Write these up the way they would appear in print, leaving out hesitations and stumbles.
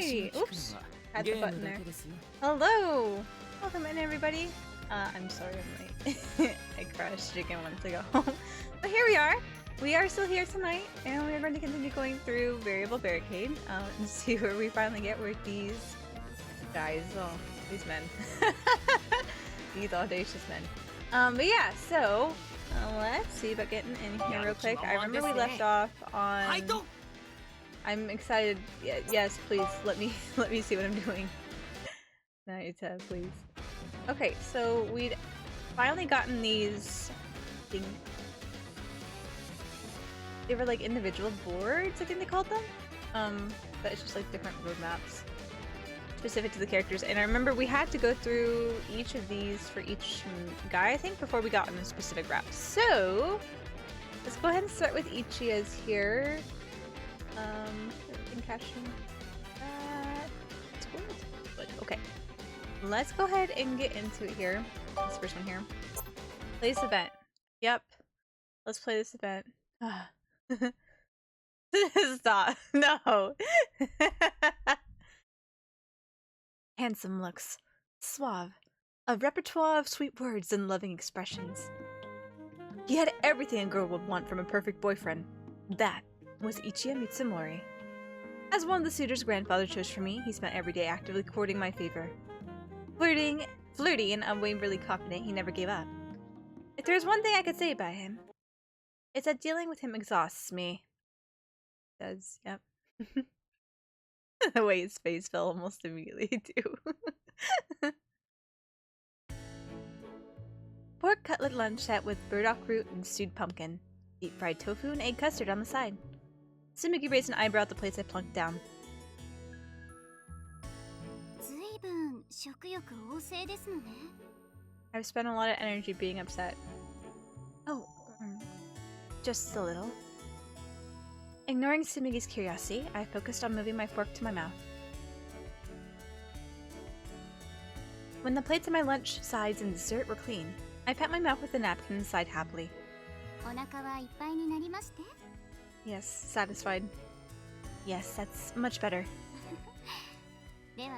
Alrighty. Oops. Had the button there. Hello! Welcome in, everybody. I'm sorry I'm late. I crashed again once ago. But here we are. We are still here tonight, and we're going to continue going through Variable Barricade and see where we finally get with these guys. Oh, these men. These audacious men. But yeah, so let's see about getting in here real quick. I remember we left off on... I'm excited. Yes, please let me see what I'm doing. Nice, please. Okay, so we'd finally gotten these things. They were like individual boards, I think they called them. But it's just like different roadmaps specific to the characters. And I remember we had to go through each of these for each guy, I think, before we got on a specific route. So let's go ahead and start with Ichia's here. Caching that. Good. Okay. Let's go ahead and get into it here. This first one here. Play this event. Yep. Let's play this event. Stop. No. Handsome looks. Suave. A repertoire of sweet words and loving expressions. He had everything a girl would want from a perfect boyfriend. That was Ichiya Mitsumori. As one of the suitors grandfather chose for me, he spent every day actively courting my favor. Flirty and unwaveringly confident, he never gave up. If there's one thing I could say about him, it's that dealing with him exhausts me. It does, yep. The way his face fell almost immediately, too. Pork cutlet lunch set with burdock root and stewed pumpkin. Deep-fried tofu and egg custard on the side. Tsumugi raised an eyebrow at the plates I plunked down. I've spent a lot of energy being upset. Oh, just a little. Ignoring Tsumugi's curiosity, I focused on moving my fork to my mouth. When the plates of my lunch, sides, and dessert were clean, I pat my mouth with the napkin and sighed happily. Yes, satisfied. Yes, that's much better. Okay.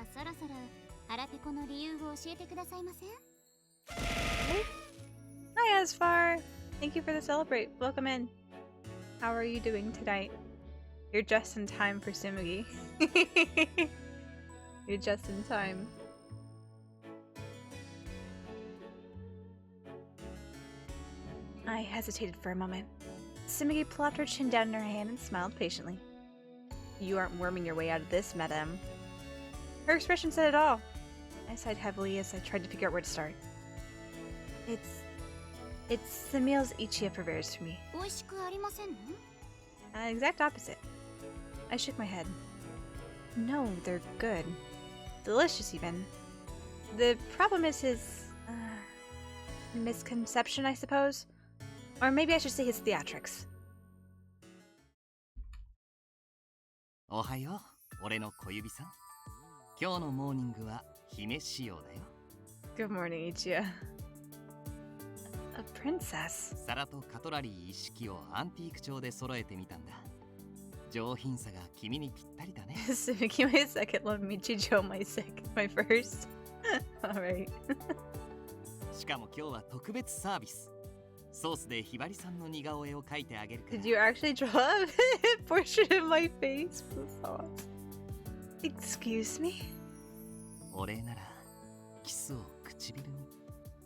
Hi, Asfar! Thank you for the celebrate. Welcome in. How are you doing tonight? You're just in time for Tsumugi. You're just in time. I hesitated for a moment. Tsumugi plopped her chin down in her hand and smiled patiently. You aren't worming your way out of this, madame. Her expression said it all. I sighed heavily as I tried to figure out where to start. It's the meals Ichiya prepares for me. Exact opposite. I shook my head. No, they're good. Delicious, even. The problem is his, misconception, I suppose? Or maybe I should say his theatrics. Ohayo, ore no koyubi-san. Kyou no morning wa hime shiyou da yo. Good morning, Ichiya. A princess. Sara to cutlery ishiki o antique chou de soroete mita nda. Jouhinsa ga kimi ni pittari da ne. Tsumugi my second love, Michijo my first. Alright. しかも今日は特別サービス。ソースでひばりさんの似顔絵を描いてあげるから。 Did you actually draw a portrait of my face for the sauce? Excuse me? お礼ならキスを唇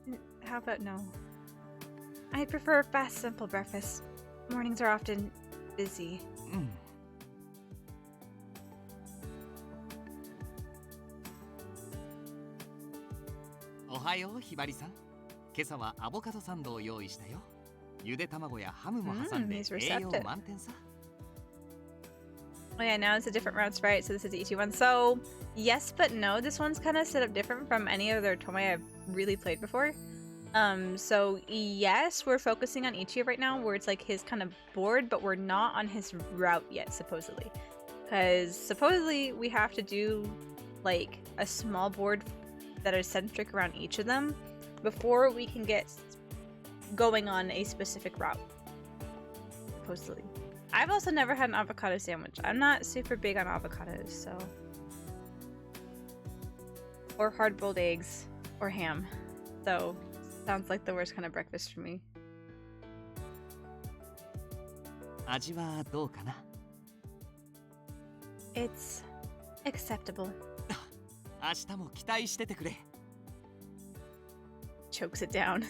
に。 How about no? I prefer a fast, simple breakfast. Mornings are often busy. Ohayo, ひばりさん。今朝はアボカドサンドを用意したよ。ゆで卵やハムも挟んで栄養満点さ。Oh yeah, now it's a different routes, right? So this is the Ichi one. So yes, but no. This one's kind of set up different from any other Tomoe I've really played before. So yes, we're focusing on Ichi right now, where it's like his kind of board, but we're not on his route yet, supposedly. Because supposedly we have to do like a small board that is centric around each of them before we can get going on a specific route. Supposedly. I've also never had an avocado sandwich. I'm not super big on avocados, so or hard-boiled eggs, or ham. So, sounds like the worst kind of breakfast for me. 味はどうかな? It's acceptable. 明日も期待しててくれ. Chokes it down.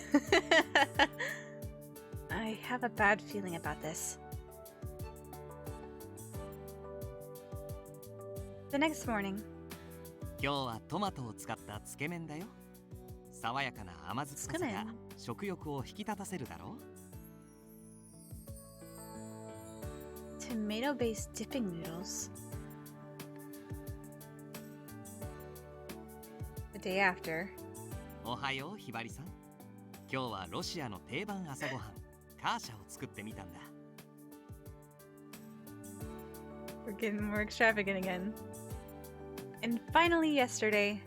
I have a bad feeling about this. The next morning. 今日はトマトを使ったつけ麺だよ。爽やかな甘酸っぱさが食欲を引き立たせるだろう。Tomato-based dipping noodles. The day after. おはよう、ひばりさん。今日はロシアの定番朝ごはん、カーシャを作ってみたんだ。We're getting more extravagant again. And finally yesterday.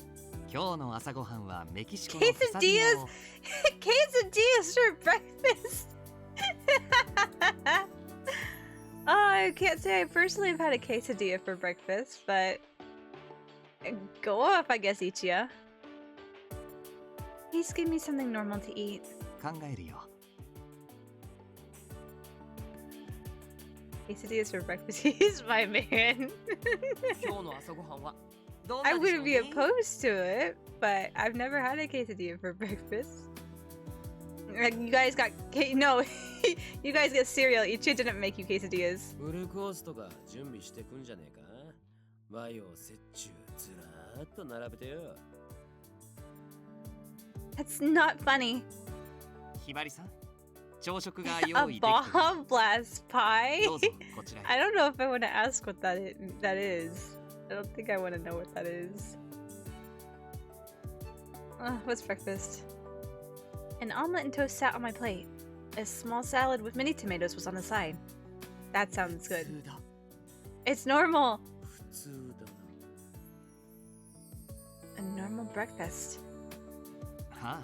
今日の朝ごはんはメキシコの quesadillas! Quesadillas for breakfast! Oh, I can't say I personally have had a quesadilla for breakfast, but go off, I guess, Ichiya. Please give me something normal to eat. 考えるよ。Quesadillas for breakfast. He's my man. I wouldn't be opposed to it, but I've never had a quesadilla for breakfast. Like, you guys got no, you guys get cereal. Ichiya didn't make you quesadillas. That's not funny. ひばりさん、朝食が用 A 意できてる。 bomb blast pie? どうぞこちらへ。I don't know if I want to ask what that is. I don't think I want to know what that is. What's breakfast? An omelet and toast sat on my plate. A small salad with mini tomatoes was on the side. That sounds good. It's normal. A normal breakfast. はあ、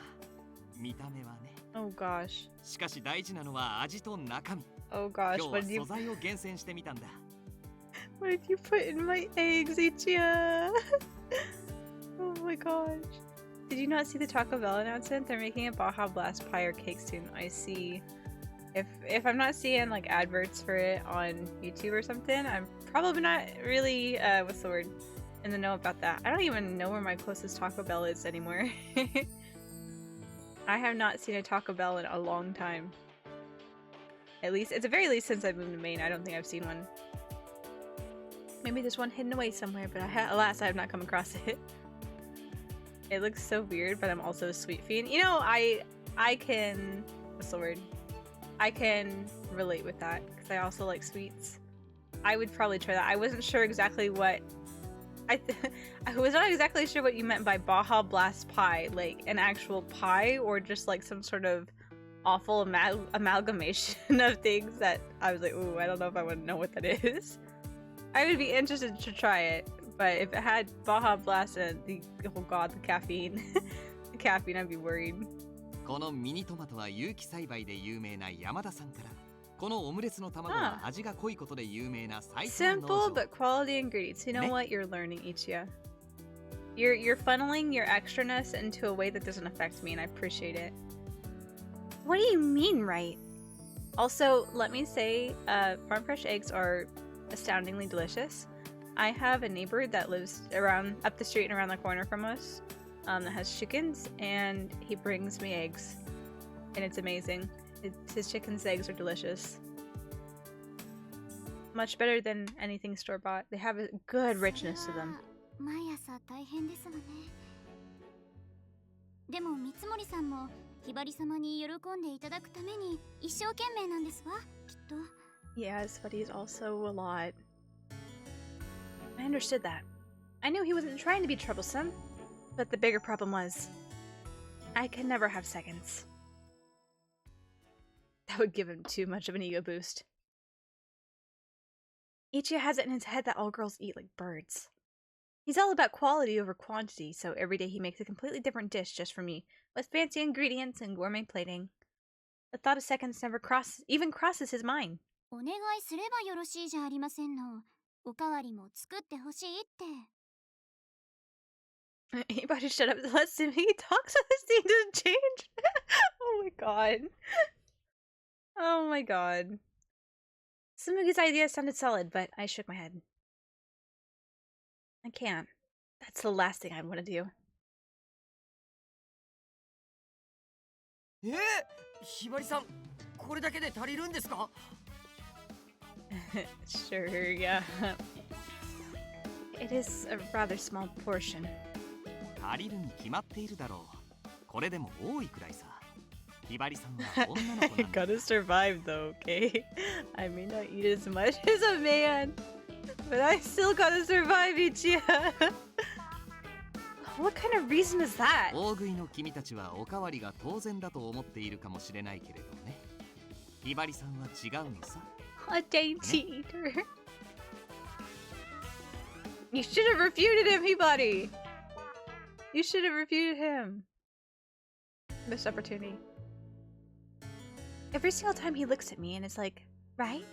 見た目はね。 Oh gosh. しかし大事なのは味と中身。 Oh gosh. 今日は素材を厳選してみたんだ。 What did you put in my eggs, Ichiya? Oh my gosh. Did you not see the Taco Bell announcement? They're making a Baja Blast pie or cake soon. I see. If I'm not seeing like adverts for it on YouTube or something, I'm probably not really what's the word, in the know about that. I don't even know where my closest Taco Bell is anymore. I have not seen a Taco Bell in a long time. At least, at the very least, since I moved to Maine, I don't think I've seen one. Maybe there's one hidden away somewhere, but alas, I have not come across it. It looks so weird, but I'm also a sweet fiend. You know, I can, what's the word? I can relate with that, because I also like sweets. I would probably try that. I wasn't sure exactly what, I was not exactly sure what you meant by Baja Blast pie, like an actual pie, or just like some sort of awful amalgamation of things that I was like, ooh, I don't know if I want to know what that is. I would be interested to try it, but if it had Baja Blast and oh god, the caffeine, the caffeine, I'd be worried. このミニトマトは有機栽培で有名な山田さんから、このオムレツの卵は味が濃いことで有名な斉藤農場。 Simple but quality ingredients. You know what? You're learning, Ichiya. You're funneling your extraness into a way that doesn't affect me, and I appreciate it. What do you mean, right? Also, let me say, farm fresh eggs are astoundingly delicious. I have a neighbor that lives around up the street and around the corner from us, that has chickens, and he brings me eggs, and it's amazing. His chicken's eggs are delicious. Much better than anything store-bought. They have a good richness to them. 毎朝大変ですわね。でも三森さんもひばり様に喜んでいただくために一生懸命なんですわ、きっと。 Yes, but he's also a lot. I understood that. I knew he wasn't trying to be troublesome, but the bigger problem was I could never have seconds. That would give him too much of an ego boost. Ichiya has it in his head that all girls eat like birds. He's all about quality over quantity, so every day he makes a completely different dish just for me, with fancy ingredients and gourmet plating. The thought of seconds never even crosses his mind. お願いすればよろしいじゃありませんの。おかわりも作ってほしいって。Anybody shut up and let Sumi talk so this thing doesn't change? Oh my god. Oh my god. Sumugi's idea sounded solid, but I shook my head. I can't. That's the last thing I want to do. Hibari-san, これだけで足りるんですか? Sure, yeah. It is a rather small portion. 足りるに決まっているだろう。これでも多いくらいさ。ひばりさんは女の子なんだ。Gotta survive though, okay? I may not eat as much as a man, but I still gotta survive, Ichiya. What kind of reason is that? 大食いの君たちはおかわりが当然だと思っているかもしれないけれどね。ひばりさんは違うのさ。A dainty eater. You should have refuted him, Hibari. You should have refuted him. Missed opportunity. Every single time he looks at me and is like, right?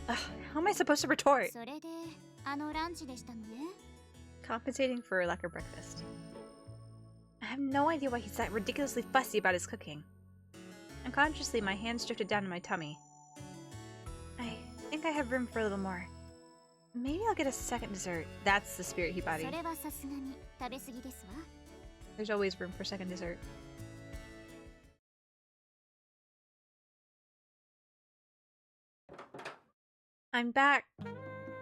Ugh, how am I supposed to retort? それであのランチでしたのね。Compensating for a lack of breakfast. I have no idea why he's that ridiculously fussy about his cooking. Unconsciously, my hands drifted down to my tummy. I think I have room for a little more. Maybe I'll get a second dessert. That's the spirit, Hibari. それはさすがに食べ過ぎですわ。There's always room for second dessert. I'm back.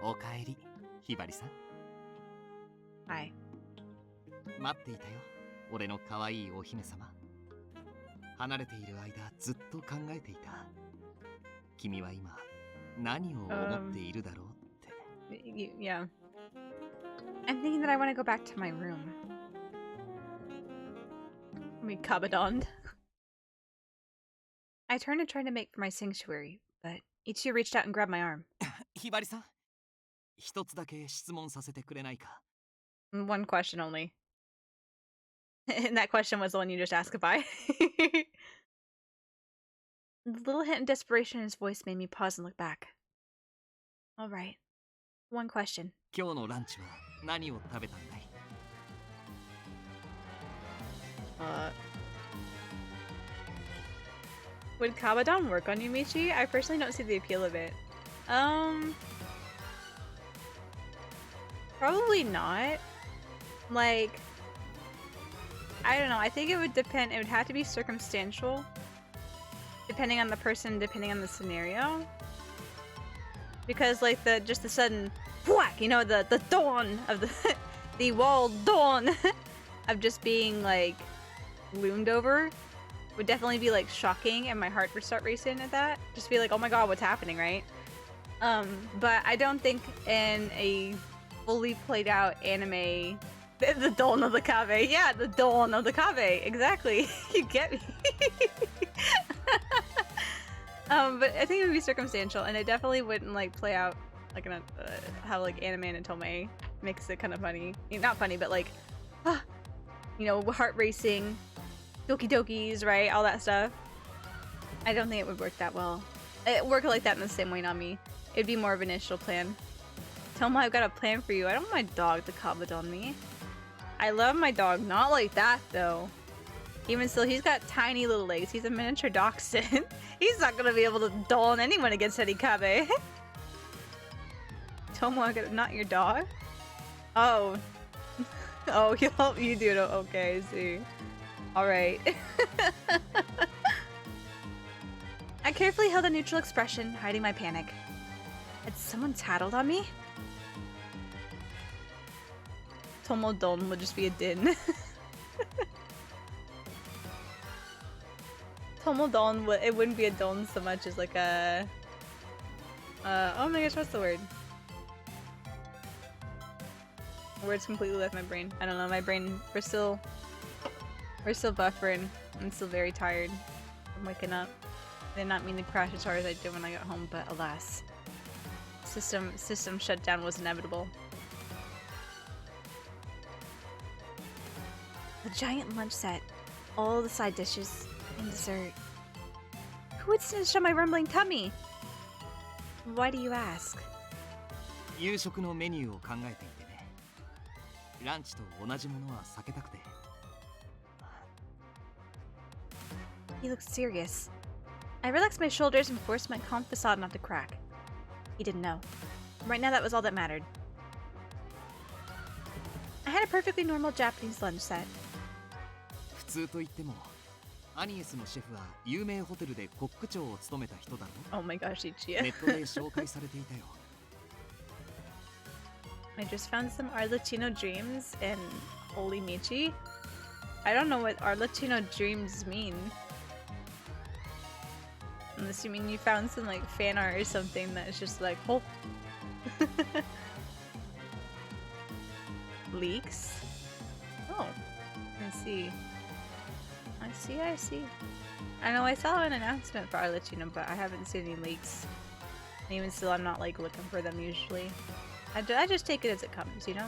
おかえり、ひばりさん。Hi. 待っていたよ、俺の可愛いお姫様。離れている間、ずっと考えていた。君は今、何を思っているだろうって。Yeah. I'm thinking that I want to go back to my room. We kabadoned. I turned and tried to make for my sanctuary, but Ichiyo reached out and grabbed my arm. ひばりさん、一つだけ質問させてくれないか? One question only. And that question was the one you just asked goodbye. The little hint of desperation in his voice made me pause and look back. Alright. One question. 今日のランチは何を食べたんだい? Would Kabadon work on you, Michi? I personally don't see the appeal of it. Probably not. Like, I don't know. I think it would depend. It would have to be circumstantial. Depending on the person, depending on the scenario. Because, like, just the sudden whack, you know, the dawn of the the wall dawn of just being, like, loomed over would definitely be, like, shocking, and my heart would start racing at that. Just be like, oh my god, what's happening, right? But I don't think in a fully played out anime, the dawn of the Kave. Yeah, the dawn of the Kave. Exactly. You get me. But I think it would be circumstantial, and it definitely wouldn't, like, play out like in a, how, like, anime and Otome makes it kind of funny. Not funny, but, like, you know, heart racing, doki dokis, right? All that stuff. I don't think it would work that well. It work like that in the same way, not me. It'd be more of an initial plan. Tell me I've got a plan for you. I don't want my dog to kabadon me. I love my dog, not like that though. Even still, he's got tiny little legs. He's a miniature dachshund. He's not gonna be able to don anyone against Eddie Kabe. Tomo, not your dog? Oh. Oh, he'll help you do it. Okay, I see. Alright. I carefully held a neutral expression, hiding my panic. Had someone tattled on me? Tomo don would just be a din. Tomo don, it wouldn't be a don so much as like a... oh my gosh, what's the word? The word's completely left my brain. I don't know, my brain, we're still buffering. I'm still very tired. I'm waking up. I did not mean to crash as hard as I did when I got home, but alas. System shutdown was inevitable. The giant lunch set. All the side dishes and dessert. Who would snitch on my rumbling tummy? Why do you ask? 夕食のメニューを考えていてね。ランチと同じものは避けたくて。 He looks serious. I relaxed my shoulders and forced my calm facade not to crack. He didn't know. Right now, that was all that mattered. I had a perfectly normal Japanese lunch set. 普通と言っても、アニエスのシェフは有名ホテルでコック長を務めた人だろ。 Oh my gosh, Ichiya. ネットで紹介されていたよ。 I just found some Arlecchino dreams in Holy Michi. I don't know what Arlecchino dreams mean. I'm assuming you found some like fan art or something that's just like, oh. Leaks? Oh, I see. I see. I know I saw an announcement for Arlecchino, but I haven't seen any leaks. And even still, I'm not like looking for them usually. I just take it as it comes, you know?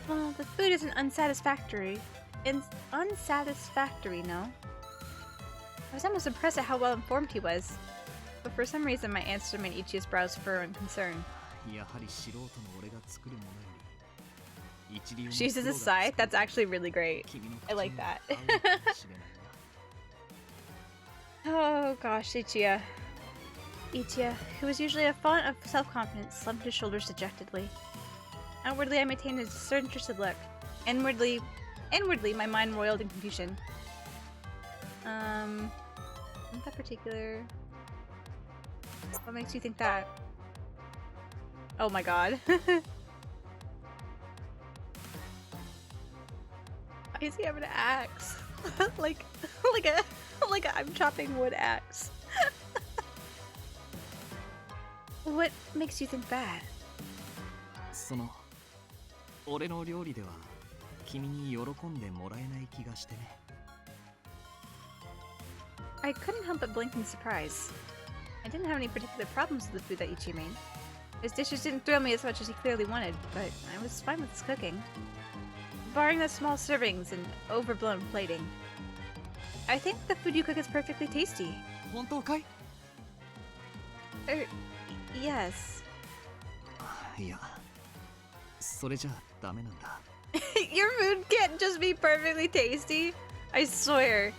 Well, the food isn't unsatisfactory. It's unsatisfactory, no? I was almost impressed at how well informed he was. But for some reason, my answer made Ichiya's brows furrow in concern. She uses a scythe? That's actually really great. I like that. Oh gosh, Ichiya. Ichiya, who was usually a font of self-confidence, slumped his shoulders dejectedly. Outwardly, I maintained a disinterested look. Inwardly, my mind roiled in confusion. Not that particular. What makes you think that? Oh my god. Why is he having an axe? like a I'm chopping wood axe. What makes you think that? その俺の料理では君に喜んでもらえない気がしてね。 I couldn't help but blink in surprise. I didn't have any particular problems with the food that Ichi made. His dishes didn't thrill me as much as he clearly wanted, but I was fine with his cooking. Barring the small servings and overblown plating. I think the food you cook is perfectly tasty. 本当かい? Yes. いや、それじゃダメなんだ。 Your food can't just be perfectly tasty. I swear.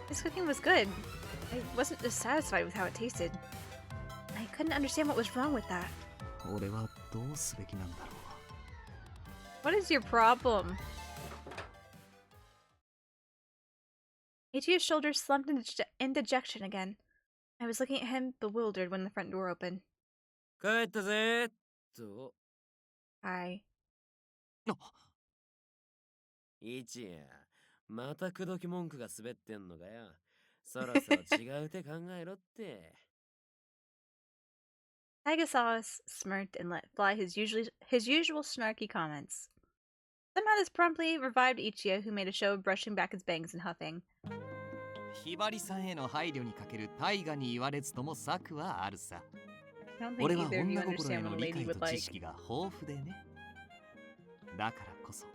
His cooking was good. I wasn't dissatisfied with how it tasted. I couldn't understand what was wrong with that. 俺はどうすべきなんだろう。 What is your problem? Ichiya's shoulders slumped in dejection again. I was looking at him, bewildered, when the front door opened. 帰ったぜーっと。Hi. いちや、また口説き文句が滑ってんのかよ。そろそろ違う手考えろって。Taiga saw us, smirked, and let fly his usual snarky comments. Somehow this promptly revived Ichiya, who made a show of brushing back his bangs and huffing. ひばりさんへの配慮にかける大河に言われずとも策はあるさ。 I don't think 俺は either of you 女心へ understand の what a 理 lady 解 would と知 like. 識が豊富でね。だからこそ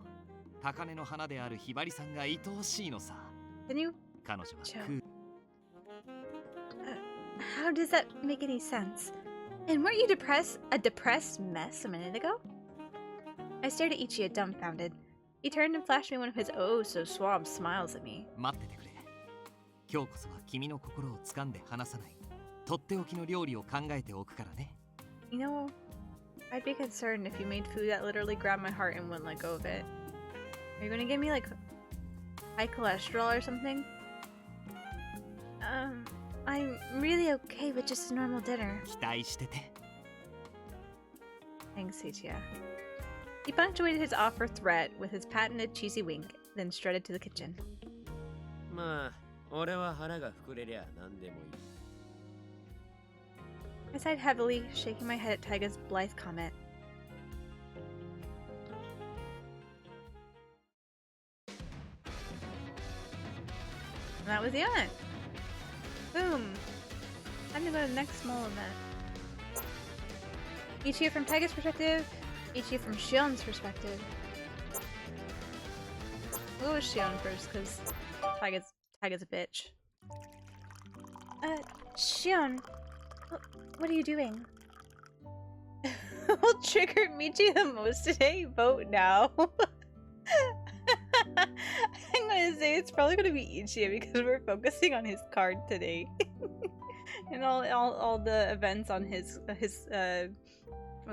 高嶺の花であるひばりさんが愛おしいのさ。 Can you? 彼女はクー How does that make any sense? And weren't you a depressed mess a minute ago? I stared at Ichiya, dumbfounded. He turned and flashed me one of his oh-so-suave smiles at me. 待っててくれ。今日こそは君の心を掴んで離さない。とっておきの料理を考えておくからね。 You know, I'd be concerned if you made food that literally grabbed my heart and wouldn't let go of it. Are you gonna give me like high cholesterol or something? I'm really okay with just a normal dinner. 期待してて。 Thanks, Ichiya. He punctuated his offer threat with his patented cheesy wink, then strutted to the kitchen. まあ、俺は腹が膨れりゃ何でもいい。 I sighed heavily, shaking my head at Taiga's blithe comment. And that was the event. Boom! Time to go to the next small event. Ichiya from Taiga's perspective, Ichiya from Shion's perspective. We'll go with Shion first, because Taiga's a bitch. Shion, what are you doing? will trigger Michi the most today? Vote now. I'm gonna say it's probably gonna be Ichia because we're focusing on his card today. And all the events on his what's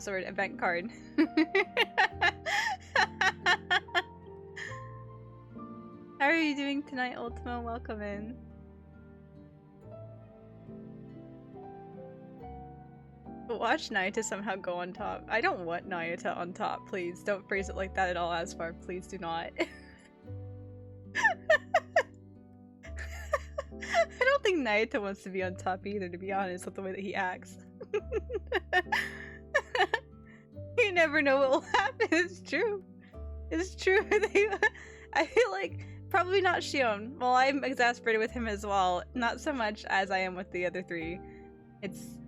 the word? Event card. How are you doing tonight, Ultima? Welcome in. Watch Nayuta somehow go on top. I don't want Nayuta on top, please. Don't phrase it like that at all, Asfar. Please do not. I don't think Nayuta wants to be on top either, to be honest, with the way that he acts. You never know what will happen. It's true. It's true. I feel like probably not Shion. Well, I'm exasperated with him as well. Not so much as I am with the other three. It's...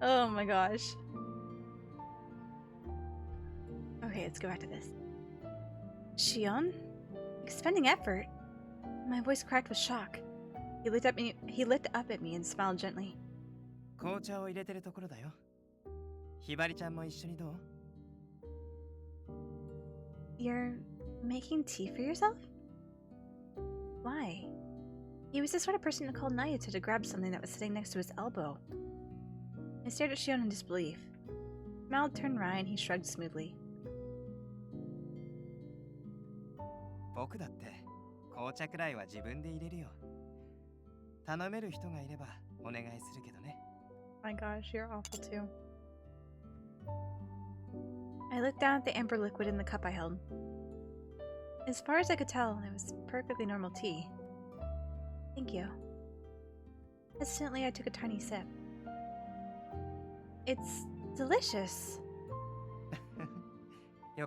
Oh my gosh. Okay, let's go back to this. Shion? Expending effort? My voice cracked with shock. He looked up at me and smiled gently. You're making tea for yourself? Why? He was the sort of person who called Nayuta to grab something that was sitting next to his elbow. I stared at Shion in disbelief. Smile turned wry and he shrugged smoothly. My gosh, you're awful too. I looked down at the amber liquid in the cup I held. As far as I could tell, it was perfectly normal tea. Thank you. Hesitantly, I took a tiny sip. It's delicious. We're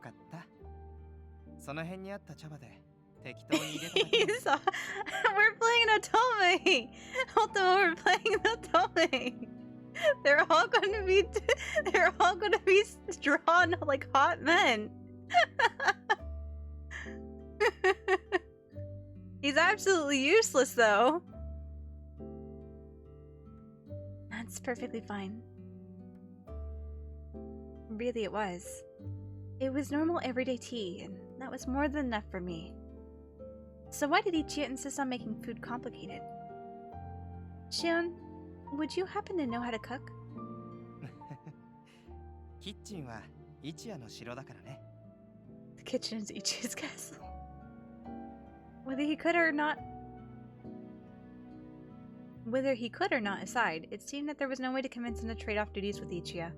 playing an Otome! Ultima, we're playing an Otome! They're all gonna be drawn like hot men. He's absolutely useless, though. That's perfectly fine. Really, it was. It was normal everyday tea, and that was more than enough for me. So why did Ichia insist on making food complicated? Shion, would you happen to know how to cook? The kitchen is Ichia's castle. Whether he could or not aside, it seemed that there was no way to convince him to trade off duties with Ichiya.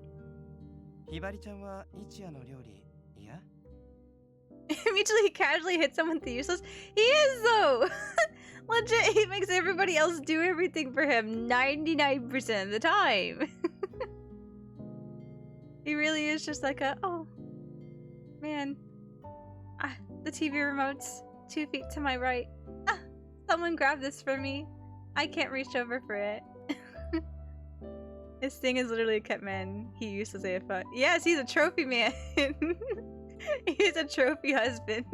Immediately he casually hits someone with the useless. He is though! Legit, he makes everybody else do everything for him 99% of the time. He really is just like oh, man. The TV remote's 2 feet to my right. Someone grab this for me. I can't reach over for it. His thing is literally a kept man. He used to say it, yes, he's a trophy man. He's a trophy husband.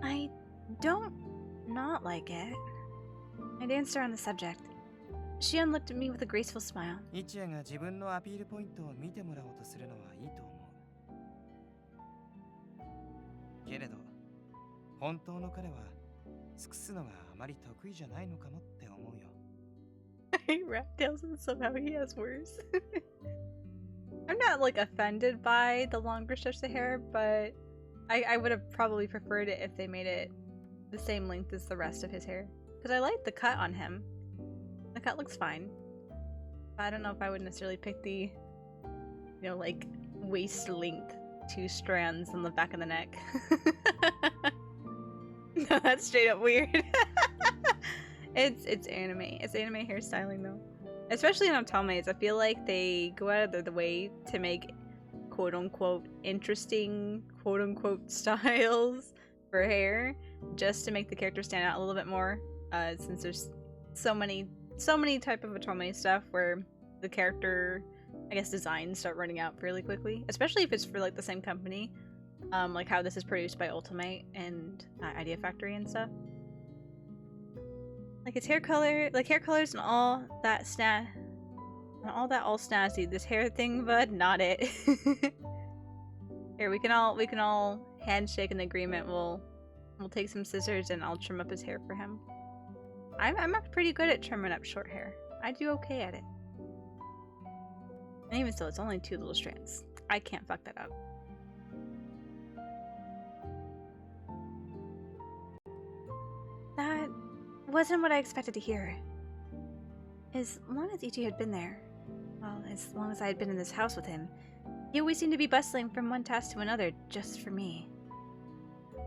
I don't not like it. I danced around the subject. Shion looked at me with a graceful smile. I hate rat tails and somehow he has worse. I'm not like offended by the longer stretch of hair, but I would have probably preferred it if they made it the same length as the rest of his hair. Because I like the cut on him. The cut looks fine. I don't know if I would necessarily pick the, you know, like waist length 2 strands on the back of the neck. No, that's straight up weird. It's anime. It's anime hairstyling though. Especially in Otomes, I feel like they go out of the way to make quote-unquote interesting quote-unquote styles for hair just to make the character stand out a little bit more, since there's so many type of Otome stuff where the character, I guess, designs start running out fairly quickly, especially if it's for like the same company. like how this is produced by Ultimate and Idea Factory and stuff. Like his hair color, like hair colors and all that all snazzy. This hair thing, bud, not it. Here, we can all handshake an agreement. We'll take some scissors and I'll trim up his hair for him. I'm pretty good at trimming up short hair. I do okay at it. And even still, it's only 2 little strands. I can't fuck that up. That wasn't what I expected to hear. As long as Ichi had been there, well, as long as I had been in this house with him, he always seemed to be bustling from one task to another just for me.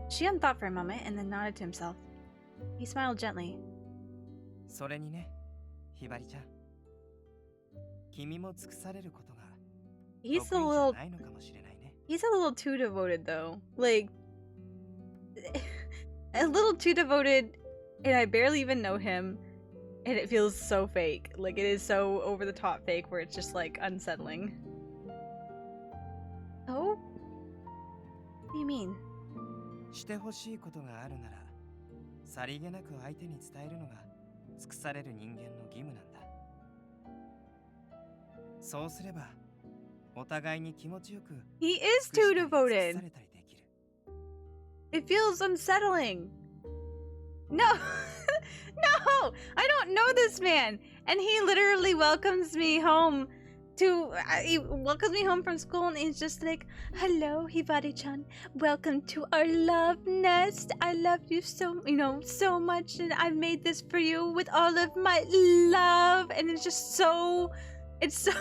Shion thought for a moment and then nodded to himself. He smiled gently. He's a little too devoted though. Like a little too devoted, and I barely even know him, and it feels so fake. Like it is so over the top fake where it's just like unsettling. Oh? What do you mean? He is too devoted. It feels unsettling. No! No! I don't know this man! And he literally welcomes me home he welcomes me home from school and he's just like, hello, Hibari-chan. Welcome to our love nest. I love you so much, and I made this for you with all of my love. And it's just so... It's so...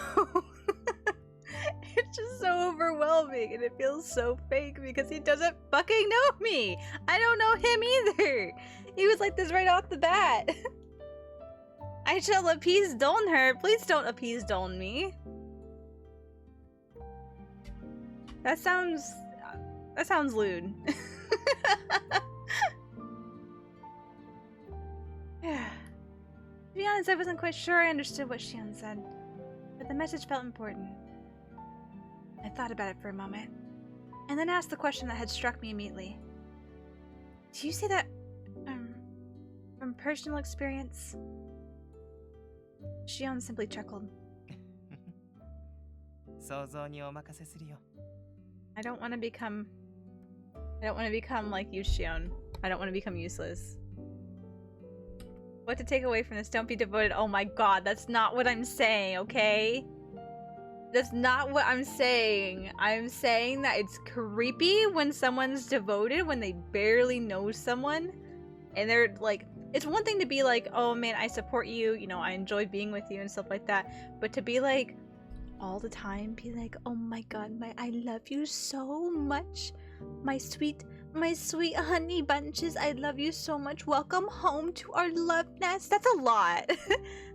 It's just so overwhelming, and it feels so fake because he doesn't fucking know me. I don't know him either. He was like this right off the bat. I shall appease Don her. Please don't appease Don me. That sounds lewd. To be honest, I wasn't quite sure I understood what Shion said, but the message felt important. I thought about it for a moment, and then asked the question that had struck me immediately. Do you say that, from personal experience? Shion simply chuckled. I don't want to become like you, Shion. I don't want to become useless. What to take away from this? Don't be devoted. Oh my god, that's not what I'm saying, okay? That's not what I'm saying. I'm saying that it's creepy when someone's devoted, when they barely know someone. And they're like, it's one thing to be like, oh man, I support you, you know, I enjoy being with you and stuff like that. But to be like, all the time, be like, oh my god, I love you so much. My sweet honey bunches, I love you so much. Welcome home to our love nest. That's a lot.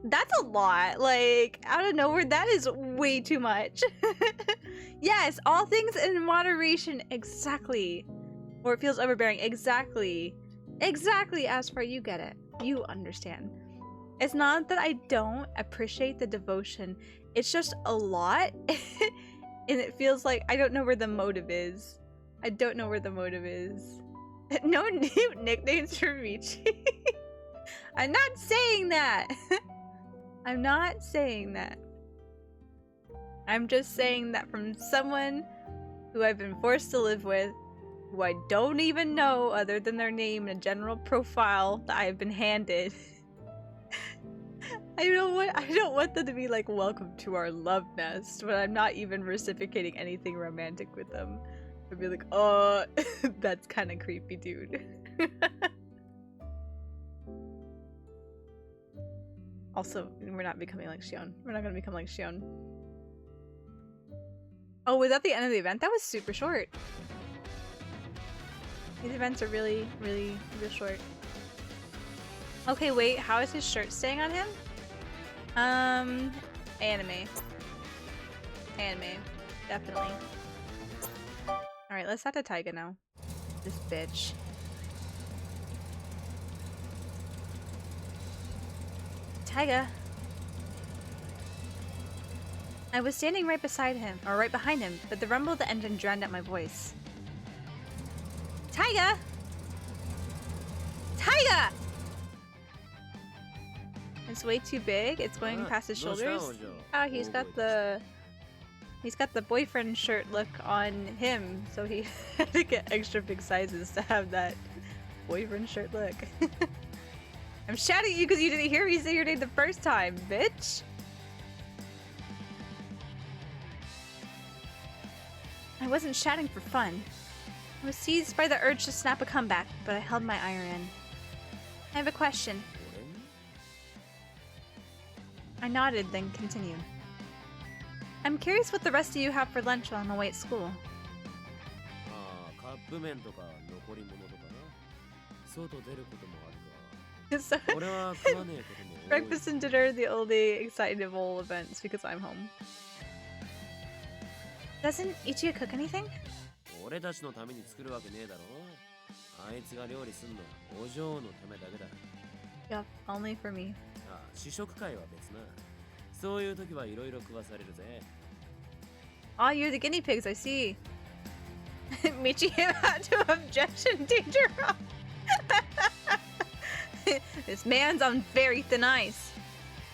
That's a lot. Like, out of nowhere, that is way too much. Yes, all things in moderation. Exactly. Or it feels overbearing. Exactly. Exactly, Aspar, you get it. You understand. It's not that I don't appreciate the devotion. It's just a lot. And it feels like I don't know where the motive is. I don't know where the motive is. No new nicknames for Michi. I'm not saying that. I'm not saying that. I'm just saying that from someone who I've been forced to live with, who I don't even know other than their name and a general profile that I've been handed. I don't want them to be like, welcome to our love nest, but I'm not even reciprocating anything romantic with them. I'd be like, oh, that's kind of creepy, dude. Also, we're not becoming like Shion. We're not gonna become like Shion. Oh, was that the end of the event? That was super short. These events are really, really, real short. Okay, wait, how is his shirt staying on him? Anime. Anime. Definitely. Alright, let's talk to Taiga now. This bitch. Taiga. I was standing right beside him, or right behind him, but the rumble of the engine drowned out my voice. Taiga! Taiga! It's way too big. It's going past his shoulders. Oh, he's got the boyfriend shirt look on him, so he had to get extra big sizes to have that boyfriend shirt look. I'm shouting at you because you didn't hear me say your name the first time, bitch! I wasn't shouting for fun. I was seized by the urge to snap a comeback, but I held my ire in. I have a question. I nodded, then continued. I'm curious what the rest of you have for lunch while I'm away at school. So, breakfast and dinner, the only excitable events because I'm home. Doesn't Ichigo cook anything? Yep, only for me. Oh, you're the guinea pigs, I see. Michi had to objection, teacher. This man's on very thin ice.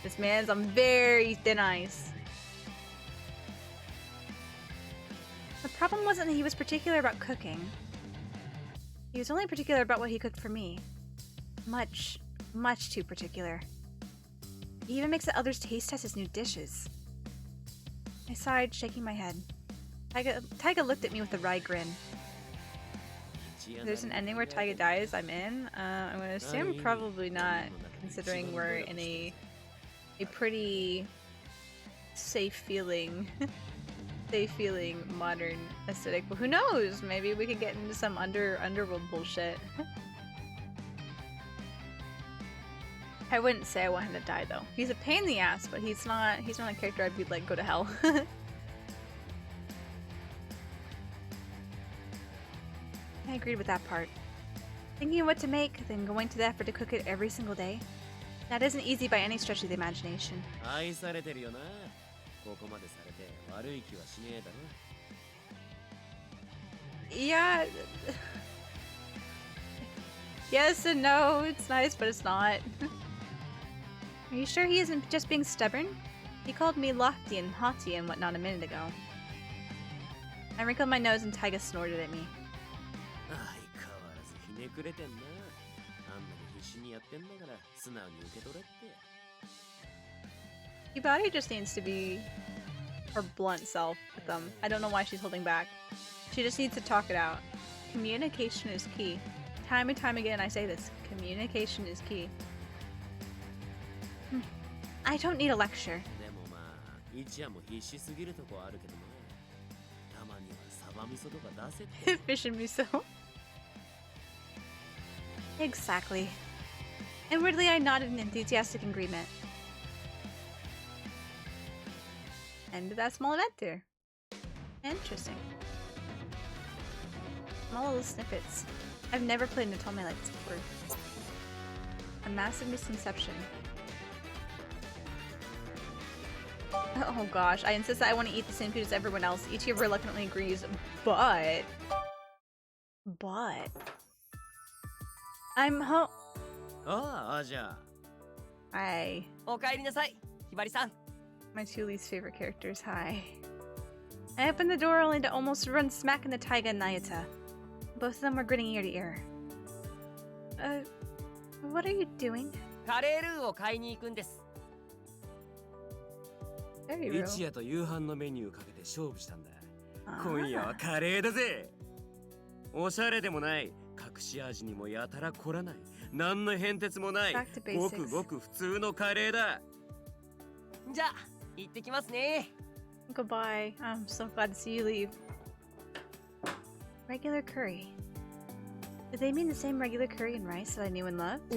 This man's on very thin ice. The problem wasn't that he was particular about cooking. He was only particular about what he cooked for me. Much, much too particular. He even makes the others taste test his new dishes. I sighed, shaking my head. Taiga looked at me with a wry grin. If there's an ending where Taiga dies, I'm in. I'm gonna assume probably not, considering we're in a pretty safe-feeling modern aesthetic. But who knows? Maybe we could get into some underworld bullshit. I wouldn't say I want him to die though. He's a pain in the ass, but he's not a character I'd be like, go to hell. I agreed with that part. Thinking of what to make, then going to the effort to cook it every single day. That isn't easy by any stretch of the imagination. Yeah. Yes and no, it's nice, but it's not. Are you sure he isn't just being stubborn? He called me lofty and haughty and whatnot a minute ago. I wrinkled my nose and Taiga snorted at me. Hibari just needs to be her blunt self with them. I don't know why she's holding back. She just needs to talk it out. Communication is key. Time and time again I say this. Communication is key. I don't need a lecture. Fish and miso. Exactly. Inwardly I nodded in enthusiastic agreement. End of that small event there. Interesting. Small little snippets. I've never played an Otome like this before. A massive misconception. Oh gosh, I insist that I want to eat the same food as everyone else. Ichigo reluctantly agrees, but... I'm home. Hi. My two least favorite characters, hi. I opened the door only to almost run smack into Taiga and Nayata. Both of them were grinning ear to ear. What are you doing? Very rude. Back to basics. Goodbye. I'm so glad to see you leave. Regular curry. Did they mean the same regular curry and rice that I knew and loved?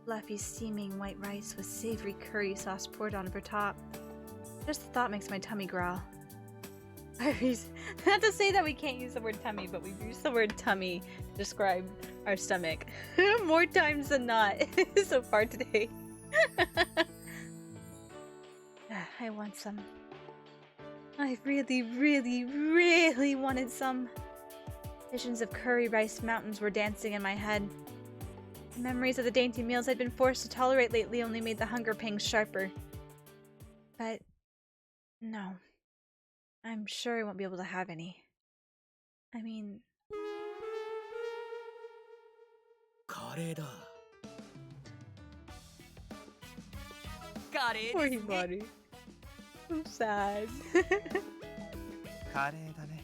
Fluffy, steaming white rice with savory curry sauce poured on over top. Just the thought makes my tummy growl. Not to say that we can't use the word tummy, but we've used the word tummy to describe our stomach more times than not so far today. I want some. I really, really, really wanted some. Visions of curry rice mountains were dancing in my head. The memories of the dainty meals I'd been forced to tolerate lately only made the hunger pangs sharper. But no. I'm sure I won't be able to have any. I mean... Poor Hibari. I'm sad. カレーだね。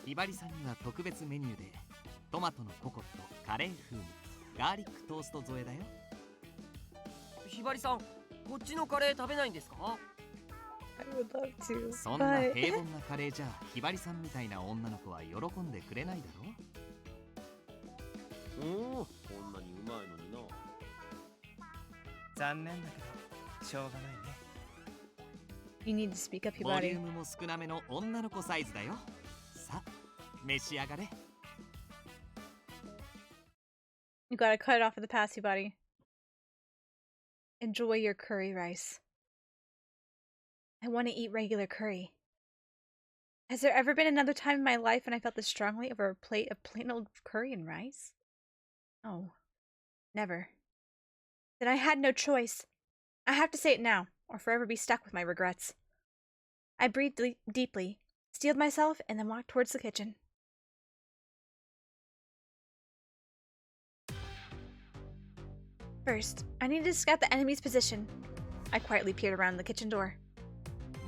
ひばりさんには特別メニューでトマトのココット、カレー風味、ガーリックトースト添えだよ。ひばりさん、こっちのカレー食べないんですか？ I would love to. そんな平凡なカレーじゃひばりさんみたいな女の子は喜んでくれないだろ。おお、こんなにうまいのにな。残念だけどしょうがないね。You need to speak up, ボリュ Hibari. ームも少なめの女の子サイズだよ。さあ、召し上がれ。You gotta cut it off of the past, Hibari. Enjoy your curry rice. I want to eat regular curry. Has there ever been another time in my life when I felt this strongly over a plate of plain old curry and rice? Oh, never. Then I had no choice. I have to say it now, or forever be stuck with my regrets. I breathed deeply, steeled myself, and then walked towards the kitchen. First, I needed to scout the enemy's position. I quietly peered around the kitchen door.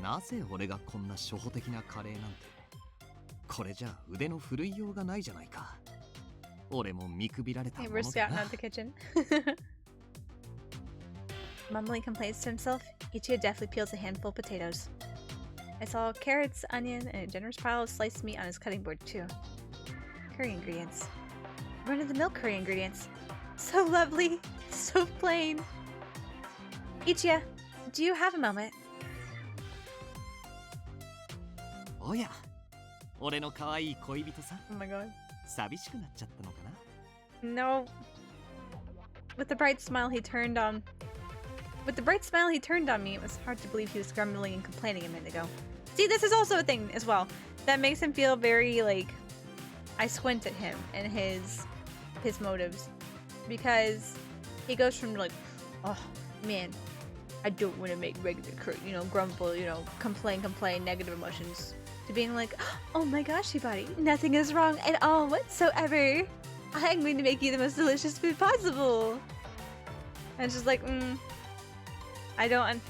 なぜ俺がこんな初歩的なカレーなんて。これじゃ腕の振るいようがないじゃないか。俺も見くびられたも Hey, の we're だ scouting な。 out the kitchen. Mumbling complaints to himself, Ichigo deftly peels a handful of potatoes. I saw carrots, onion, and a generous pile of sliced meat on his cutting board, too. Curry ingredients. Run-of-the-mill curry ingredients. So lovely, so plain. Ichigo, do you have a moment? おや、俺の可愛い恋人さん、 Oh my god. 寂しくなっちゃったのかな。 No. With the bright smile he turned on me, it was hard to believe he was grumbling and complaining a minute ago. See, this is also a thing as well that makes him feel very like I squint at him and his motives, because he goes from like, oh man, I don't want to make regular curry, grumble, complain, negative emotions, to being like, oh my gosh, Hibari, nothing is wrong at all whatsoever. I'm going to make you the most delicious food possible. And it's just like, I don't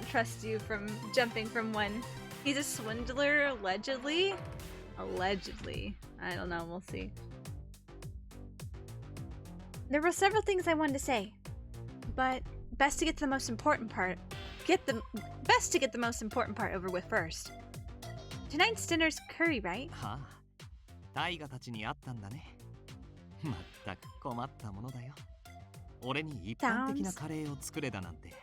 trust you from jumping from one. He's a swindler, allegedly. Allegedly. I don't know, we'll see. There were several things I wanted to say, but best to get to the most important part. Best to get the most important part over with first. Tonight's dinner's curry, right? はあ、大河たちに会ったんだね。まったく困ったものだよ。俺に一般的なカレーを作れだなんて。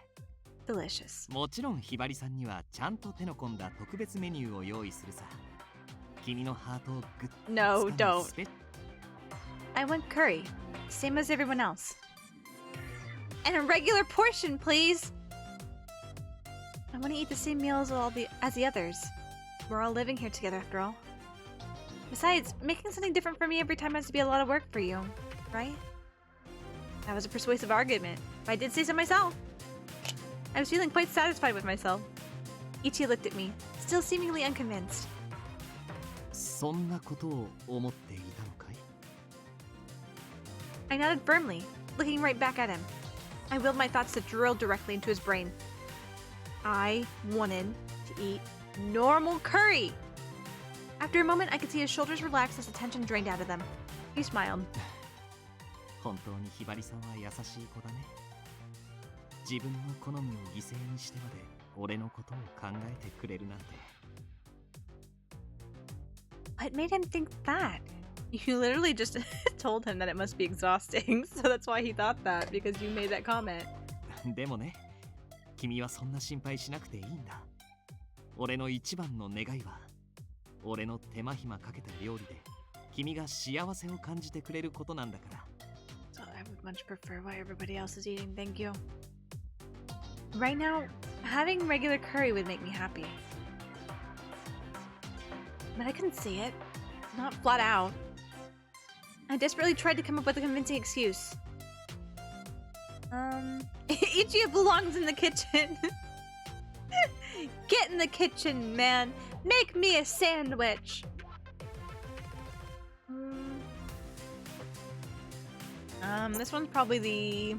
Delicious. もちろんひばりさんにはちゃんと手の込んだ特別メニューを用意するさ。君のハートをグッと No, 掴む don't. スペ I want curry, same as everyone else. And a regular portion, please! I want to eat the same meals as the others. We're all living here together, after all. Besides, making something different for me every time has to be a lot of work for you, right? That was a persuasive argument, but I did say so myself. I was feeling quite satisfied with myself. Ichi looked at me, still seemingly unconvinced. そんなことを思っていたのかい？ I nodded firmly, looking right back at him. I willed my thoughts to drill directly into his brain. I wanted to eat normal curry! After a moment, I could see his shoulders relax as the tension drained out of them. He smiled. 本当にひばりさんは優しい子だね。自分の好みを犠牲にしてまで俺のことを考えてくれるなんて。What made him think that? You literally just told him that it must be exhausting, so that's why he thought that, because you made that comment. でもね、君はそんな心配しなくていいんだ。俺の一番の願いは、俺の手間暇かけた料理で君が幸せを感じてくれることなんだから。So I would much prefer what everybody else is eating, thank you. Right now, having regular curry would make me happy. but I couldn't see it. Not flat out. I desperately tried to come up with a convincing excuse. Ichiya belongs in the kitchen. Get in the kitchen, man. Make me a sandwich. This one's probably the...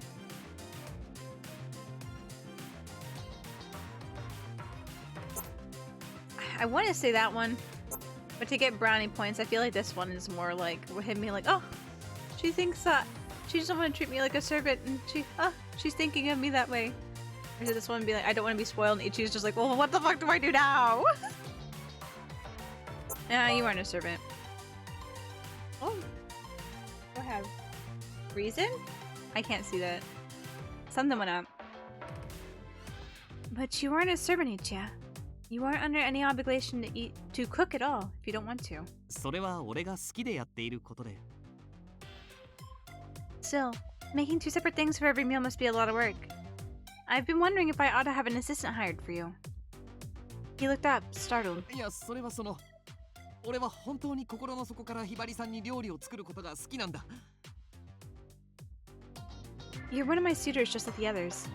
I want to say that one, but to get brownie points, I feel like this one is more like hit me like, oh, she thinks that she doesn't want to treat me like a servant, and she's thinking of me that way. Or did this one be like, I don't want to be spoiled, and Ichi's just like, well, what the fuck do I do now? Nah, you aren't a servant. Oh, go ahead. Reason? I can't see that. Something went up. But you aren't a servant, Ichiya. You aren't under any obligation to cook at all if you don't want to. それは俺が好きでやっていることで。 Still, making two separate things for every meal must be a lot of work. I've been wondering if I ought to have an assistant hired for you. He looked up, startled. いや、それはその、俺は本当に心の底からひばりさんに料理を作ることが好きなんだ。 You're one of my suitors just like the others.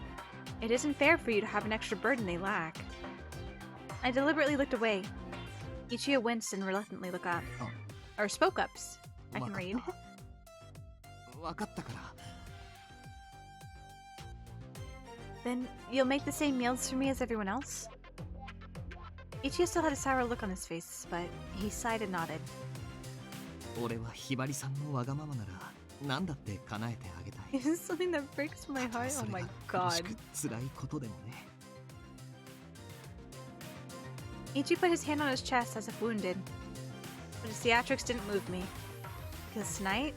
It isn't fair for you to have an extra burden they lack. I deliberately looked away. Ichiya winced and reluctantly looked up. Or spoke up. I can read. わかったから。 Then you'll make the same meals for me as everyone else? Ichiya still had a sour look on his face, but he sighed and nodded. 俺はひばりさんのわがままなら何だって叶えてあげたい。 This is something that breaks my heart. Oh my god. 辛いことでもね。 Ichi put his hand on his chest as if wounded, but his theatrics didn't move me. Because tonight,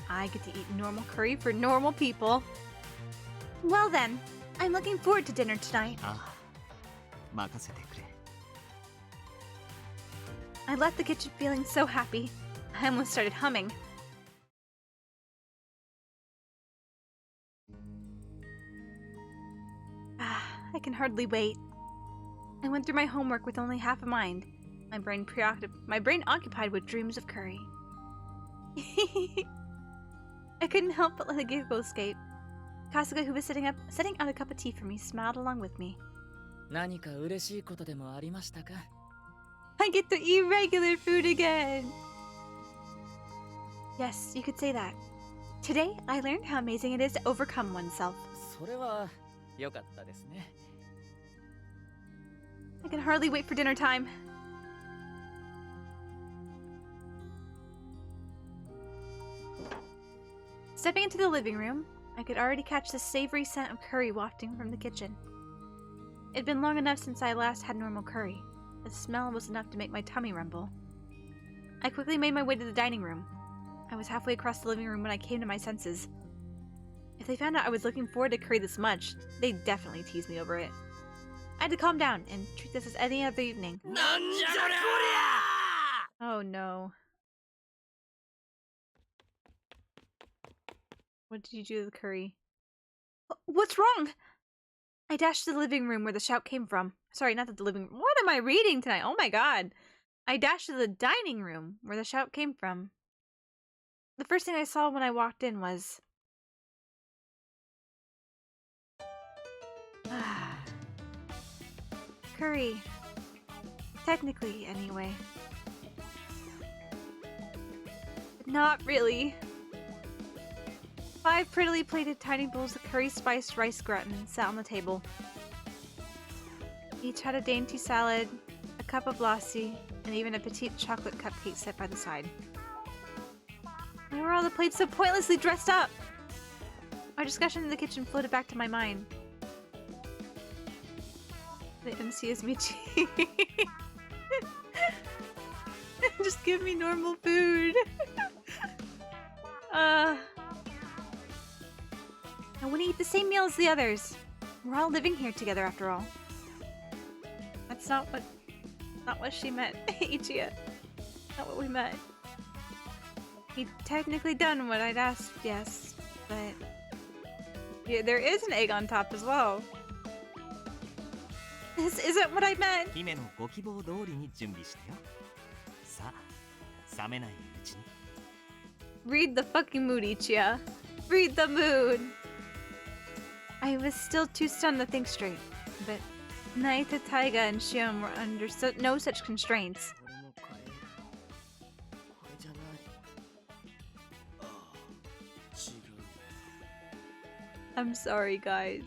I get to eat normal curry for normal people. Well then, I'm looking forward to dinner tonight. ああ、任せてくれ。 I left the kitchen feeling so happy. I almost started humming. I can hardly wait. I went through my homework with only half a mind, my brain occupied with dreams of curry. I couldn't help but let a giggle escape. Kasuga, who was setting out a cup of tea for me, smiled along with me. 何か嬉しいことでもありましたか? I get to eat regular food again! Yes, you could say that. Today, I learned how amazing it is to overcome oneself. それは良かったですね。 I can hardly wait for dinner time. Stepping into the living room, I could already catch the savory scent of curry wafting from the kitchen. It had been long enough since I last had normal curry. The smell was enough to make my tummy rumble. I quickly made my way to the dining room. I was halfway across the living room when I came to my senses. If they found out I was looking forward to curry this much, they'd definitely tease me over it. I had to calm down and treat this as any other evening. Oh no. What did you do to the curry? What's wrong? I dashed to the living room where the shout came from. Sorry, not the living room. What am I reading tonight? Oh my god. I dashed to the dining room where the shout came from. The first thing I saw when I walked in was... curry. Technically, anyway. But not really. 5 prettily plated tiny bowls of curry-spiced rice gratin sat on the table. Each had a dainty salad, a cup of lassi, and even a petite chocolate cupcake set by the side. Why were all the plates so pointlessly dressed up? Our discussion in the kitchen floated back to my mind. The MC is Michi. Just give me normal food. I want to eat the same meal as the others. We're all living here together after all. That's not what she meant, Ichiya. Not what we meant. He'd technically done what I'd asked, yes, but... yeah, there is an egg on top as well. This isn't what I meant! 姫のご希望通りに準備してよ。冷めないうちに。 Read the fucking mood, Ichiya. Read the mood. I was still too stunned to think straight, but Naita, Taiga, and Shion were under no such constraints. 俺のカレーこれじゃない。ああ、違う。 I'm sorry, guys.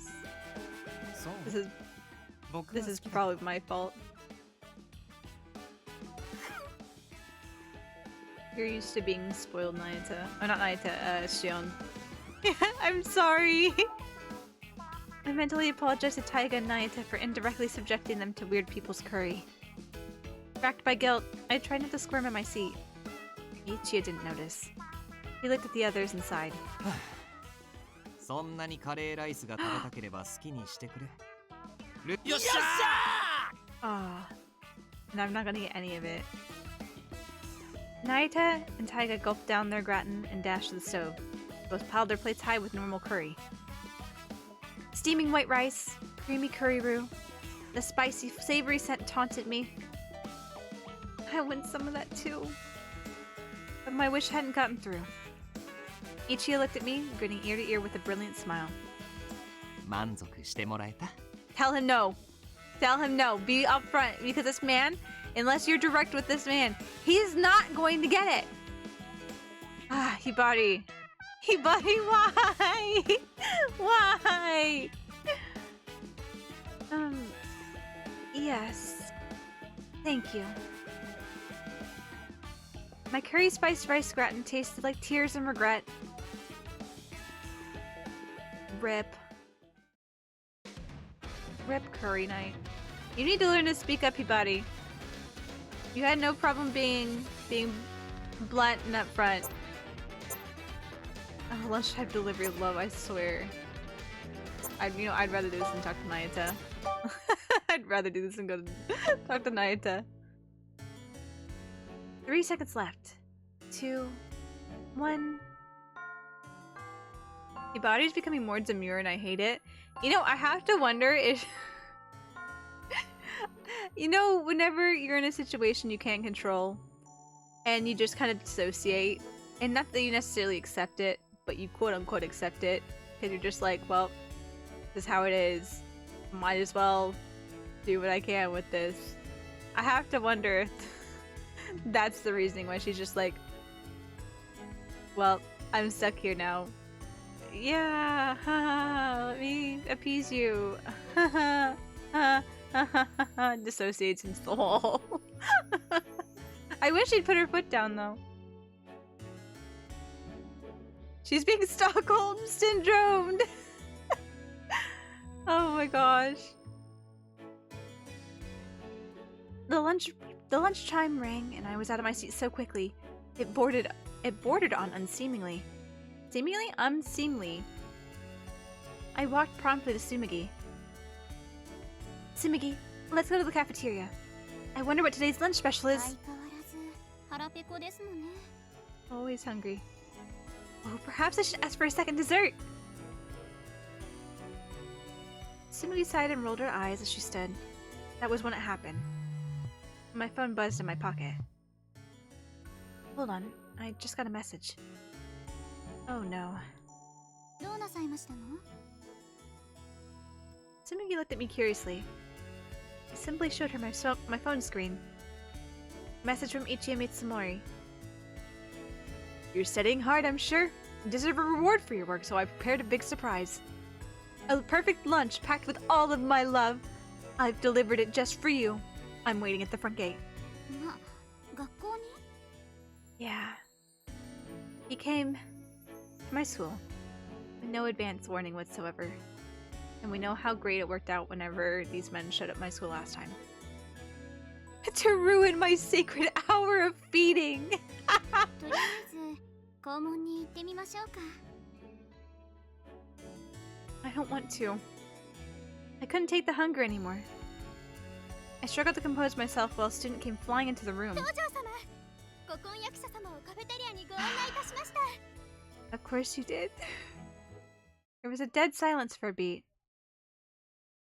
そう This is probably my fault. You're used to being spoiled, Naita. Oh, not Naita, Shion. I'm sorry. I mentally apologize to Taiga and Naita for indirectly subjecting them to weird people's curry. Racked by guilt, I tried not to squirm in my seat. Ichiya didn't notice. He looked at the others and sighed. そんなにカレーライスが食べたければ好きにしてくれ。よっしゃ Ah, and I'm not gonna get any of it. Naita and Taiga gulped down their gratin and dashed to the stove. Both piled their plates high with normal curry. Steaming white rice, creamy curry roux, the spicy, savory scent taunted me. I want some of that too. But my wish hadn't gotten through. Ichiya looked at me, grinning ear to ear with a brilliant smile. 満足してもらえた？ Tell him no. Tell him no. Be upfront, because this man, unless you're direct with this man, he's not going to get it. Ah, Hibari. Hibari, why? Why? Yes. Thank you. My curry spiced rice gratin tasted like tears and regret. Rip. Rip curry night. You need to learn to speak up, Hibari. You had no problem being blunt and upfront. Oh, lunchtime delivery love, I swear. I'd rather do this than talk to Naita. I'd rather do this than go to talk to Naita. 3 seconds left. 2, 1. Hibari's becoming more demure and I hate it. You know, I have to wonder if... you know, whenever you're in a situation you can't control, and you just kind of dissociate, and not that you necessarily accept it, but you quote-unquote accept it, because you're just like, well, this is how it is. Might as well do what I can with this. I have to wonder if that's the reasoning why she's just like, well, I'm stuck here now. Yeah, let me appease you. Dissociates into the wall. I wish she'd put her foot down though. She's being Stockholm syndromed. Oh my gosh. The lunch chime rang and I was out of my seat so quickly. It bordered on unseemly. Seemingly unseemly. I walked promptly to Tsumugi. Tsumugi, let's go to the cafeteria. I wonder what today's lunch special is. Always hungry. Oh, perhaps I should ask for a second dessert. Tsumugi sighed and rolled her eyes as she stood. That was when it happened. My phone buzzed in my pocket. Hold on, I just got a message. Oh no. Tsumugi looked at me curiously. I simply showed her my phone screen. Message from Ichiya Mitsumori. You're studying hard, I'm sure. You deserve a reward for your work, so I prepared a big surprise. A perfect lunch packed with all of my love. I've delivered it just for you. I'm waiting at the front gate. Yeah. He came to my school with no advance warning whatsoever. And we know how great it worked out whenever these men showed up my school last time. To ruin my sacred hour of feeding! I don't want to. I couldn't take the hunger anymore. I struggled to compose myself while a student came flying into the room. Of course you did. There was a dead silence for a beat.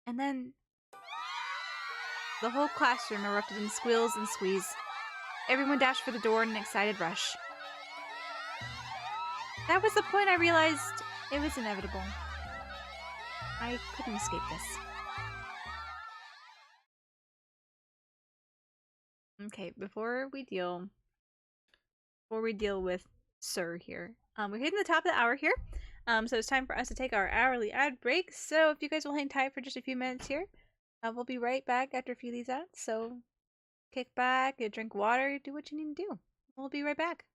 And then... the whole classroom erupted in squeals and squeeze. Everyone dashed for the door in an excited rush. That was the point I realized it was inevitable. I couldn't escape this. Okay, before we deal with Sir here, we're hitting the top of the hour here. So it's time for us to take our hourly ad break. So if you guys will hang tight for just a few minutes here, we'll be right back after a few of these ads. So kick back, drink water, do what you need to do. We'll be right back.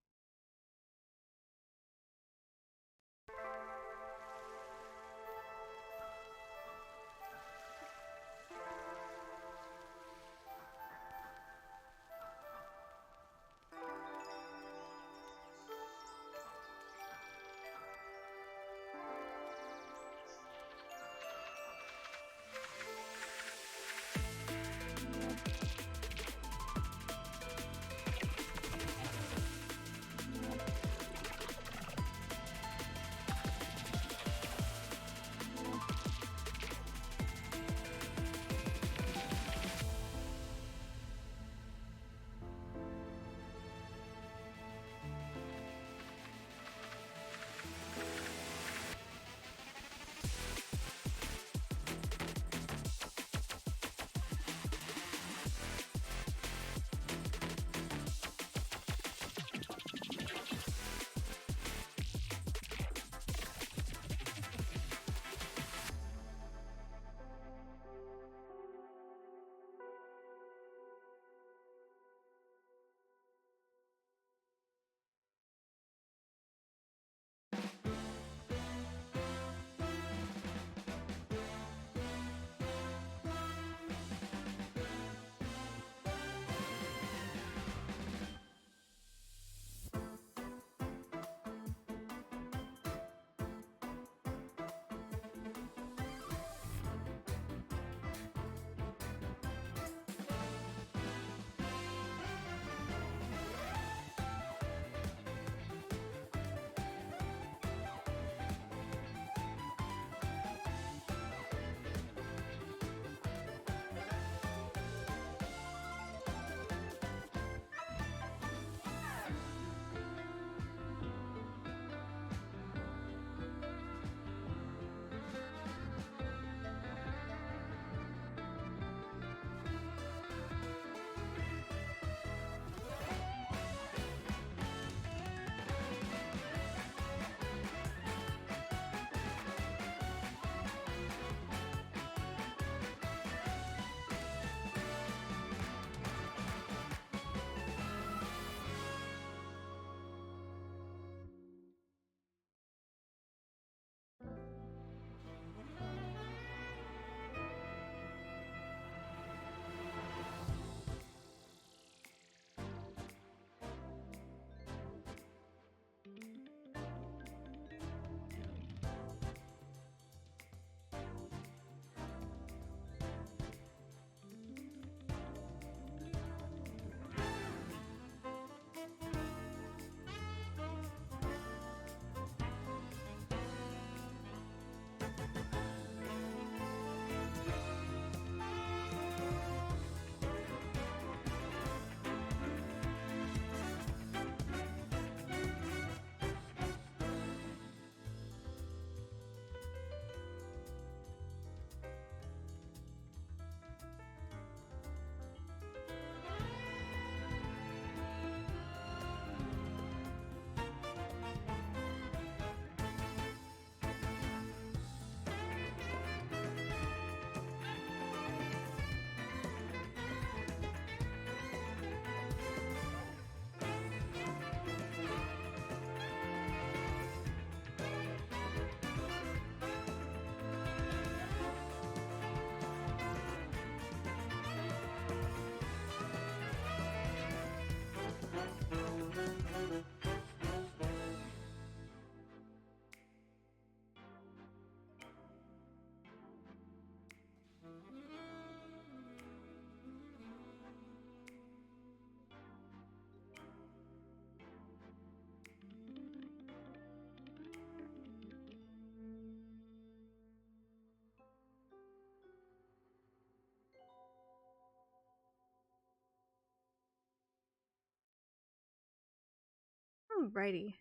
Alrighty.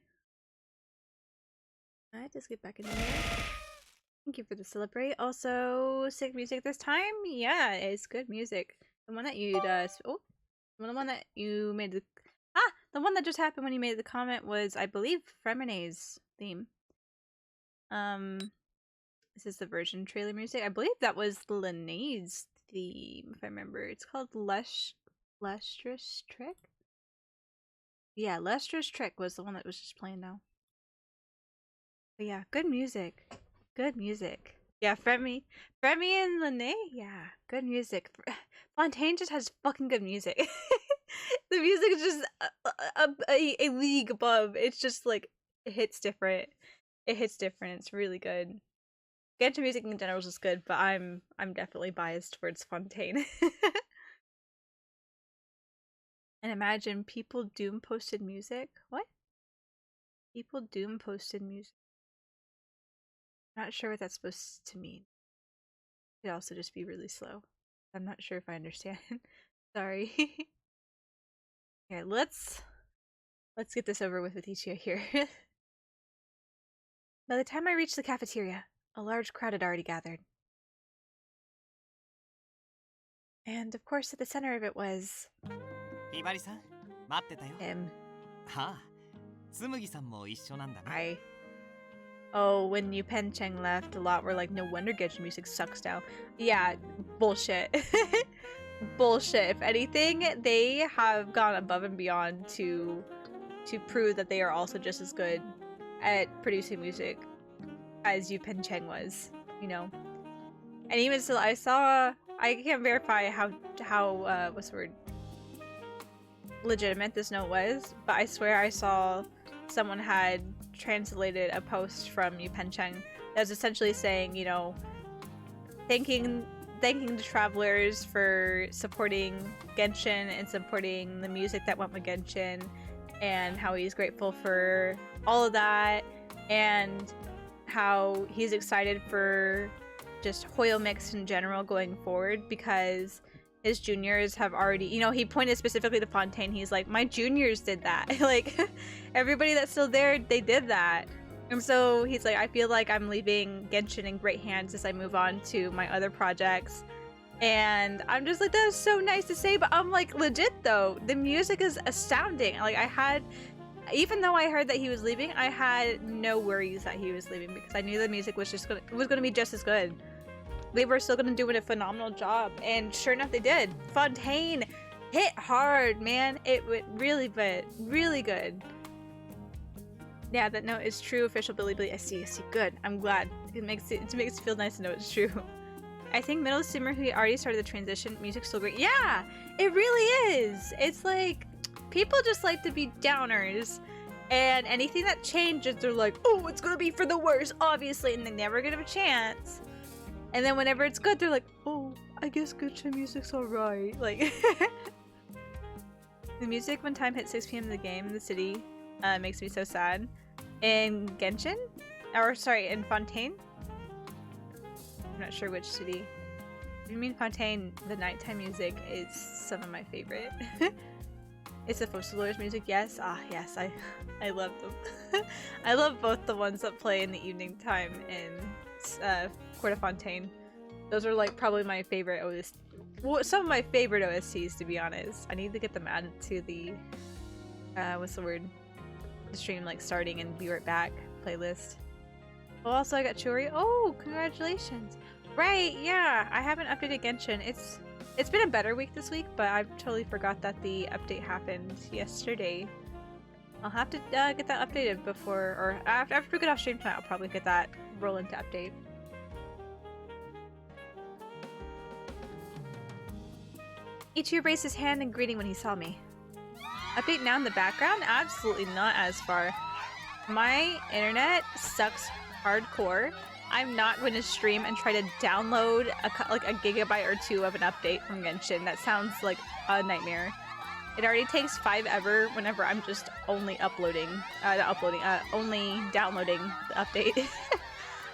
Alright, let's get back in here. Thank you for the celebrate. Also, sick music this time? Yeah, it's good music. The one that you the one that you made the one that just happened when you made the comment was, I believe, Fremene's theme. This is the version trailer music. I believe that was Linnea's theme, if I remember. It's called Lustrous Trick? Yeah, Lustrous Trick was the one that was just playing now. But yeah, good music. Good music. Yeah, Fremi and Linnea, yeah, good music. Fontaine just has fucking good music. The music is just a league above. It's just like, it hits different. It hits different. It's really good. Genshin music in general is just good, but I'm definitely biased towards Fontaine. And imagine people Doom posted music. What? People Doom posted music. Not sure what that's supposed to mean. It could also just be really slow. I'm not sure if I understand. Sorry. Here, let's get this over with Ichio here. By the time I reached the cafeteria, a large crowd had already gathered. And of course, at the center of it was him. Oh, when Yu Pen Cheng left, a lot were like, no wonder Genshin music sucks now. Yeah, bullshit. Bullshit. If anything, they have gone above and beyond to prove that they are also just as good at producing music as Yu Pen Cheng was, you know. And even still, I can't verify how what's the word, legitimate this note was, but I swear I saw someone had translated a post from Yu Pen Cheng that was essentially saying, you know, thanking the travelers for supporting Genshin and supporting the music that went with Genshin, and how he's grateful for all of that, and how he's excited for just Hoyo Mix in general going forward, because his juniors have already, you know, he pointed specifically to Fontaine. He's like, my juniors did that. Like, everybody that's still there, they did that. And so he's like, I feel like I'm leaving Genshin in great hands as I move on to my other projects. And I'm just like, that was so nice to say, but I'm like, legit though, the music is astounding. Like, even though I heard that he was leaving, I had no worries that he was leaving, because I knew the music was gonna be just as good. They were still gonna do a phenomenal job, and sure enough, they did. Fontaine hit hard, man. It went really good. Yeah, that note is true. Official Bilibili. I see. Good. I'm glad. It makes it feel nice to know it's true. I think middle Simmer, who already started the transition, music's still great. Yeah, it really is. It's like, people just like to be downers, and anything that changes, they're like, oh, it's gonna be for the worst, obviously, and they never give it a chance. And then whenever it's good, they're like, oh, I guess Genshin music's alright. Like, the music when time hits 6 p.m. in the game, in the city, makes me so sad. In Genshin? Or, sorry, in Fontaine? I'm not sure which city. If you mean Fontaine, the nighttime music is some of my favorite. It's the Fossilor's music, yes. Ah, yes, I love them. I love both the ones that play in the evening time in Court of Fontaine. Those are like probably my favorite some of my favorite OSTs, to be honest. I need to get them added to the what's the word? The stream, like, starting and be right back playlist. Oh, also I got Churi. Oh, congratulations. Right, yeah. I haven't updated Genshin. It's been a better week this week, but I totally forgot that the update happened yesterday. I'll have to get that updated before, or after we get off stream tonight, I'll probably get that roll into update. Ichiro raised his hand in greeting when he saw me. Update now in the background? Absolutely not as far. My internet sucks hardcore. I'm not going to stream and try to download like a gigabyte or 2 of an update from Genshin. That sounds like a nightmare. It already takes 5 ever whenever I'm just only only downloading the update.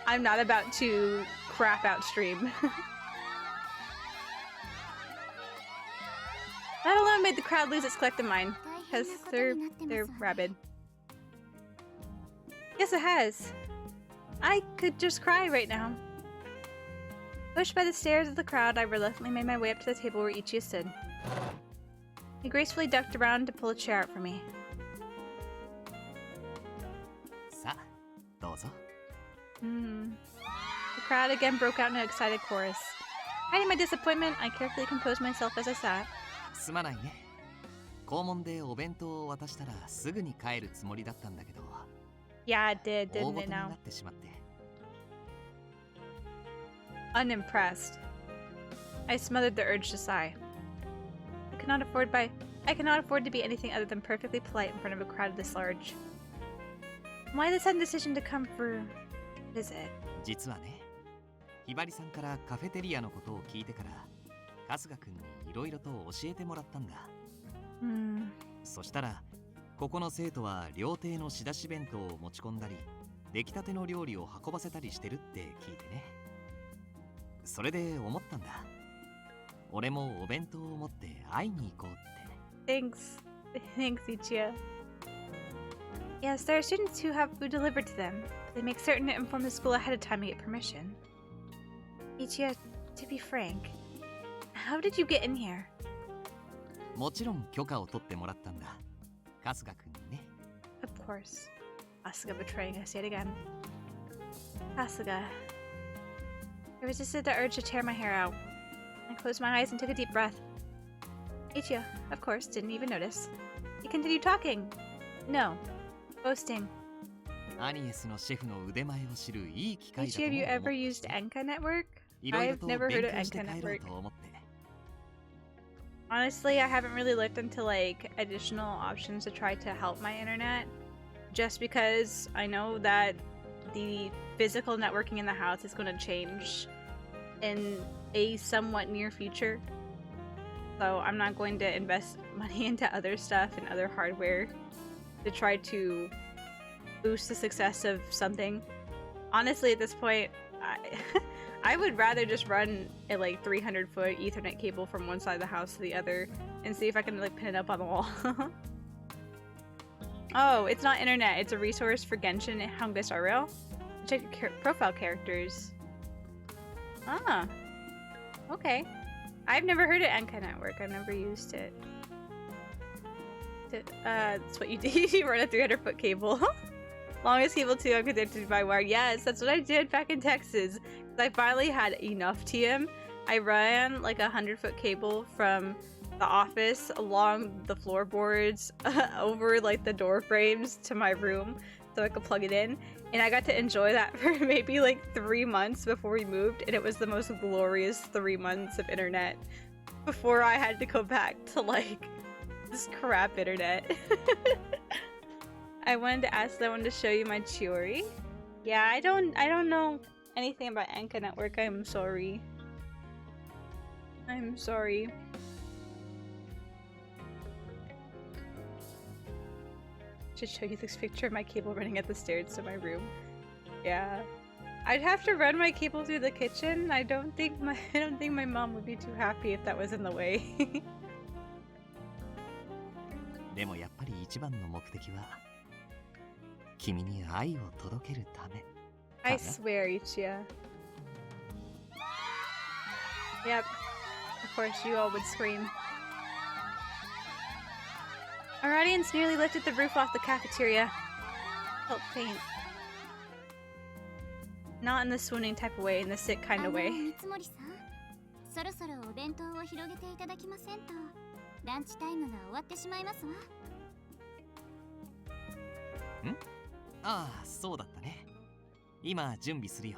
I'm not about to crap out stream. That alone made the crowd lose its collective mind, because they're rabid. Yes, it has. I could just cry right now. Pushed by the stares of the crowd, I reluctantly made my way up to the table where Ichiya stood. He gracefully ducked around to pull a chair out for me. さあ、どうぞ。 The crowd again broke out in an excited chorus. Hiding my disappointment, I carefully composed myself as I sat. すまないね。校門でお弁当を渡したらすぐに帰るつもりだったんだけど。 Yeah, it did, 大 didn't ごと it にな now? ってしまって。 Unimpressed. I smothered the urge to sigh. I cannot afford to be anything other than perfectly polite in front of a crowd this large. Why the sudden decision to come for a visit? 実はね、ひばりさんからカフェテリアのことを聞いてから、春日くんにいろいろと教えてもらったんだ。そしたら、ここの生徒は料亭の仕出し弁当を持ち込んだり、出来たての料理を運ばせたりしてるって聞いてね。それで思ったんだ。俺もお弁当を持って会いに行こうって。Thanks. Thanks, Ichiya. Yes, there are students who have food delivered to them, but they make certain to inform the school ahead of time to get permission. Ichiya, to be frank, how did you get in here? もちろん許可を取ってもらったんだ。春日くんにね。Of course. Asuka betraying us yet again. Asuka. I resisted the urge to tear my hair out. I closed my eyes and took a deep breath. Ichiya, of course, didn't even notice. He continued talking. No. Boasting. アニエスのシェフの腕前を知るいい機会だと Ichiya, have you 思 ever って used Enka Network? いろいろ I've と never heard 勉 of 強して Enka 帰ろう Network. と思って。 Honestly, I haven't really looked into like additional options to try to help my internet. Just because I know that the physical networking in the house is going to change in a somewhat near future. So I'm not going to invest money into other stuff and other hardware to try to boost the success of something. Honestly, at this point, I would rather just run a like 300-foot Ethernet cable from one side of the house to the other and see if I can like pin it up on the wall. Oh, it's not internet. It's a resource for Genshin and Hangul Rail. Check your profile characters. Ah. Okay. I've never heard of Enka Network. I've never used it. That's what you do. You run a 300-foot cable. Longest cable too, I'm connected by wire. Yes, that's what I did back in Texas. I finally had enough TM. I ran like a 100-foot cable from the office along the floorboards over like the door frames to my room so I could plug it in. And I got to enjoy that for maybe like 3 months before we moved, and it was the most glorious 3 months of internet before I had to go back to like this crap internet. I wanted to ask someone to show you my Chiori. Yeah, I don't know anything about Enka Network. I'm sorry. I'm sorry. Should show you this picture of my cable running up the stairs to my room. Yeah. I'd have to run my cable through the kitchen. I don't think my mom would be too happy if that was in the way. でもやっぱり一番の目的は君に愛を届けるため。 I swear, Ichiya. Yep. Of course, you all would scream. Our audience nearly lifted the roof off the cafeteria. Felt faint. Not in the swooning type of way, in the sick kind of way. 三森さん、そろそろお弁当を広げていただきませんと、ランチタイムが終わってしまいますわ。ん？ああ、そうだったね。今準備するよ。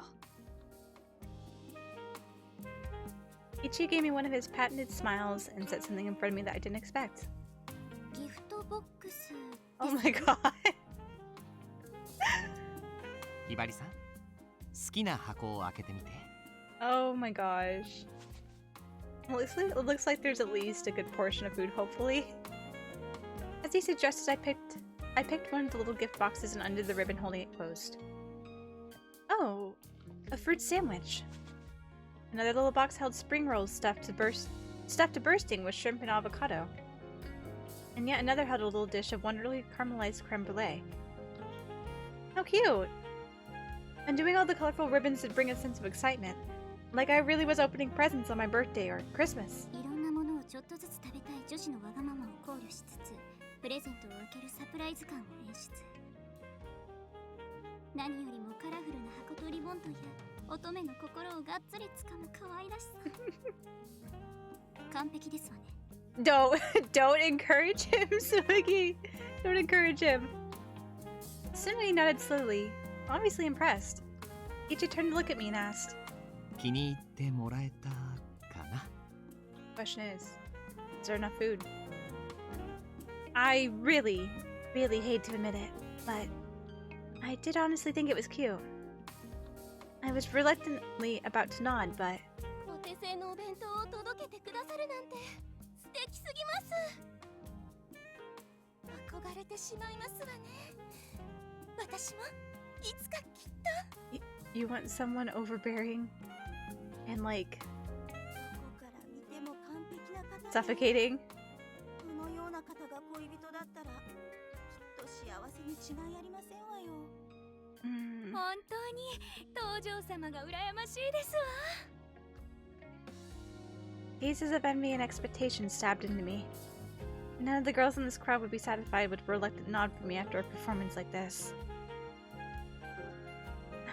Ichi gave me one of his patented smiles and said something in front of me that I didn't expect. ギフトボックス。 Oh my god. ひばりさん、好きな箱を開けてみて。 Oh my gosh. Well, it looks like there's at least a good portion of food, hopefully. As he suggested, I picked one of the little gift boxes and undid the ribbon holding it closed. Oh, a fruit sandwich. Another little box held spring rolls stuffed to bursting with shrimp and avocado. And yet another held a little dish of wonderfully caramelized creme brulee. How cute! And doing all the colorful ribbons did bring a sense of excitement. Like I really was opening presents on my birthday or Christmas. いろんなものをちょっとずつ食べたい女子のわがままを考慮しつつ、プレゼントを開けるサプライズ感を演出。何よりもカラフルな箱とリボンという乙女の心をがっつりつかむ可愛らしさ。完璧ですわね。Don't encourage him, Sumigi. Don't encourage him. Sumigi nodded slowly, obviously impressed. Ichi turned to look at me and asked, 気に入ってもらえたかな? Question is there enough food? I really hate to admit it, but I did honestly think it was cute. I was reluctantly about to nod, but お手製のお弁当を届けてくださるなんて素敵すぎます。憧れてしまいますわね。私もいつかきっと。you want someone overbearing and like どこから見ても完璧な方で、 suffocating? このような方が恋人だったらきっと幸せに違いありませんわよ。本当に東条様が羨ましいですわ。Gazes of envy and expectation stabbed into me. None of the girls in this crowd would be satisfied with a reluctant nod from me after a performance like this.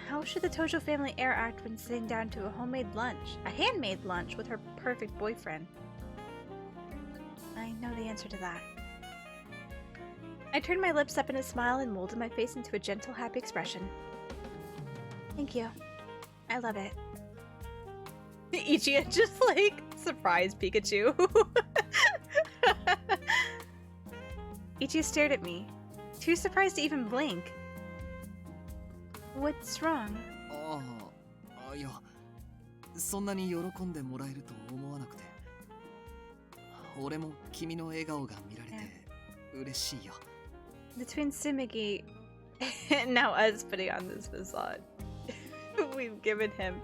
How should the Tojo family air act when sitting down to a handmade lunch with her perfect boyfriend? I know the answer to that. I turned my lips up in a smile and molded my face into a gentle, happy expression. Thank you. I love it. Ichi just like surprised Pikachu. Ichi stared at me, too surprised to even blink. What's wrong? いや、そんなに喜んでもらえると思わなくて。俺も君の笑顔が見られて嬉しいよ。Between Simigi and now us putting on this facade, we've given him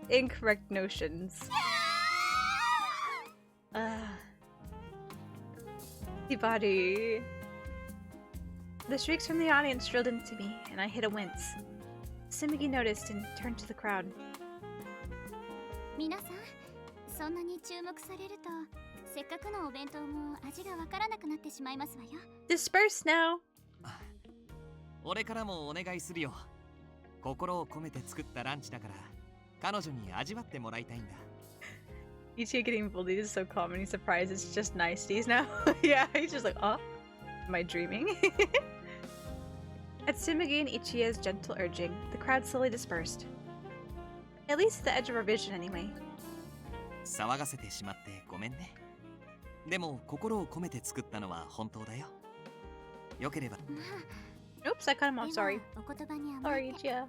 incorrect notions. Hibari. The shrieks from the audience drilled into me, and I hit a wince. Simigi noticed and turned to the crowd. 皆さん、そんなに注目されると、せっかくのお弁当も味がわからなくなってしまいますわよ。Disperse now. 俺からもお願いするよ。心を込めて作ったランチだから、彼女に味わってもらいたいんだ。Ichi getting bullied is so common. He's surprised it's just niceties now. Yeah, he's just like, oh, am I dreaming? At Simigi and Ichia's gentle urging, the crowd slowly dispersed. At least to the edge of our vision, anyway. 騒がせてしまってごめんね。でも心を込めて作ったのは本当だよ。よければ。Oops, I cut him off. Sorry. お言葉に甘え Sorry, て。 Ichiya.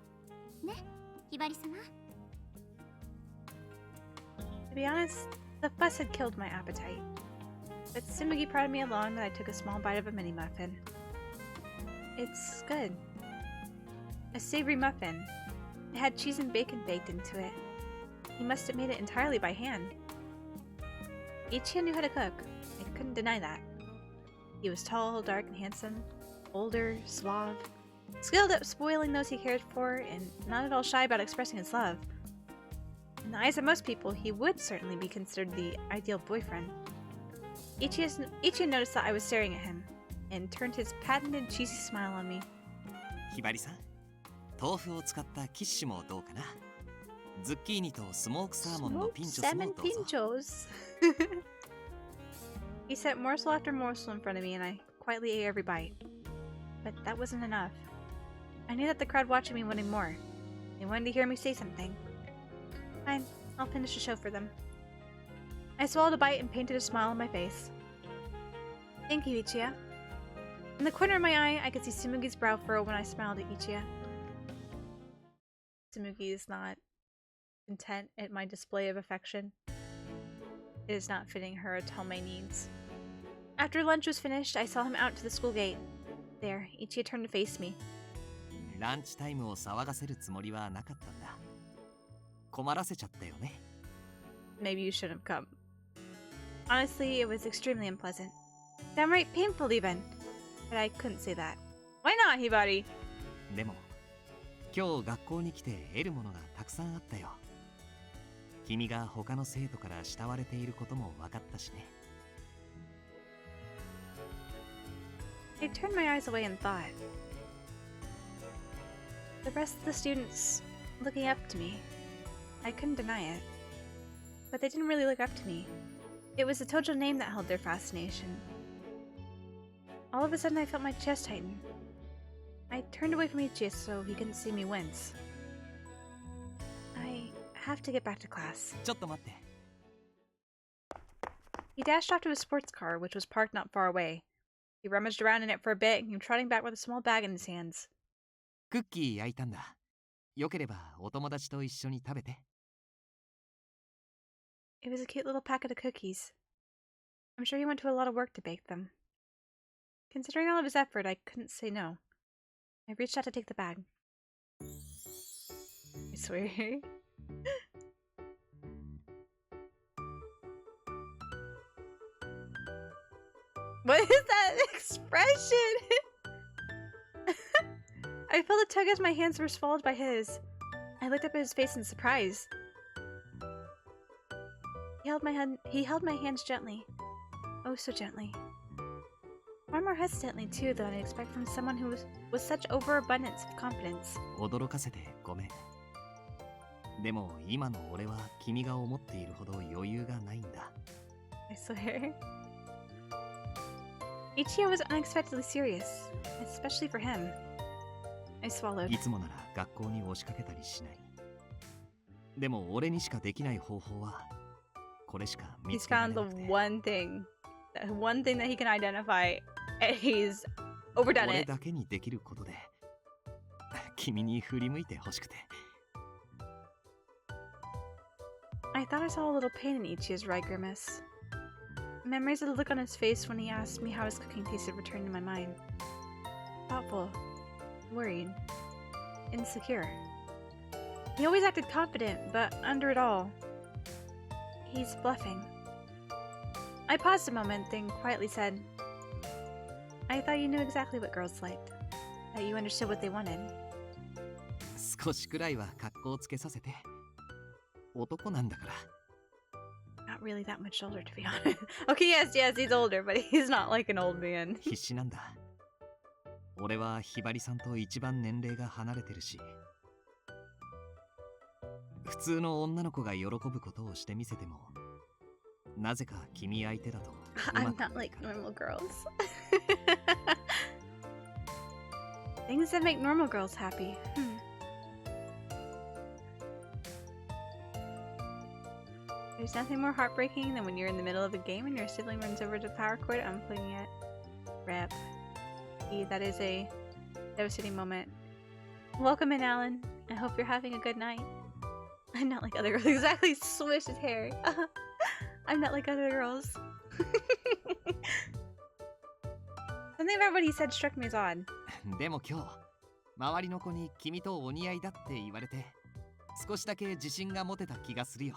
ね、ひばり様。To be honest, the fuss had killed my appetite. But Simigi prodded me along that I took a small bite of a mini muffin. It's good. A savory muffin. It had cheese and bacon baked into it. He must have made it entirely by hand. Ichiya knew how to cook. I couldn't deny that. He was tall, dark, and handsome. Older, suave. Skilled at spoiling those he cared for, and not at all shy about expressing his love. In the eyes of most people, he would certainly be considered the ideal boyfriend. Ichiya noticed that I was staring at him, and turned his patented cheesy smile on me. ひばりさん、豆腐を使ったキッシュもどうかな。ズッキーニとスモークサーモンのピンチョスもどうぞ。 Pinchos. He set morsel after morsel in front of me, and I quietly ate every bite. But that wasn't enough. I knew that the crowd watching me wanted more. They wanted to hear me say something. Fine, I'll finish the show for them. I swallowed a bite and painted a smile on my face. Thank you, Ichiya. In the corner of my eye, I could see Sumugi's brow furrow when I smiled at Ichiya. Sumugi is not content at my display of affection. It is not fitting her Otome needs. After lunch was finished, I saw him out to the school gate. There, Ichiya turned to face me. ランチタイムを騒がせるつもりはなかったんだ。困らせちゃったよね。Maybe you shouldn't have come. Honestly, it was extremely unpleasant. Downright painful, even. But I couldn't say that. Why not, Hibari? でも今日学校に来て得るものがたくさんあったよ。君が他の生徒から慕われていることも分かったしね。I turned my eyes away and thought. The rest of the students looking up to me. I couldn't deny it. But they didn't really look up to me. It was the Tojo name that held their fascination. All of a sudden I felt my chest tighten. I turned away from Ichia so he couldn't see me wince. I have to get back to class. ちょっと待って。 He dashed off to his sports car, which was parked not far away. He rummaged around in it for a bit and came trotting back with a small bag in his hands. クッキー焼いたんだ。よければお友達と一緒に食べて。It was a cute little packet of cookies. I'm sure he went to a lot of work to bake them. Considering all of his effort, I couldn't say no. I reached out to take the bag. I swear. What is that expression? I felt a tug as my hands were swallowed by his. I looked up at his face in surprise. He held my hands gently. Oh, so gently. Far more hesitantly, too, than I'd expect from someone who was such overabundance of confidence. 驚かせてごめん。でも今の俺は君が思っているほど余裕がないんだ。I swear. Ichia was unexpectedly serious, especially for him. I swallowed. いつもなら学校に押しかけたりしない。でも俺にしかできない方法はこれしか見つけられなくて。 He's found the one thing that he can identify, and he's overdone 俺 it. だけにできることで君に振り向いてほしくて。I thought I saw a little pain in Ichia's wry grimace. Memories of the look on his face when he asked me how his cooking tasted returned to my mind. Thoughtful, worried, insecure. He always acted confident, but under it all, he's bluffing. I paused a moment, then quietly said, I thought you knew exactly what girls liked, that you understood what they wanted. 少しくらいは格好つけさせて。男なんだから。Not really that much older, to be honest. Okay, yes, he's older, but he's not like an old man. 必死なんだ。俺はひばりさんと一番年齢が離れてるし。普通の女の子が喜ぶことをしてみせても、なぜか君相手だと。I'm not like normal girls. Things that make normal girls happy. There's nothing more heartbreaking than when you're in the middle of a game and your sibling runs over to the power cord unplugging it. Rep. That is a devastating moment. Welcome in, Alan. I hope you're having a good night. I'm not like other girls. Exactly, swish his hair. I'm not like other girls. Something about what he said struck me as odd. でも今日、周りの子に君とお似合いだって言われて、少しだけ自信が持てた気がするよ。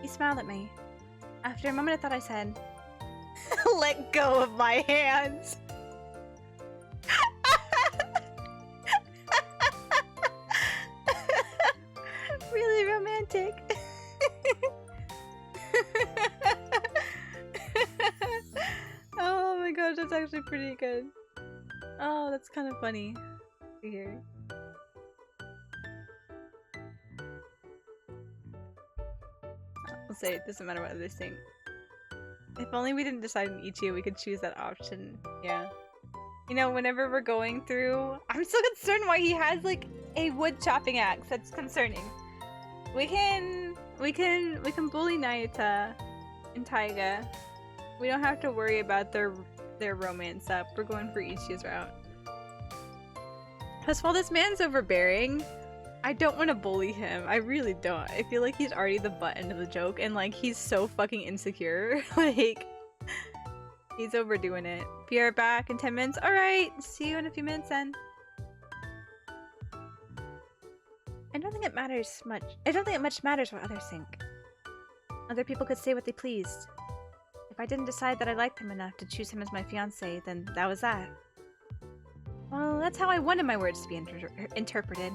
He smiled at me. After a moment, I thought I said, Let go of my hands! Really romantic. Oh my gosh, that's actually pretty good. Oh, that's kind of funny to hear. I'll say it doesn't matter what others think. If only we didn't decide in Ichio, we could choose that option. Yeah. You know, whenever we're going through, I'm so concerned why he has like a wood chopping axe. That's concerning. We can bully Nayuta and Taiga. We don't have to worry about their romance up. We're going for Ichio's route. Plus, while this man's overbearing, I don't want to bully him. I really don't. I feel like he's already the butt end of the joke and like he's so fucking insecure. Like, he's overdoing it. Be right back in 10 minutes. Alright, see you in a few minutes then. I don't think it matters much. I don't think it much matters what others think. Other people could say what they pleased. If If I didn't decide that I liked him enough to choose him as my fiancé, then that was that. Well, that's how I wanted my words to be interpreted.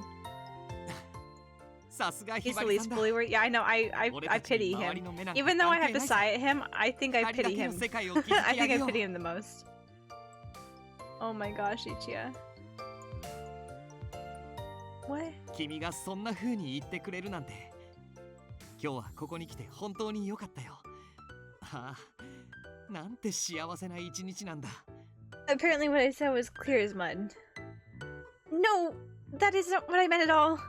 He's the least fully worried. Yeah, I know. I pity him. Even though I have to sigh at him, I think I pity him. I think I pity him the most. Oh my gosh, Ichiya. What? 君がそんな風に言ってくれるなんて。今日はここに来て本当に良かったよ。ああ、なんて幸せな一日なんだ。Apparently what I said was clear as mud. No, that isn't what I meant at all.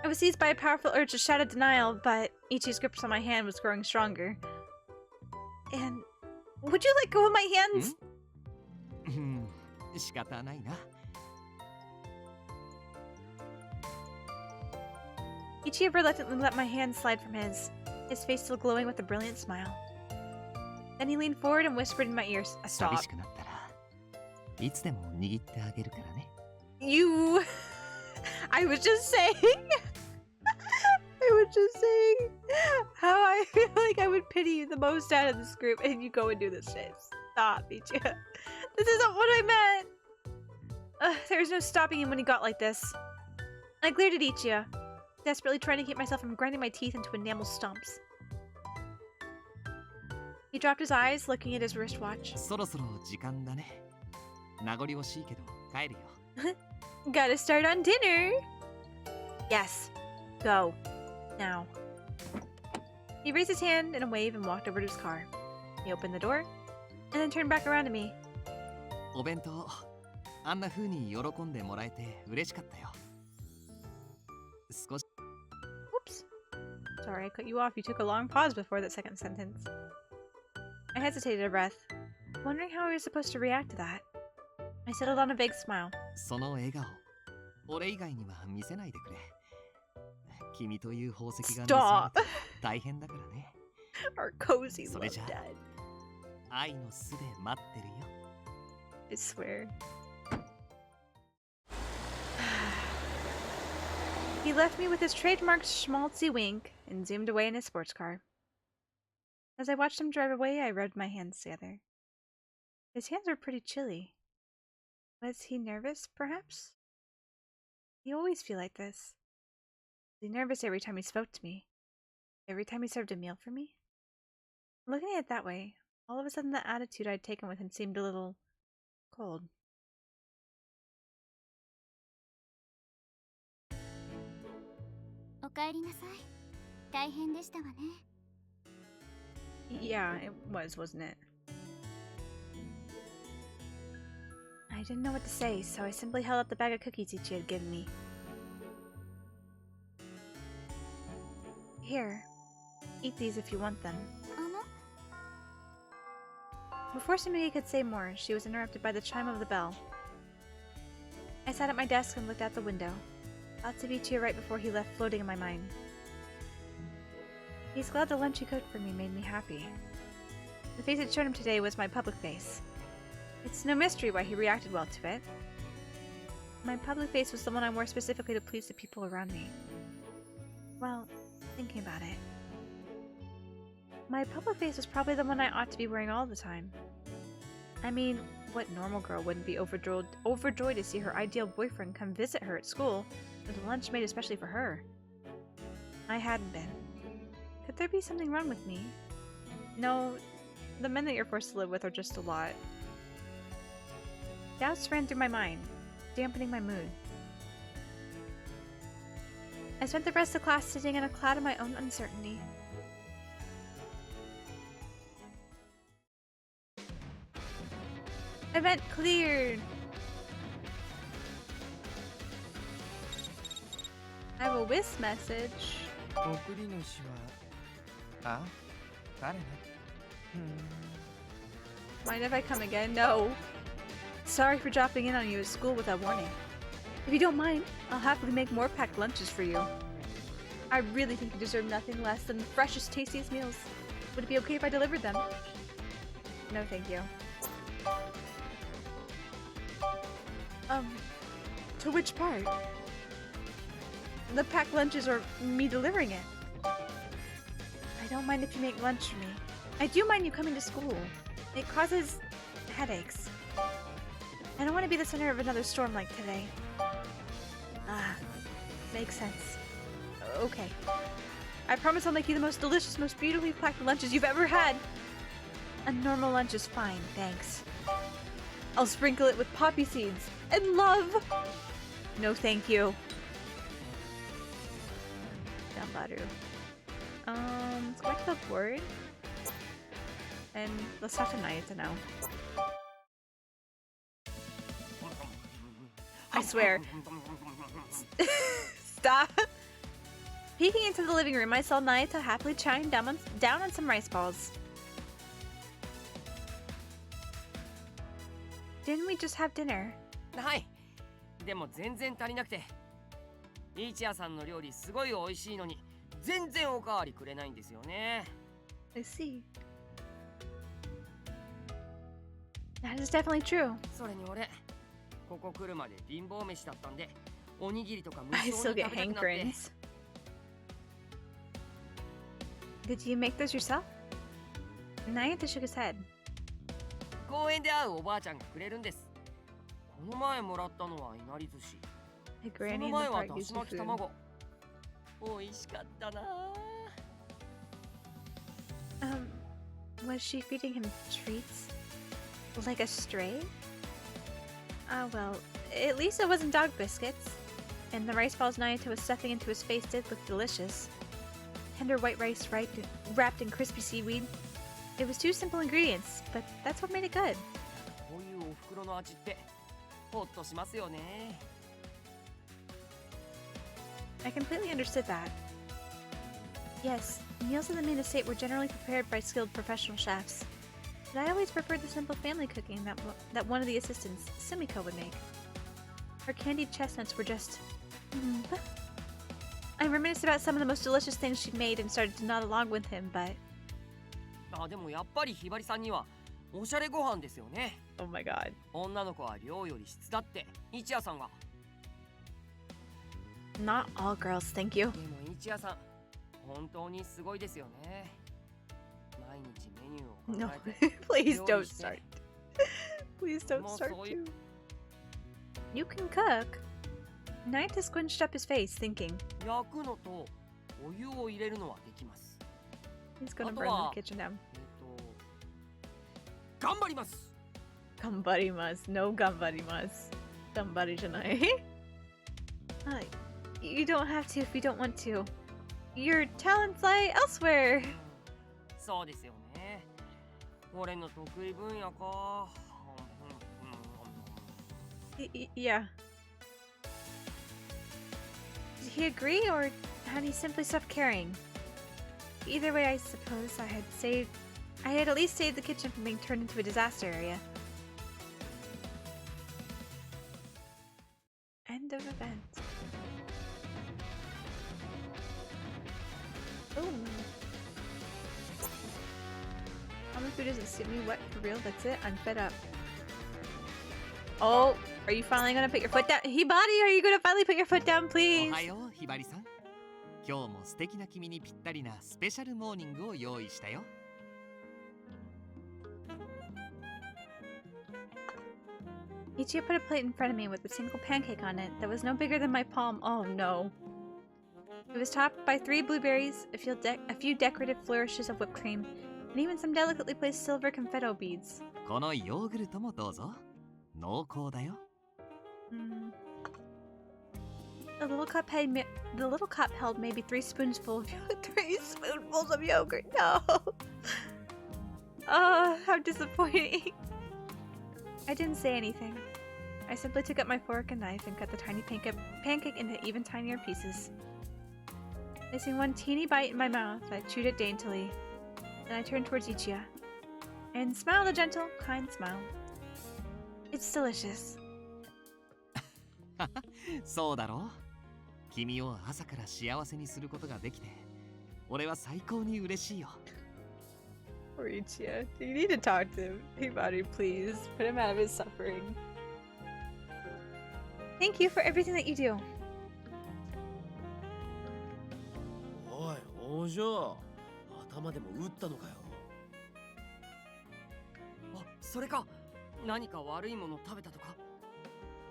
I was seized by a powerful urge to shout at denial, but Ichi's grip on my hand was growing stronger. And would you let go of my hands? 仕方ないな。Ichiya reluctantly let my hand slide from his face still glowing with a brilliant smile. Then he leaned forward and whispered in my ear, "Stop." 寂しくなったらいつでも握ってあげるからね。You... I was just saying... I was just saying how I feel like I would pity you the most out of this group, and you go and do this shit. Stop, Ichiya. This isn't what I meant! There was no stopping him when he got like this. I glared at Ichiya, desperately trying to keep myself from grinding my teeth into enamel stumps. He dropped his eyes, looking at his wristwatch. そろそろ時間だね。名残惜しいけど帰るよ。Gotta start on dinner! Yes. Go. Now. He raised his hand in a wave and walked over to his car. He opened the door, and then turned back around to me. お弁当、あんな風に喜んでもらえて嬉しかったよ。少し。Oops. Sorry, I cut you off. You took a long pause before that second sentence. I hesitated a breath, wondering how I was supposed to react to that. I settled on a vague smile. その笑顔、俺以外には見せないでくれ。君という宝石が盗まれて大変だからね。Our cozy love それじゃ dad. 愛の巣で待ってるよ。I swear. He left me with his trademarked schmaltzy wink and zoomed away in his sports car. As I watched him drive away, I rubbed my hands together. His hands were pretty chilly. Was he nervous, perhaps? He always feel like this. Was he nervous every time he spoke to me? Every time he served a meal for me? Looking at it that way, all of a sudden the attitude I'd taken with him seemed a little cold. Yeah, it was, wasn't it? I didn't know what to say, so I simply held up the bag of cookies Ichi had given me. Here, eat these if you want them. Before Sumigi could say more, she was interrupted by the chime of the bell. I sat at my desk and looked out the window. Thoughts of Ichi right before he left floating in my mind. He's glad the lunch he cooked for me made me happy. The face it showed him today was my public face. It's no mystery why he reacted well to it. My public face was the one I wore specifically to please the people around me. Well, thinking about it, my public face was probably the one I ought to be wearing all the time. I mean, what normal girl wouldn't be overjoyed to see her ideal boyfriend come visit her at school with a lunch made especially for her? I hadn't been. Could there be something wrong with me? No, the men that you're forced to live with are just a lot. Doubts ran through my mind, dampening my mood. I spent the rest of class sitting in a cloud of my own uncertainty. Event cleared! I have a whisk message. 送り主はあ、彼ね。Mind if I come again? No. Sorry for dropping in on you at school without warning. If you don't mind, I'll happily make more packed lunches for you. I really think you deserve nothing less than the freshest, tastiest meals. Would it be okay if I delivered them? No, thank you. To which part? The packed lunches or me delivering it? I don't mind if you make lunch for me. I do mind you coming to school. It causes headaches. I don't want to be the center of another storm like today. Ah, makes sense. Okay. I promise I'll make you the most delicious, most beautifully packed lunches you've ever had. A normal lunch is fine, thanks. I'll sprinkle it with poppy seeds and love. No, thank you. Gambaru. Let's go back to the board. And let's talk to Nayata now. I swear. Stop! Peeking into the living room, I saw Nayata happily chowing down on some rice balls. Didn't we just have dinner? はい。でも全然足りなくて。一夜さんの料理すごい美味しいのに全然おかわりくれないんですよね。I see. That is definitely true. それに俺、ここ来るまで貧乏飯だったんで、おにぎりとか無 I 性に still 食べ get たくなって。 hankerings. Did you make those yourself? Nayata shook his head. 公園で会うおばあちゃんがくれるんです。この前もらったのはいなり寿司。 The そ granny の in the 前は park だ used し for 巻き food. 卵。美味しかったな。Was she feeding him treats? Like a stray? Ah, well, at least it wasn't dog biscuits. And the rice balls Nayata was stuffing into his face did look delicious. Tender white rice wrapped in crispy seaweed. It was two simple ingredients, but that's what made it good. こういうお袋の味ってほっとしますよね。 I completely understood that. Yes, meals in the main estate were generally prepared by skilled professional chefs. But I always preferred the simple family cooking that one of the assistants, Sumiko, would make. Her candied chestnuts were just... I reminisced about some of the most delicious things she'd made and started to nod along with him, but... あ、でもやっぱりひばりさんにはおしゃれご飯ですよね。 Oh my god. 女の子は量より質だって一夜さんが。 Not all girls, thank you. でも一夜さん本当にすごいですよね。毎日メニューを考 No, えて please 料 don't 理して start. Please don't もう start そういう to. You can cook. Nayata squinched up his face, thinking. 焼くのとお湯を入れるのはできます。 He's gonna あと burn は the kitchen down. 頑張ります。 Gambarimasu. No gambarimasu. Gambari janai. You don't have to if you don't want to. Your talents lie elsewhere. そうですよね。俺の得意分野か。Yeah. Did he agree, or had he simply stopped caring? Either way, I suppose I had at least saved the kitchen from being turned into a disaster area. End of event. Oh. Common food doesn't suit me. What? For real? That's it? I'm fed up. Oh, are you finally gonna put your foot down? Hibari, are you gonna finally put your foot down, お please? はようひばりさん。今日も素敵な君にぴったりなスペシャルモーニングを用意したよ。Ichigo put a plate in front of me with a single pancake on it that was no bigger than my palm. Oh no. It was topped by 3 blueberries, a few decorative flourishes of whipped cream, and even some delicately placed silver confetto beads. このヨーグルトもどうぞ。濃厚だよ。The little cup held maybe 3 spoonfuls of yogurt. No. Oh, how disappointing. I didn't say anything. I simply took up my fork and knife and cut the tiny pancake into even tinier pieces. Placing one teeny bite in my mouth, I chewed it daintily. Then I turned towards Ichiya and smiled a gentle, kind smile. It's delicious. そうだろう。君を朝から幸せにすることができて、俺は最高に嬉しいよ。Poor Ichiya. You need to talk to him. Hibari, please. Put him out of his suffering. Thank you for everything that you do. おい、お嬢。頭でも打ったのかよ。それか何か悪いもの食べたとか。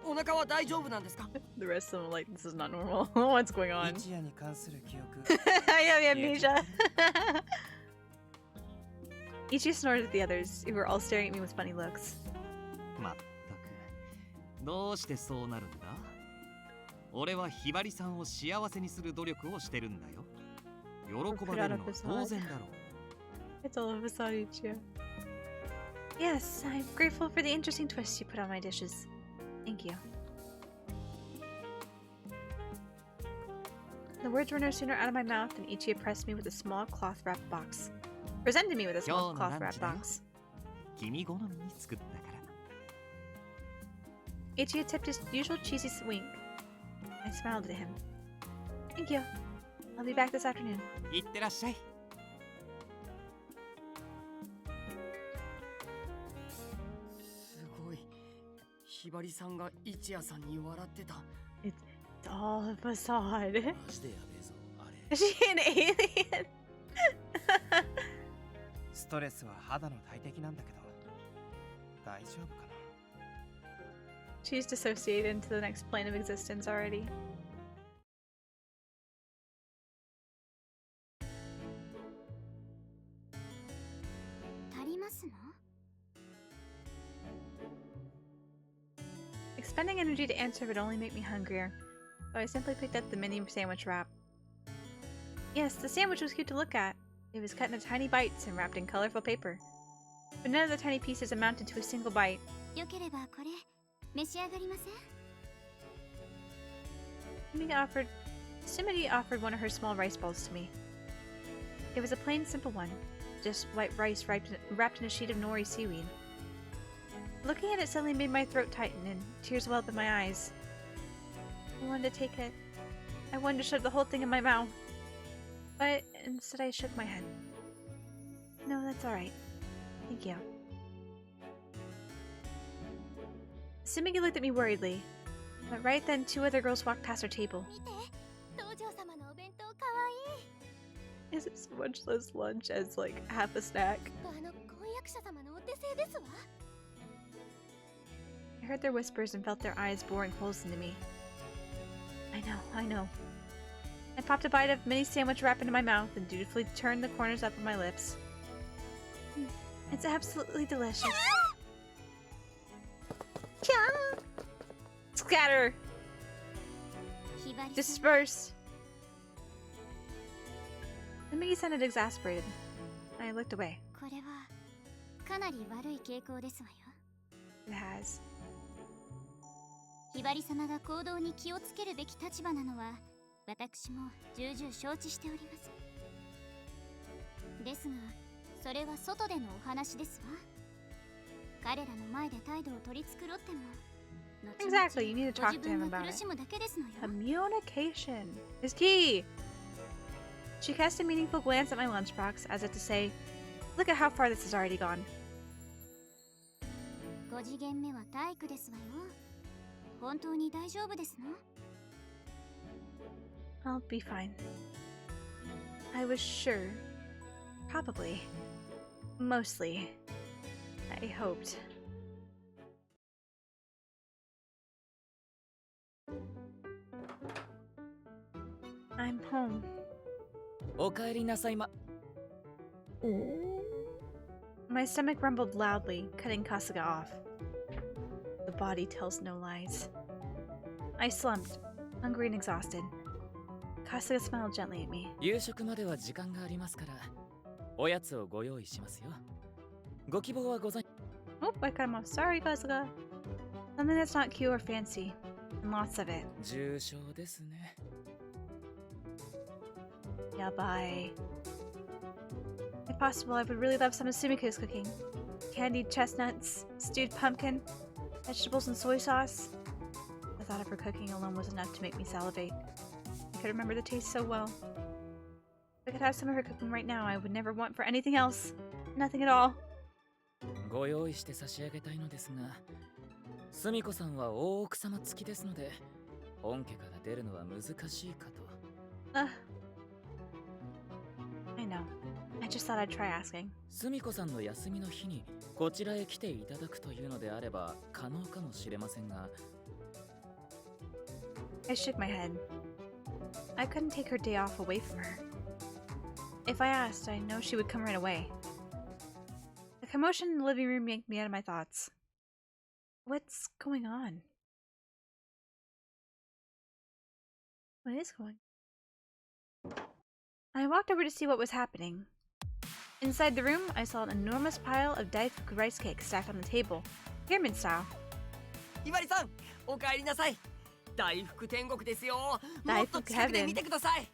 お腹は大丈夫なんですか？ The rest of them are like, this is not normal. What's going on? 一夜に関する記憶 I have amnesia. Ichi snorted at the others, who were all staring at me with funny looks. まったくどうしてそうなるんだ？俺はひばりさんを幸せにする努力をしてるんだよ。喜ばれるのは当然だろう。 It's all of a sudden, Ichi. Yes, I'm grateful for the interesting twists you put on my dishes. Thank you. The words were no sooner out of my mouth than Ichi pressed me with a small cloth-wrapped box. Presented me with a small cloth-wrapped box. 君好みに作ったから。Ichi tipped his usual cheesy wink. I smiled at him. Thank you. I'll be back this afternoon. いってらっしゃい。すごい。ひばりさんが一夜さんに笑ってた。It's all a facade. マジでやべえぞ、あれ。 Is she an alien? ストレスは肌の大敵なんだけど大丈夫かな。 She's dissociated into the next plane of existence already. Expending energy to answer would only make me hungrier, so I simply picked up the mini sandwich wrap. Yes, the sandwich was cute to look at. It was cut into tiny bites and wrapped in colorful paper. But none of the tiny pieces amounted to a single bite. Simity offered one of her small rice balls to me. It was a plain, simple one, just white rice wrapped in a sheet of nori seaweed. Looking at it suddenly made my throat tighten and tears welled up in my eyes. I wanted to take it. I wanted to shove the whole thing in my mouth. But instead I shook my head. No, that's alright. Thank you. Simigi looked at me worriedly, but right then 2 other girls walked past our table. Is it so much less lunch as like half a snack? I heard their whispers and felt their eyes boring holes into me. I know. I popped a bite of mini sandwich wrap into my mouth and dutifully turned the corners up of my lips. It's absolutely delicious. Scatter! Disperse! The Miggy sounded exasperated. I looked away. It has. ひばり様が行動に気をつけるべき立場なのは私も重々承知しております。ですが、それは外でのお話ですわ。彼らの前で態度を取り繕っても、Exactly, you need to talk to him about it. Communication is key. She cast a meaningful glance at my lunchbox as if to say, "Look at how far this has already gone." 5次元目は体育ですわよ。本当に大丈夫ですの？ I'll be fine. I was sure. Probably. Mostly. I hoped. I'm home. お帰りなさいま。 My stomach rumbled loudly, cutting Kasuga off. The body tells no lies. I slumped, hungry and exhausted. Kasuga smiled gently at me. 夕食までは時間がありますから、おやつをご用意しますよ。ご希望はござい。Oh, I cut him off. Sorry, Kasuga. Something that's not cute or fancy, and lots of it. 重症ですね。Yabai. If possible, I would really love some of Sumiko's cooking. Candied chestnuts, stewed pumpkin, vegetables and soy sauce. The thought of her cooking alone was enough to make me salivate. I could remember the taste so well. If I could have some of her cooking right now, I would never want for anything else. Nothing at all. ご用意して差し上げたいのですが、すみこさんは大奥様付きですので、本家から出るのは難しいかと。I know. I just thought I'd try asking. すみこさんの休みの日にこちらへ来ていただくというのであれば可能かもしれませんが。I shook my head. I couldn't take her day off away from her. If I asked, I know she would come right away. The commotion in the living room yanked me out of my thoughts. What's going on? What is going on? I walked over to see what was happening. Inside the room, I saw an enormous pile of daifuku rice cakes stacked on the table, pyramid style. ひばりさん、お帰りなさい。大福天国ですよ。もっと Daifuku 近くで heaven. 見てください。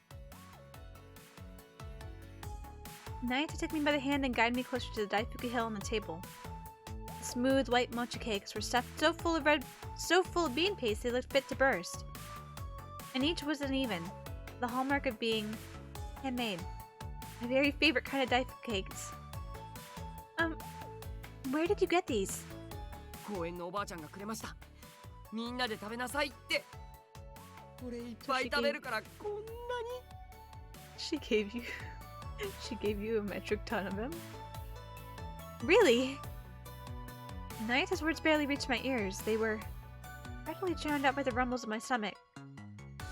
Naito took me by the hand and guided me closer to the daifuku hill on the table. The smooth white mochi cakes were stuffed so full of bean paste they looked fit to burst. And each was uneven, the hallmark of being handmade. My very favorite kind of daifuku cakes. Where did you get these? 公園のおばあちゃんがくれました。みんなで食べなさいって。これいっぱい食べるからこんなに。She gave you a metric ton of them? Really? Naita's words barely reached my ears. They were practically drowned out by the rumbles of my stomach.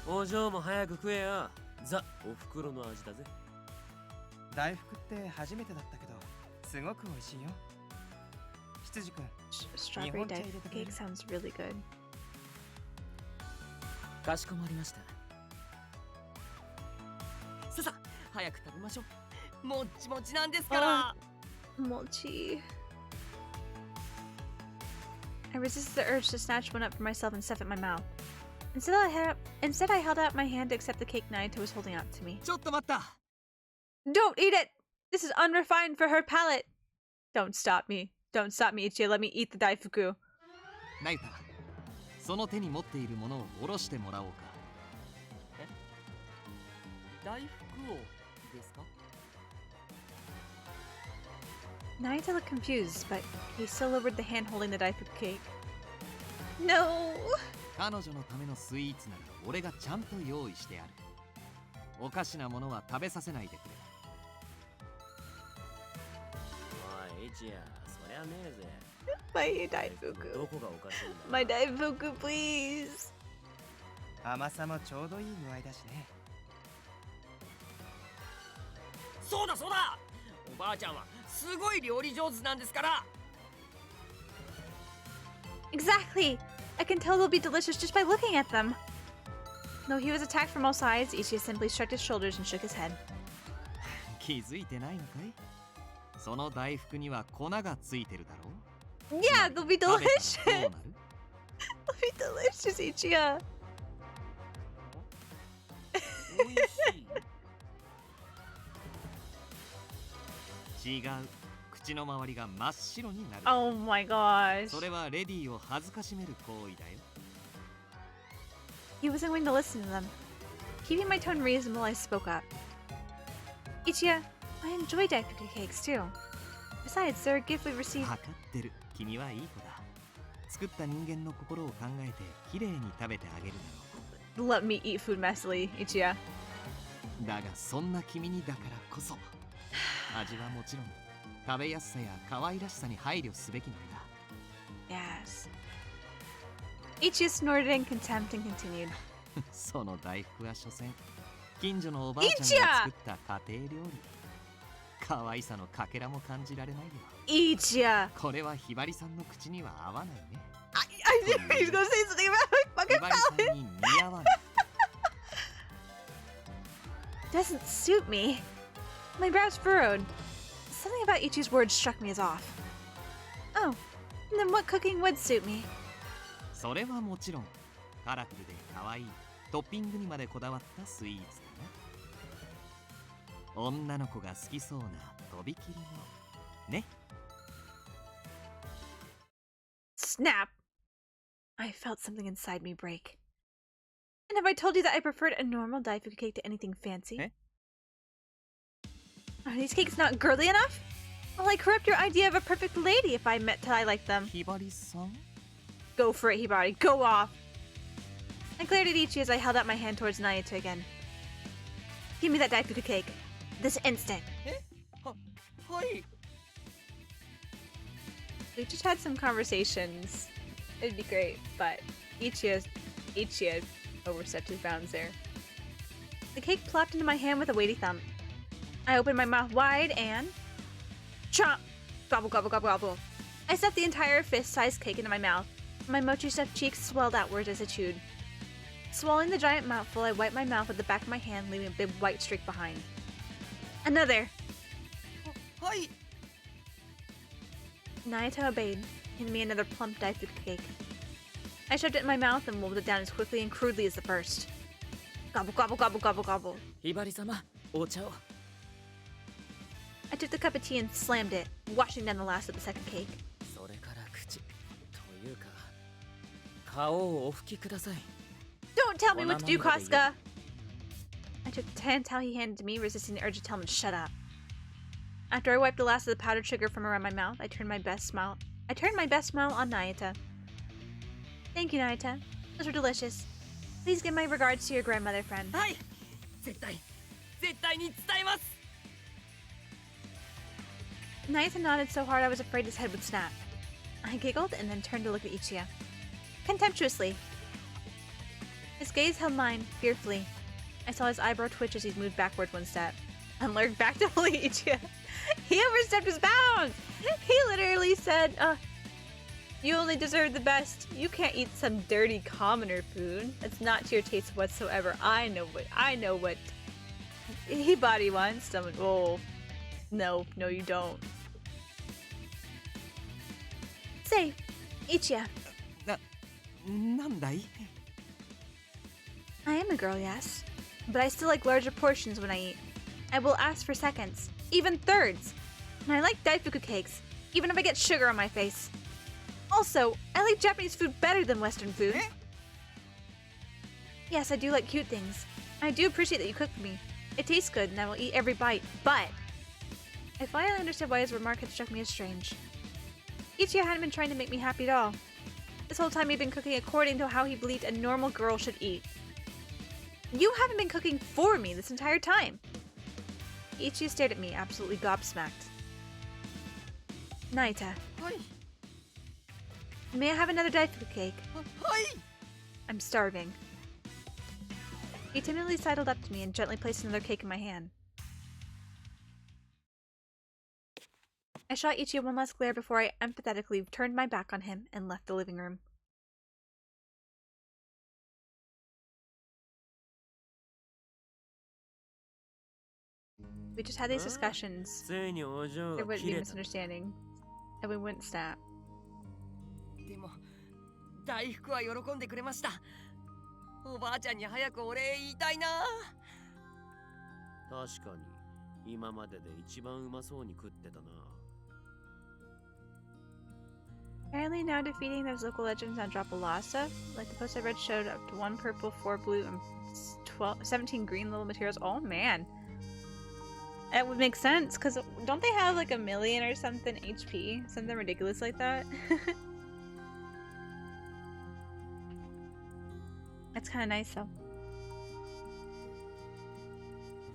お嬢も早く食えよ。ザ・おふくろの味だぜ。大福って初めてだったけど、すごく美味しいよ。羊くん、 Strawberry daifuku cake sounds really good. かしこまりました。ささ、早く食べましょう。もっちもちなんですから。Mochi. I resisted the urge to snatch one up for myself and stuff it in my mouth. Instead, I held out my hand to accept the cake Naito was holding out to me. ちょっと待った。 Don't eat it! This is unrefined for her palate! Don't stop me. Don't stop me, Ichia. Let me eat the daifuku. ナユタ、その手に持っているものを下ろしてもらおうか。大福をですか？ Naito looked confused, but he still lowered the hand holding the daifuku cake. No! 彼女のためのスイーツなら俺がちゃんと用意してある。おかしなものは食べさせないでくれ。おい、イチヤ、そりゃねえぜ。 My ど daifuku. こがおかしいんだ。 My daifuku, please. 甘さもちょうどいい具合だしね。そうだそうだ。おばあちゃんはすごい料理上手なんですから。 Exactly! I can tell they'll be delicious just by looking at them. Though he was attacked from all sides, Ichia simply shrugged his shoulders and shook his head. 気づいてないのかい？その大福には粉がついてるだろう。 Yeah, they'll be 食べ delicious! たらどうなる？ They'll be delicious, Ichia! おいしい。違う。口の周りが真っ白になる。 Oh my gosh. それはレディーを恥ずかしめる行為だよ。 He wasn't going to listen to them. Keeping my tone reasonable, I spoke up. Ichia, I enjoy daifuku cakes too. Besides, they're a gift we've received. わかってる。君はいい子だ。作った人間の心を考えてきれいに食べてあげるだろ Let me eat food messily, Ichia. う。だがそんな君にだからこそ味はもちろん食べやすさや可愛らしさに配慮すべきなんだ。 Yes. Ichia snorted in contempt and continued. その大福は所詮近所のおばあちゃんが作った家庭料理。可愛さのかけらも感じられないよ。 Ichia! これはひばりさんの口には合わないね。 I knew he was going to say something about my ひ fucking ばりさ palate! んに似合わない。 Doesn't suit me. My brows furrowed. Something about Ichi's words struck me as off. Oh, then what cooking would suit me? それはもちろんカラフルで可愛いトッピングにまでこだわったスイーツだな。女の子が好きそうなとびきりのね。 Snap! I felt something inside me break. And have I told you that I preferred a normal daifuku cake to anything fancy? Eh? Are these cakes not girly enough? Will I corrupt your idea of a perfect lady if I admit that I like them? ひばりさん Go for it, Hibari. Go off! I glared at Ichi as I held out my hand towards Naito again. Give me that daifuku cake. This instant. は We just had some conversations. It'd be great, but Ichia overstepped his bounds there. The cake plopped into my hand with a weighty thump. I opened my mouth wide and... chomp! Gobble, gobble, gobble, gobble. I stuffed the entire fist-sized cake into my mouth. My mochi-stuffed cheeks swelled outward as I chewed. Swallowing the giant mouthful, I wiped my mouth with the back of my hand, leaving a big white streak behind. Another! Hi! Nayata obeyed, handing me another plump daifuku cake. I shoved it in my mouth and wolfed it down as quickly and crudely as the first. Gobble, gobble, gobble, gobble, gobble. Hibari-sama, ocha o. I took the cup of tea and slammed it, washing down the last of the second cake. それから口というか顔をお拭きください。 Don't tell me what to do, Koska! I took the hand towel he handed to me, resisting the urge to tell him to shut up. After I wiped the last of the powdered sugar from around my mouth, I turned my best smile on Nayata. Thank you, Nayata. Those were delicious. Please give my regards to your grandmother friend. はい。絶対に伝えます。 Nayata nodded so hard I was afraid his head would snap. I giggled and then turned to look at Ichiya. Contemptuously. His gaze held mine, fearfully. I saw his eyebrow twitch as he moved backward one step. And lurked back to bully Ichiya. He overstepped his bounds! He literally said, you only deserve the best. You can't eat some dirty commoner food. That's not to your taste whatsoever. I know what Hibari wants. Someone, oh, no, you don't. Say, Ichiya. なんだい I am a girl, yes. But I still like larger portions when I eat. I will ask for seconds, even thirds. And I like daifuku cakes, even if I get sugar on my face. Also, I like Japanese food better than Western food. Yes, I do like cute things. I do appreciate that you cook for me. It tastes good and I will eat every bite, but... I finally understood why his remark had struck me as strange. Ichiya hadn't been trying to make me happy at all. This whole time he'd been cooking according to how he believed a normal girl should eat. You haven't been cooking for me this entire time. Ichiya stared at me, absolutely gobsmacked. Naita. Hi. May I have another daifuku cake? Hi. I'm starving. He timidly sidled up to me and gently placed another cake in my hand. I shot Ichiya one last glare before I empathetically turned my back on him and left the living room. We just had these discussions. There wouldn't be misunderstanding. And we wouldn't snap. でも大福は喜んでくれました。おばあちゃんに早くお礼言いたいな。確かに今までで一番うまそうに食ってたな。 Apparently now defeating those local legends on Dropalasa, like the post I read showed up to 1 purple, 4 blue, and 17 green little materials. Oh man. That would make sense, because don't they have like 1 million or something HP? Something ridiculous like that? That's kind of nice though.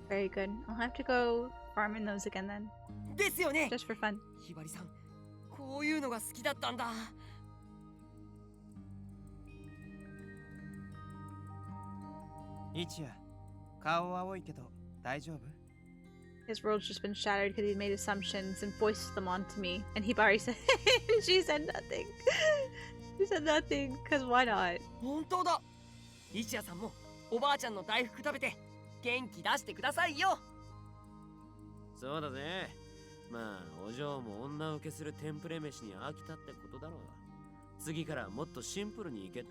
Very good. I'll have to go farming those again then. ですよね。 Just for fun. ひばりさん、こういうのが好きだったんだ。Ichiya, 顔青いけど大丈夫? His world's just been shattered because he made assumptions and voiced them onto me. And Hibari said, she said nothing. She said nothing, because why not? 本当だ。一夜さんもおばあちゃんの大福食べて元気出してくださいよ。そうだぜ。まあお嬢も女受けするテンプレ飯に飽きたってことだろう。次からもっとシンプルにいけって。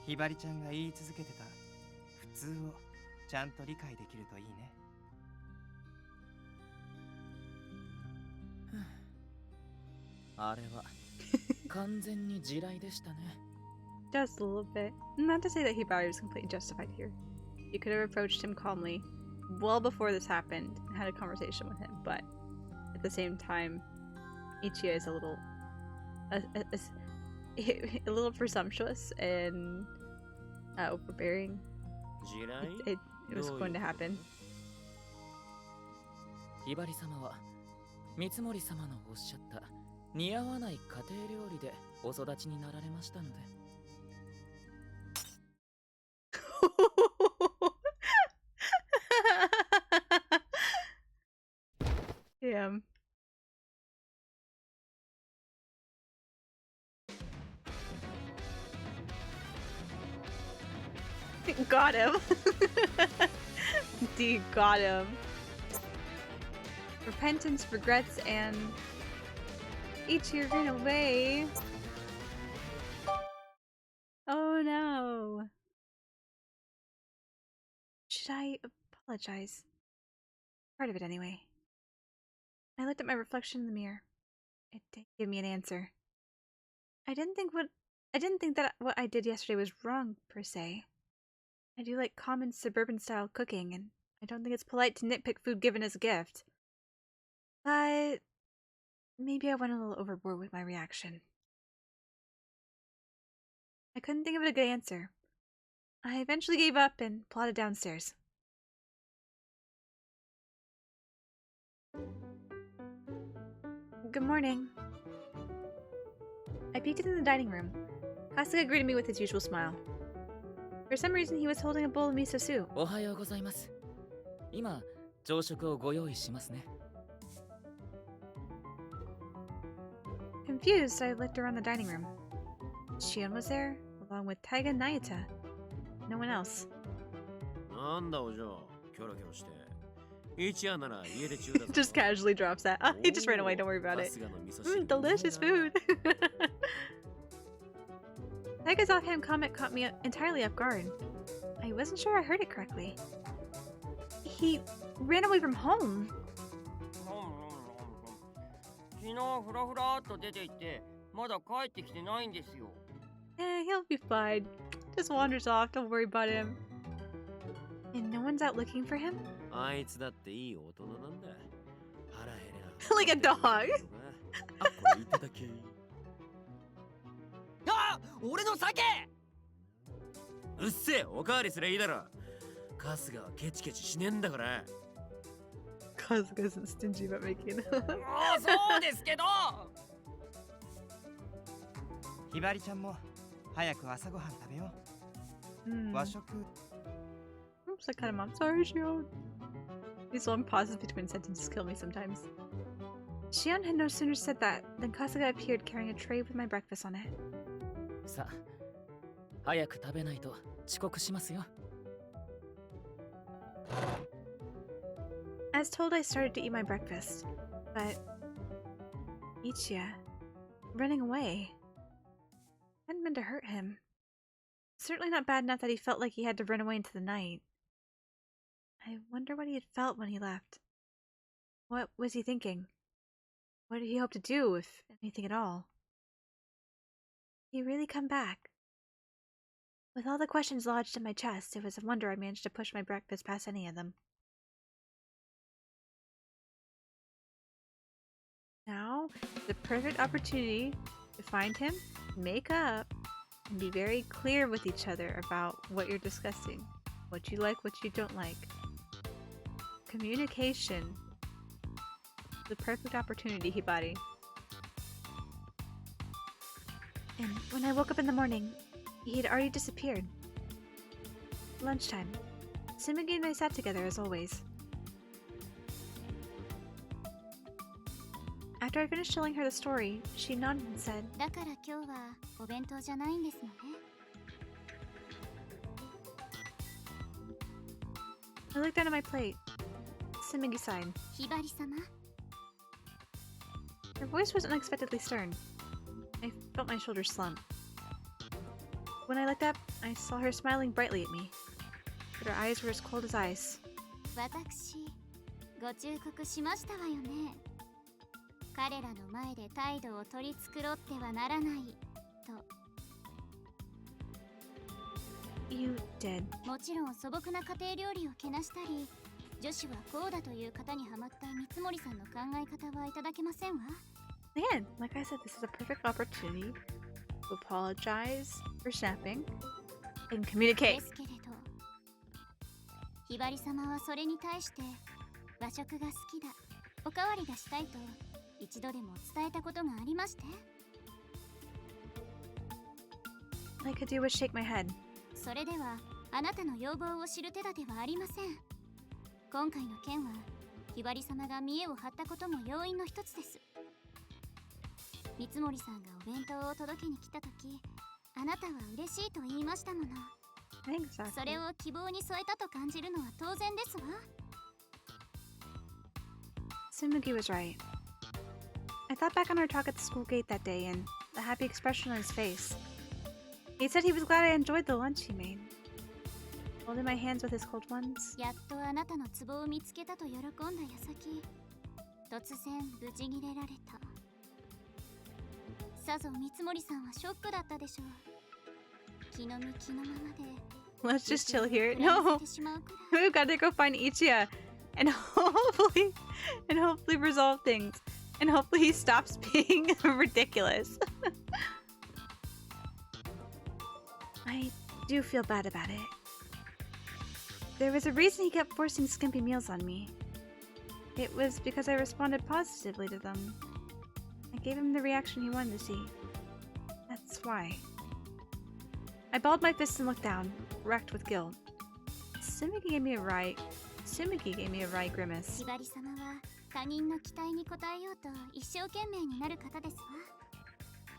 ひばりちゃんが言い続けてた普通をちゃんと理解できるといいね。あれは完全に地雷でしたね。Just a little bit. Not to say that Hibari was completely justified here. You could have approached him calmly well before this happened and had a conversation with him, but at the same time, Ichiya is a little presumptuous and overbearing. it was going to happen. ひばり様は三森様のおっしゃった似合わない家庭料理でお育ちになられましたので。Damn. Got him. D got him. Repentance, regrets, and each year ran away. Oh no. Should I apologize? Part of it anyway. I looked at my reflection in the mirror. It didn't give me an answer. I didn't think that what I did yesterday was wrong, per se. I do like common suburban-style cooking, and I don't think it's polite to nitpick food given as a gift. But maybe I went a little overboard with my reaction. I couldn't think of a good answer. I eventually gave up and plodded downstairs. Good morning. I peeked into the dining room. Kasuga greeted me with his usual smile. For some reason, he was holding a bowl of miso soup. おはようございます。今、朝食をご用意しますね。Confused, I looked around the dining room. Shion was there, along with Taiga and Nayuta. No one else. なんだお嬢、キョロキョロして。一夜なら家で中だぞ。Just casually drops that. Oh, he just ran away, don't worry about it. Delicious food. Taiga's offhand comment caught me entirely off guard. I wasn't sure I heard it correctly. He ran away from home. 昨日フラフラっと出て行ってまだ帰ってきてないんですよ。He'll be fine. Just wanders off, don't worry about him. And no one's out looking for him? あいつだっていい大人なんだ。腹減りゃ。Like a dog. あ、これいただけ。あ、俺の酒。うっせえ、おかわりすりゃいいだろ。春日はケチケチしねえんだから。Kasuga isn't stingy about making it. もうそうですけど。ひばりちゃんも早く朝ごはん食べよう。和食。Oops, I cut him off. Sorry, Shion. These long pauses between sentences kill me sometimes. Shion had no sooner said that than Kasuga appeared carrying a tray with my breakfast on it. さあ、早く食べないと遅刻しますよ。As told, I started to eat my breakfast, but Ichiya, running away. I hadn't meant to hurt him. Certainly not bad enough that he felt like he had to run away into the night. I wonder what he had felt when he left. What was he thinking? What did he hope to do, if anything at all? Did he really come back? With all the questions lodged in my chest, it was a wonder I managed to push my breakfast past any of them. Now, the perfect opportunity to find him, make up, and be very clear with each other about what you're discussing. What you like, what you don't like. Communication. The perfect opportunity, Hibari. And when I woke up in the morning, he had already disappeared. Lunchtime. Simigi and I sat together as always. After I finished telling her the story, she nodded and said, だから今日はお弁当じゃないんですのね。I looked down at my plate. Simigi sighed. ひばり様。 Her voice was unexpectedly stern. I felt my shoulders slump. When I looked up, I saw her smiling brightly at me, but her eyes were as cold as ice. 私、ご忠告しましたわよね。彼らの前で態度を取り繕ってはならないと。You did. もちろん素朴な家庭料理をけなしたり、女子はこうだという方にハマった三森さんの考え方はいただけませんわ。Again, like I said, this is a perfect opportunity to apologize for snapping and communicate. ですけれど、ひばり様はそれに対して和食が好きだ、おかわりがしたいと一度でも伝えたことがありまして。 All I could do was shake my head. それではあなたの要望を知る手立てはありません。今回の件はひばり様が見栄を張ったことも要因の一つです。三森さんがお弁当を届けに来た時、あなたは嬉しいと言いましたもの。 Exactly. それを希望に添えたと感じるのは当然ですわ。 Tsumugi was right. I thought back on our talk at the school gate that day and the happy expression on his face. He said he was glad I enjoyed the lunch he made. Holding my hands with his cold ones. やっとあなたのツボを見つけたと喜んだ矢先、突然無事切れられた。さぞ三森さんはショックだったでしょう。気の身気のままで Let's just chill here. No! We've got to go find Ichiya and hopefully resolve things. And hopefully he stops being ridiculous. I do feel bad about it. There was a reason he kept forcing skimpy meals on me. It was because I responded positively to them. I gave him the reaction he wanted to see. That's why. I balled my fists and looked down, wrecked with guilt. Tsumugi gave me a wry grimace. ひばり様は他人の期待に応えようと一生懸命になる方ですわ。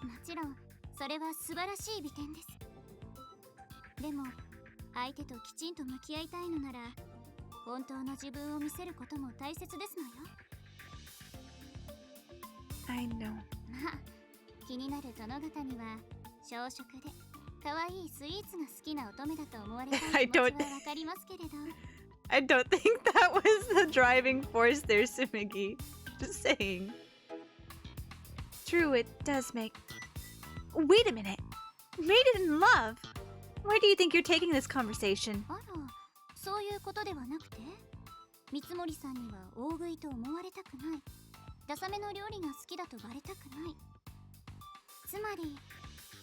もちろんそれは素晴らしい美点です。でも相手ときちんと向き合いたいのなら、本当の自分を見せることも大切ですのよ。 I know. まあ気になる殿方には小食で可愛いスイーツが好きな乙女だと思われたい気持ちはわかりますけれど。 I don't think that was the driving force there, Tsumugi. Just saying. True, it does make... Wait a minute! Mated in love? Where do you think you're taking this conversation? あら、そういうことではなくて、三森さんには大食いと思われたくない、ダサめの料理が好きだとバレたくない、つまり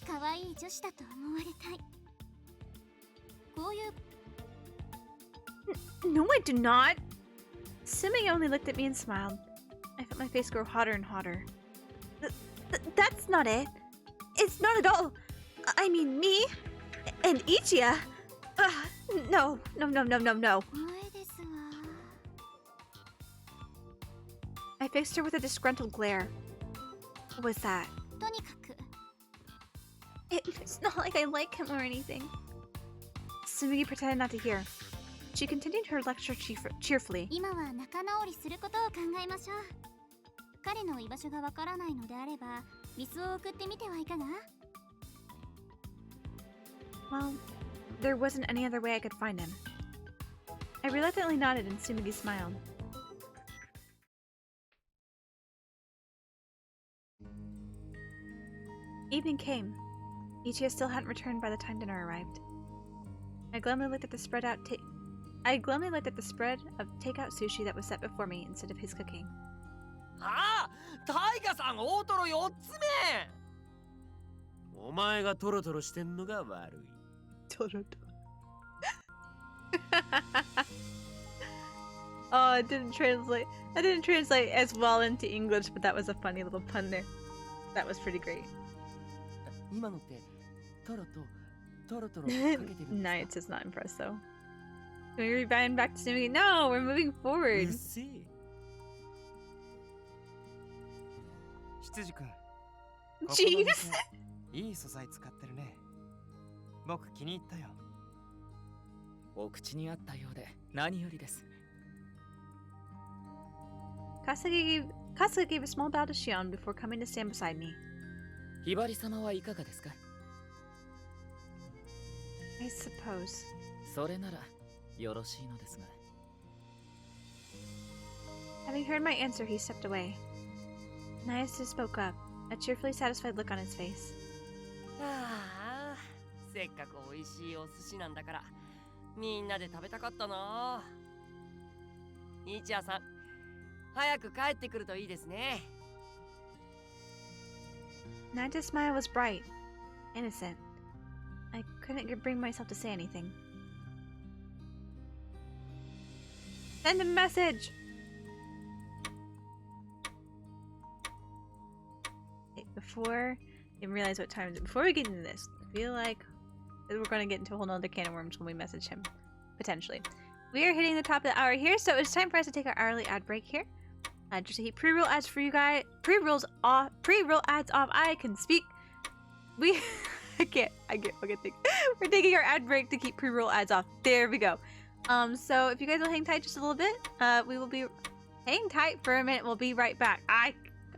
可愛い女子だと思われたい、こういう No, I do not! Tsumugi only looked at me and smiled. I felt my face grow hotter and hotter. That's not it. It's not at all. I mean, me and Ichiya. No. 前ですわ。 I fixed her with a disgruntled glare. What was that? とにかく It's not like I like him or anything. Tsumugi pretended not to hear. She continued her lecture cheerfully. 今は仲直りすることを考えましょう。彼の居場所がわからないのであれば、ミスを送ってみてはいかが？ Well, there wasn't any other way I could find him. I reluctantly nodded and Tsumugi smiled. Evening came. Ichiya still hadn't returned by the time dinner arrived. I glumly looked at the spread of takeout sushi that was set before me instead of his cooking. ああ、タイガさん大トロ4つ目。お前がトロトロしてんのが悪い。Oh, it didn't translate. That didn't translate as well into English, but that was a funny little pun there. That was pretty great. 今のってトロとトロトロかけてるんですか？ Nice is not impressed though. Can we rebind back to Tsumugi? No, we're moving う forward. っせえ。羊くん、ここの Jeez. 店いい素材使ってるね。僕気に入ったよ。お口に合ったようで何よりです。 Kasuga gave a small bow to Shion before coming to stand beside me. ひばり様はいかがですか？ I suppose. それならよろしいのですが。 Having heard my answer, he stepped away. Nayase spoke up, a cheerfully satisfied look on his face. ああ、せっかく美味しいお寿司なんだからみんなで食べたかったな。イチヤさん、早く帰ってくるといいですね。 Naja's smile was bright, innocent. I couldn't bring myself to say anything. Send a message. Okay, before I didn't realize what time is it. Before we get into this, I feel like we're gonna get into a whole nother can of worms when we message him. Potentially. We are hitting the top of the hour here, so it's time for us to take our hourly ad break here. Just to keep pre-roll ads for you guys. Pre-roll ads off. I can speak. I can't fucking think. We're taking our ad break to keep pre-roll ads off. There we go. So if you guys will hang tight just a little bit, we will be hang tight for a minute. We'll be right back. I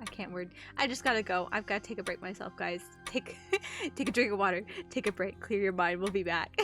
can't word. I just gotta go. I've gotta take a break myself, guys. Take a drink of water. Take a break. Clear your mind. We'll be back.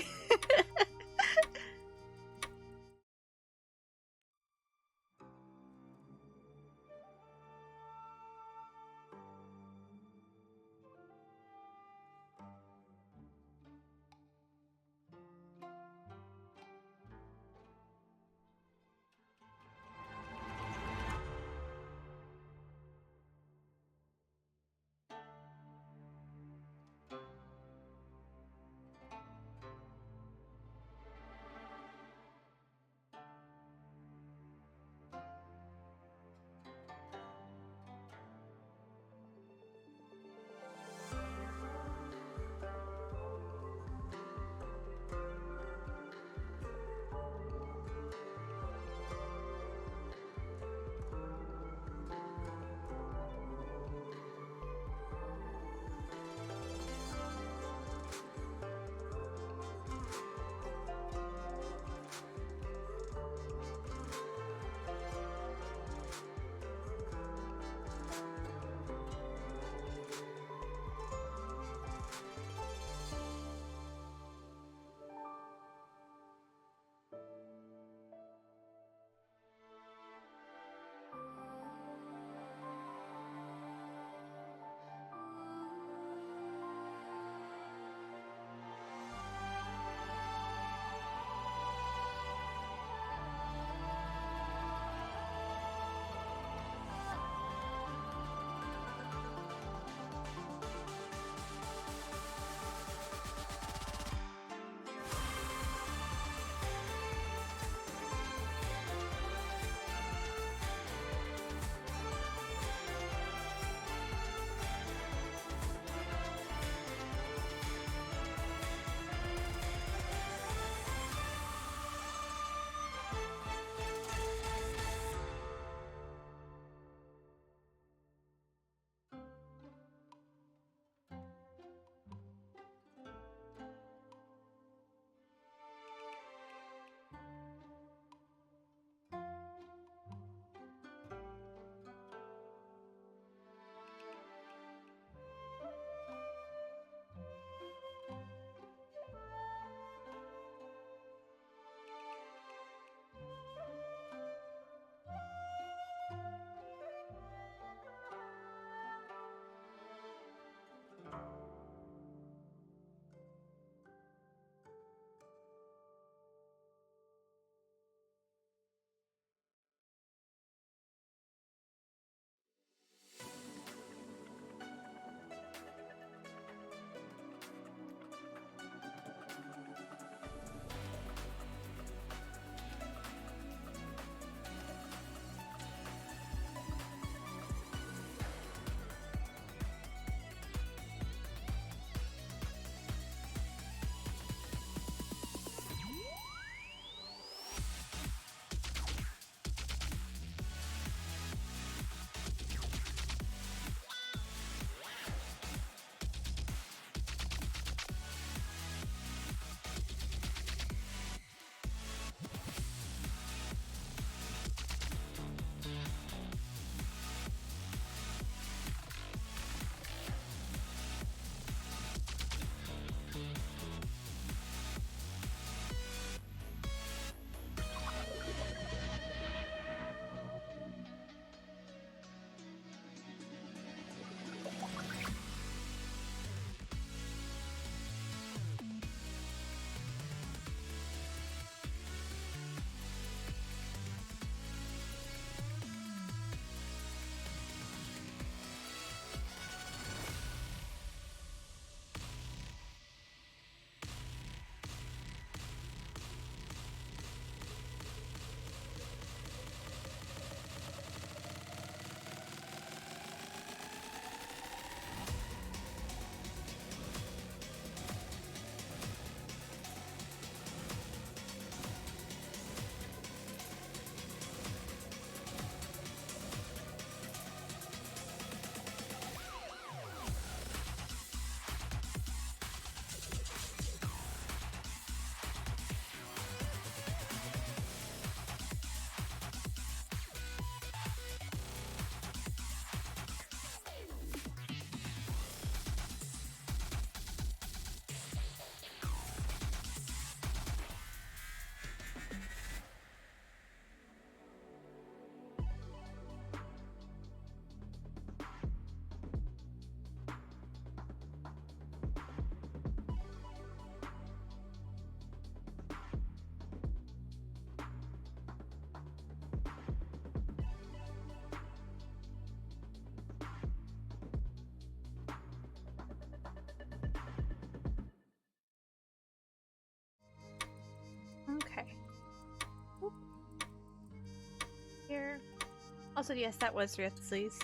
Also, yes, that was Rift Sleaze.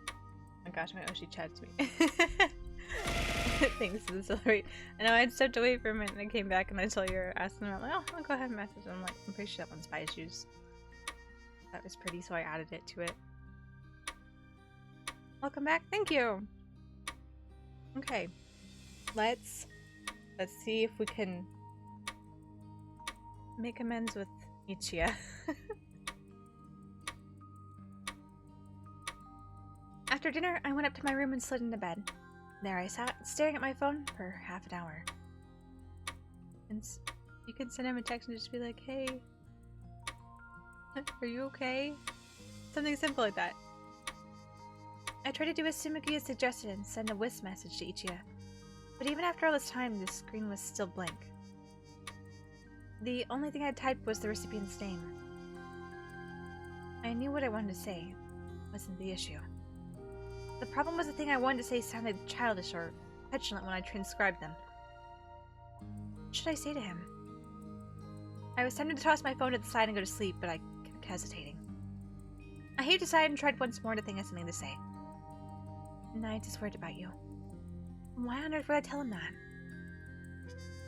Oh my gosh, my Oshi chatted to me. Thanks to the celebrate. I know I'd stepped away for a minute and I came back and I saw you were asking about, like, oh, I'll go ahead and message. I'm like, I'm pretty sure that one's Spy Shoes. That was pretty, so I added it to it. Welcome back. Thank you. Okay. Let's see if we can make amends with Ichiya. After dinner, I went up to my room and slid into bed. There I sat, staring at my phone for half an hour. And you can send him a text and just be like, hey, are you okay? Something simple like that. I tried to do as Sumugi had suggested and send a whisk message to Ichiya. But even after all this time, the screen was still blank. The only thing I typed was the recipient's name. I knew what I wanted to say wasn't the issue. The problem was the thing I wanted to say sounded childish or petulant when I transcribed them. What should I say to him? I was tempted to toss my phone to the side and go to sleep, but I kept hesitating. I heaved aside and tried once more to think of something to say. And I just worried about you. Why on earth would I tell him that?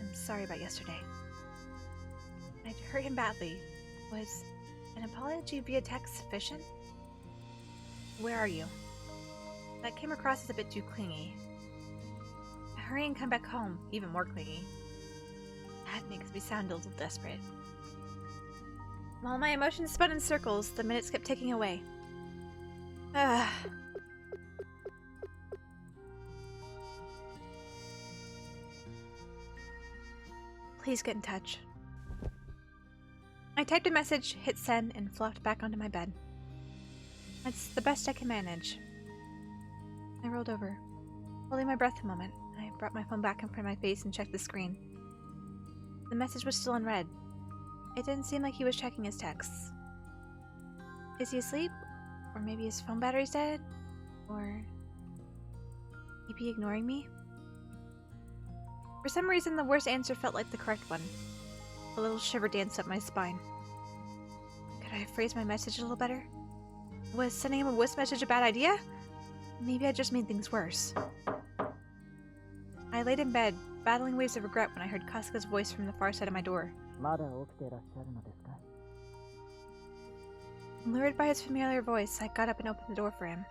I'm sorry about yesterday. I'd hurt him badly. Was an apology via text sufficient? Where are you? That came across as a bit too clingy. Hurry and come back home, even more clingy. That makes me sound a little desperate. While my emotions spun in circles, the minutes kept ticking away. Please get in touch. I typed a message, hit send, and flopped back onto my bed. That's the best I can manage. I rolled over, holding my breath a moment. I brought my phone back in front of my face and checked the screen. The message was still unread. It didn't seem like he was checking his texts. Is he asleep? Or maybe his phone battery's dead? Or he be ignoring me? For some reason, the worst answer felt like the correct one. A little shiver danced up my spine. Could I have phrased my message a little better? Was sending him a whisk message a bad idea? Maybe I just made things worse. I laid in bed, battling waves of regret when I heard Kasuga's voice from the far side of my door. Lured by his familiar voice, I got up and opened the door for him.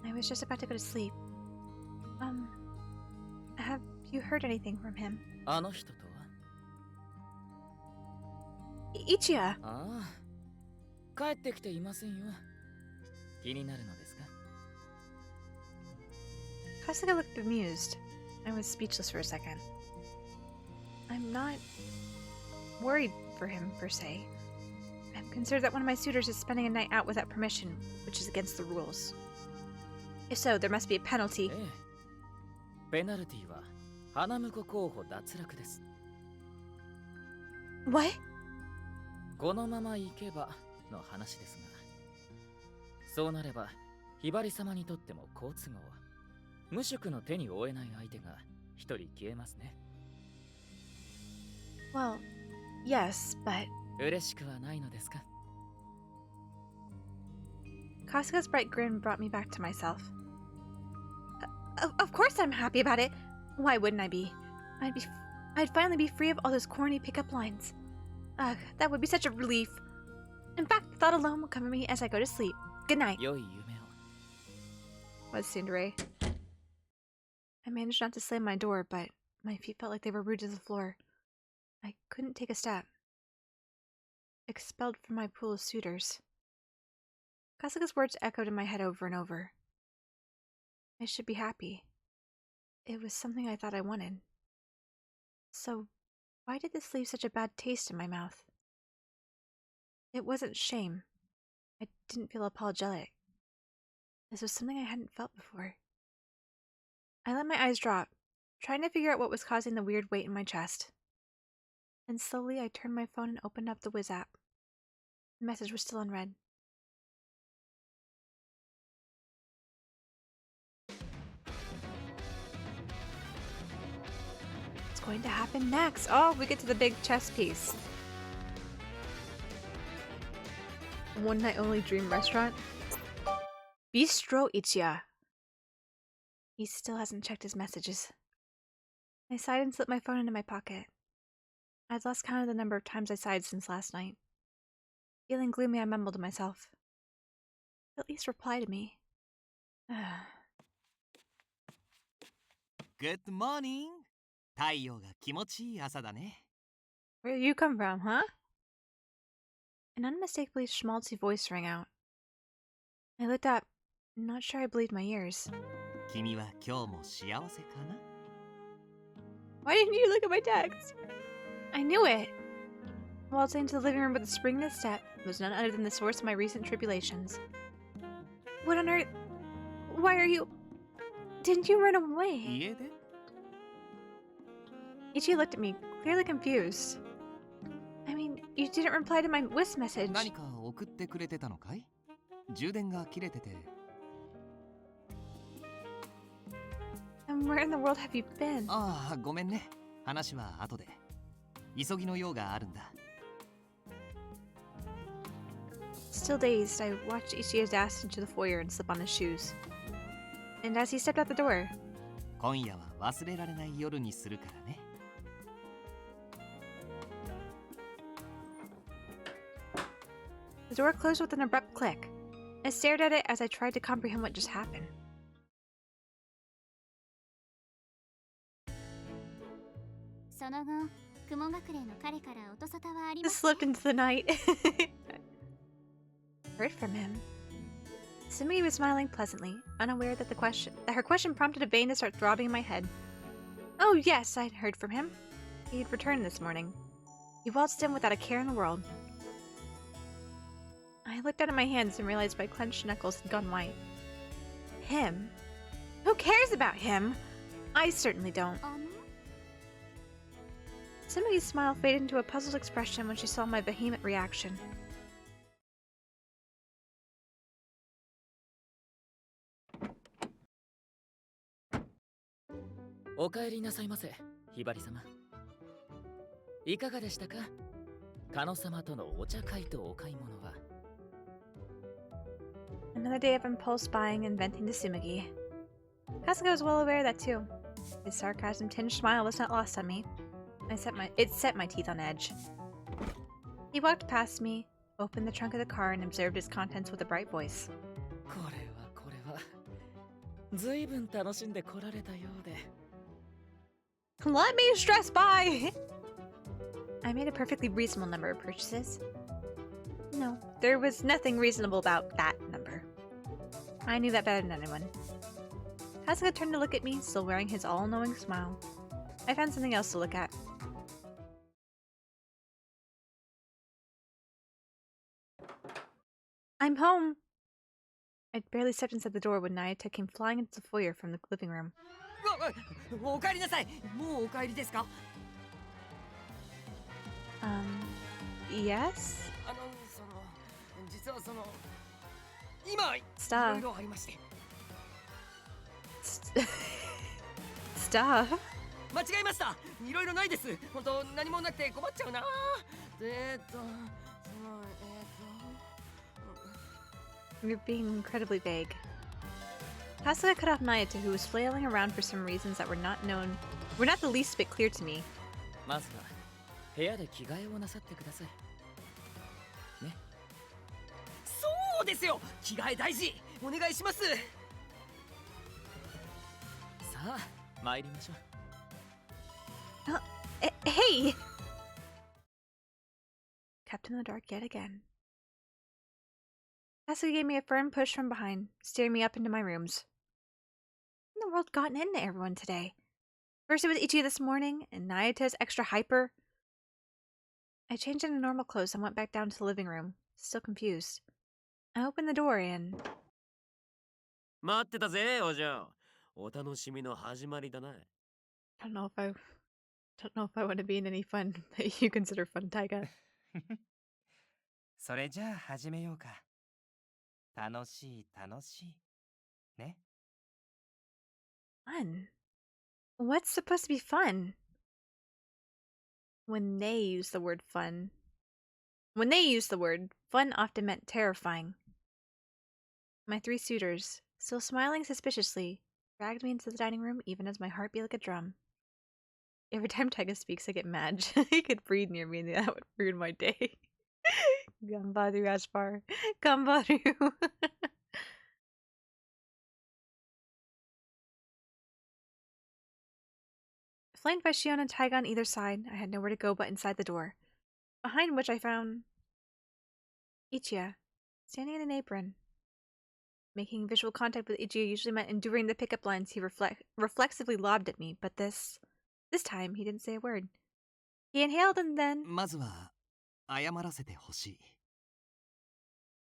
I was just about to go to sleep. Have you heard anything from him? Ichiya! 帰ってきていませんよ。気になるのですか? Kasuga looked bemused. I was speechless for a second. I'm not worried for him, per se. I'm concerned that one of my suitors is spending a night out without permission, which is against the rules. If so, there must be a penalty. ペナルティは花婿候補脱落です。 What? このまま行けばの話ですが、そうなればひばり様にとっても好都合。無職の手に負えない相手が一人消えますね。 Well, yes, but... 嬉しくはないのですか? Kasuga's bright grin brought me back to myself. Of course I'm happy about it. Why wouldn't I be? I'd finally be free of all those corny pickup lines. Ugh, that would be such a relief. In fact, the thought alone will cover me as I go to sleep. Good night. 良い夢を. Was Tsundere. I managed not to slam my door, but my feet felt like they were rooted to the floor. I couldn't take a step. Expelled from my pool of suitors. Kasuga's words echoed in my head over and over. I should be happy. It was something I thought I wanted. So, why did this leave such a bad taste in my mouth? It wasn't shame. I didn't feel apologetic. This was something I hadn't felt before. I let my eyes drop, trying to figure out what was causing the weird weight in my chest. And slowly I turned my phone and opened up the Wiz app. The message was still unread. What's going to happen next? Oh, we get to the big chess piece. One night only dream restaurant. Bistro Ichiya. He still hasn't checked his messages. I sighed and slipped my phone into my pocket. I'd lost count of the number of times I sighed since last night. Feeling gloomy, I mumbled to myself. At least reply to me. Good morning! 太陽が気持ちいい朝だね。 Where you come from, huh? An unmistakably schmaltzy voice rang out. I looked up, not sure I believed my ears. 君は今日も幸せかな? Why didn't you look at my text? I knew it! Waltzing into the living room with a spring in his step was none other than the source of my recent tribulations. What on earth? Why are you... Didn't you run away? 家で? Ichi looked at me, clearly confused. I mean, you didn't reply to my WIS message. 何か送ってくれてたのかい? 充電が切れてて。 And where in the world have you been? ああ、ごめんね。話は後で。急ぎの用があるんだ。 Still dazed, I watched Ichigo dash into the foyer and slip on his shoes. And as he stepped out the door... 今夜は忘れられない夜にするからね。 The door closed with an abrupt click. I stared at it as I tried to comprehend what just happened. Just slipped into the night. Heard from him. Sumi was smiling pleasantly, unaware that her question prompted a vein to start throbbing in my head. Oh yes, I'd heard from him. He had returned this morning. He waltzed in without a care in the world. I looked down at my hands and realized my clenched knuckles had gone white. Him? Who cares about him? I certainly don't. Sumi's smile faded into a puzzled expression when she saw my vehement reaction. Okaeri nasaimasu, Hibari-sama. いかがでしたか? Kano sama to no ocha kai to okaimono wa. Another day of impulse buying and venting to Tsumugi. Kasuga was well aware of that too. His sarcasm-tinged smile was not lost on me. It set my teeth on edge. He walked past me, opened the trunk of the car, and observed its contents with a bright voice. これは随分楽しんで来られたようで。 Let me stress buy! I made a perfectly reasonable number of purchases. No, there was nothing reasonable about that number. I knew that better than anyone. Kasuga turned to look at me, still wearing his all-knowing smile. I found something else to look at. I'm home! I'd barely stepped inside the door when Nayata came flying into the foyer from the living room. お帰りなさい。もうお帰りですか? Yes? 実は今 Stuff. いろいろありまして。Stuff? 間違えました。いろいろないです。本当何もなくて困っちゃうな。You're being incredibly vague. Kasuga cut off Nayata, who was flailing around for some reasons that were not the least bit clear to me. まずは部屋で着替えをなさってください。ね。そうですよ。着替え大事。お願いします。さあ、参りましょう。Hey! Kept in the dark yet again. Kasuga gave me a firm push from behind, steering me up into my rooms. What in the world gotten into everyone today? First it was Ichi this morning, and Nayata's extra hyper. I changed into normal clothes and went back down to the living room, still confused. I opened the door and... 待ってたぜ、お嬢。お楽しみの始まりだな。I don't know if I want to be in any fun that you consider fun, Taiga. それじゃあ始めようか。楽しい。ね。Fun? What's supposed to be fun? When they use the word fun, When they used the word, fun often meant terrifying. My 3 suitors, still smiling suspiciously, dragged me into the dining room even as my heart beat like a drum. Every time Taiga speaks, I get mad. He could breathe near me and that would ruin my day. Ganbaru, Aspar. Ganbaru. Flanked by Shion and Taiga on either side, I had nowhere to go but inside the door, behind which I found Ichiya, standing in an apron. Making visual contact with Ichiya usually meant enduring the pickup lines he reflexively lobbed at me, but this time he didn't say a word. He inhaled and then... まずは謝らせてほしい。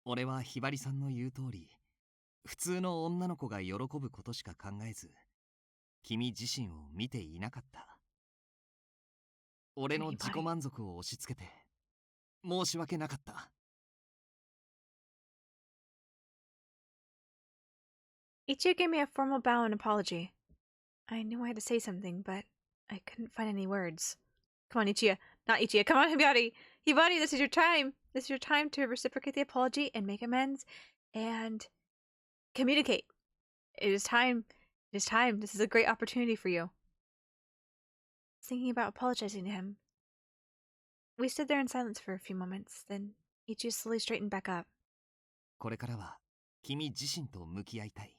俺はひばりさんの言う通り、普通の女の子が喜ぶことしか考えず、君自身を見ていなかった。俺の自己満足を押し付けて申し訳なかった。Ichiya gave me a formal bow and apology. I knew I had to say something, but I couldn't find any words. Come on, Ichiya. Not Ichiya. Come on, Hibari. Hibari, this is your time. This is your time to reciprocate the apology and make amends and communicate. It is time. It is time. This is a great opportunity for you. Thinking about apologizing to him. We stood there in silence for a few moments, then Ichiya slowly straightened back up. これからは君自身と向き合いたい。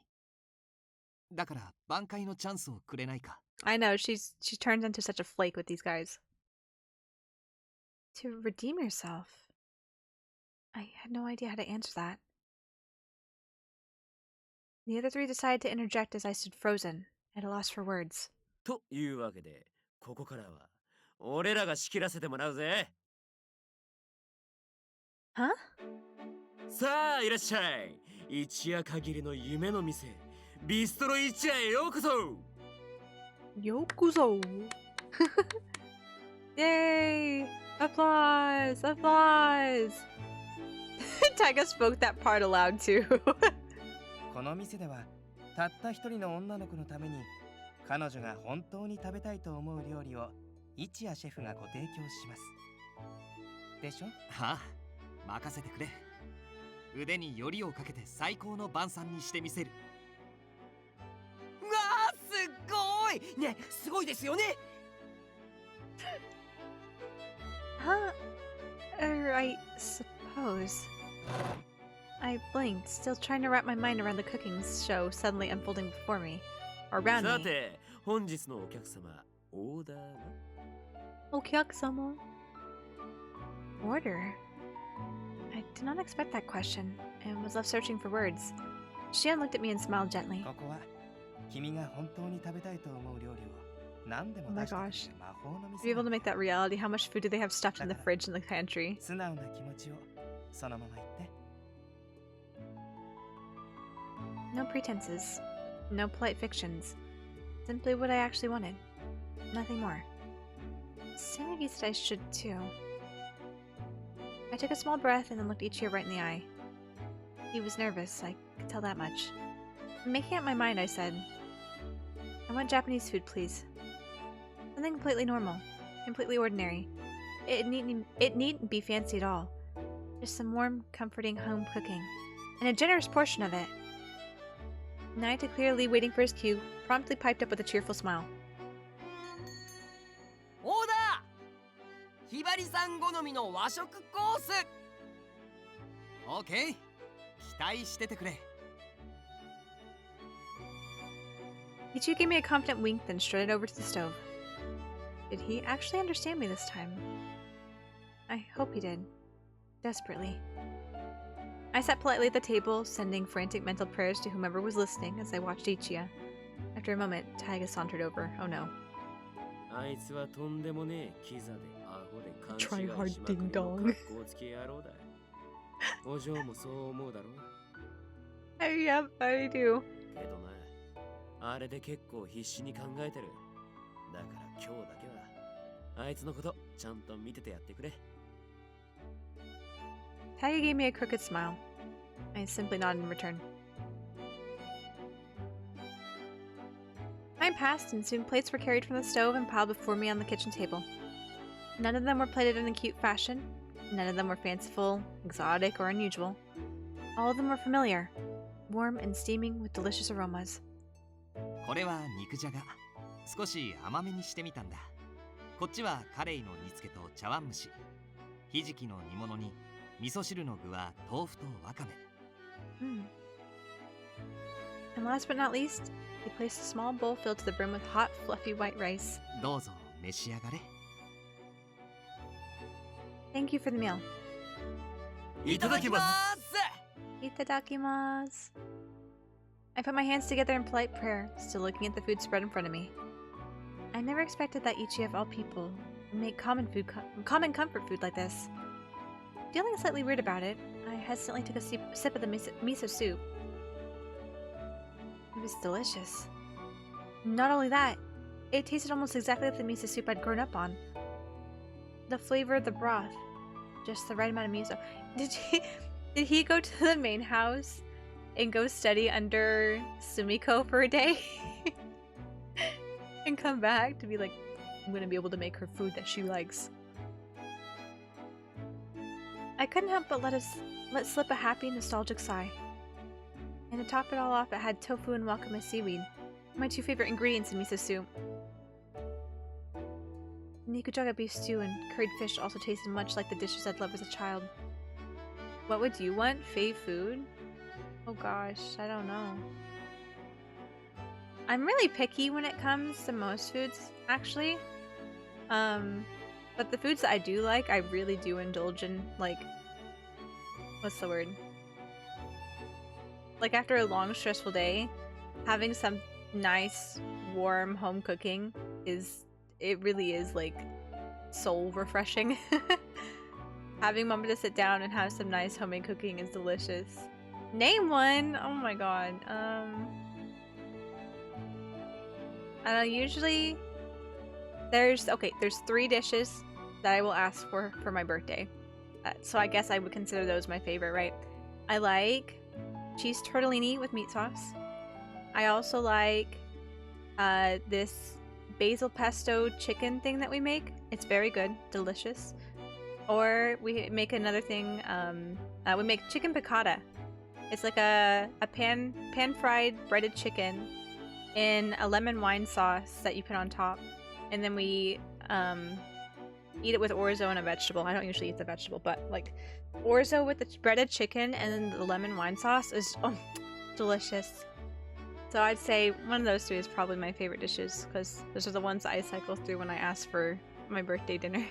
だから挽回のチャンスをくれないか。I know, she turns into such a flake with these guys. To redeem yourself? I had no idea how to answer that. The other 3 decided to interject as I stood frozen, at a loss for words. というわけで、ここからは俺らが仕切らせてもらうぜ。Huh? さあいらっしゃい。一夜限りの夢の店、ビストロ一夜へようこそ。Yokuzo! Yay! Applause! Applause! Taiga spoke that part aloud too. この店ではたった一人の女の子のために彼女が本当に食べたいと思う料理を一夜シェフがご提供します。でしょ？はあ、任せてくれ。腕によりをかけて最高の晩餐にしてみせる。うわー、すっごいね、すごいですよね。Huh? I suppose. I blinked, still trying to wrap my mind around the cooking show suddenly unfolding before me. Or around さ me. て、本日のお客様、オーダーはOkyakusama. Order? I did not expect that question, and was left searching for words. Shion looked at me and smiled gently. ここは君が本当に食べたいと思う料理を何でも出してくれる魔法の To 店 be able to make that reality, how much food do they have stuffed in the fridge and the pantry? 素直な気持ちをそのまま言って。 No pretenses. No polite fictions. Simply what I actually wanted. Nothing more. Sammy said I should too. I took a small breath and then looked Ichiya right in the eye. He was nervous, I could tell that much. Making up my mind, I said, I want Japanese food, please. Something completely normal. Completely ordinary. It needn't be fancy at all. Just some warm, comforting home cooking. And a generous portion of it. Naito, clearly waiting for his cue, promptly piped up with a cheerful smile. オーダー、ひばりさん好みの和食コース。オーケー、期待しててくれ。Ichiya gave me a confident wink, then strutted over to the stove. Did he actually understand me this time? I hope he did. Desperately. I sat politely at the table, sending frantic mental prayers to whomever was listening as I watched Ichiya. After a moment, Taiga sauntered over. Oh no. あいつはとんでもねえキザでアホで勘違い Try し hard まくり ding の dong. 格好つけ野郎だ。お嬢もそう思うだろう。 Yep, I do. けどな、あれで結構必死に考えてる。だから今日だけはあいつのことちゃんと見ててやってくれ。 Taiga gave me a crooked smile. I simply nodded in return. Time passed, and soon plates were carried from the stove and piled before me on the kitchen table. None of them were plated in a cute fashion. None of them were fanciful, exotic, or unusual. All of them were familiar, warm and steaming with delicious aromas. これは肉じゃが。少し甘めにしてみたんだ。こっちはカレイの煮付けと茶碗蒸し。ひじきの煮物に味噌汁の具は豆腐とわかめ。And last but not least, he placed a small bowl filled to the brim with hot, fluffy white rice. どうぞ召し上がれ。Thank you for the meal. いただきます。Itadakimasu. I put my hands together in polite prayer, still looking at the food spread in front of me. I never expected that Ichi of all people would make common comfort food like this. Feeling slightly weird about it, I hesitantly took a sip of the miso soup. It was delicious. Not only that, it tasted almost exactly like the miso soup I'd grown up on. The flavor of the broth, just the right amount of miso. Did he go to the main house and go study under Sumiko for a day? And come back to be like, I'm gonna be able to make her food that she likes. I couldn't help but let slip a happy, nostalgic sigh. And to top it all off, it had tofu and wakame seaweed, my two favorite ingredients in miso soup. Nikujaga beef stew and curried fish also tasted much like the dishes I'd loved as a child. What would you want? Fave food? Oh gosh, I don't know. I'm really picky when it comes to most foods, actually. But the foods that I do like, I really do indulge in, like, what's the word? Like after a long, stressful day, having some nice, warm home cooking it really is, like, soul refreshing. Having mom to sit down and have some nice homemade cooking is delicious. Name one! Oh my god. I don't know, usually there's 3 dishes that I will ask for my birthday. So I guess I would consider those my favorite, right? I like cheese tortellini with meat sauce. I also like this basil pesto chicken thing that we make. It's very good, delicious. Or we make another thing, we make chicken piccata. It's like a pan-fried breaded chicken in a lemon wine sauce that you put on top. And then we eat it with orzo and a vegetable. I don't usually eat the vegetable, but like orzo with the breaded chicken and then the lemon wine sauce is delicious. So I'd say one of those 2 is probably my favorite dishes because those are the ones I cycle through when I ask for my birthday dinner.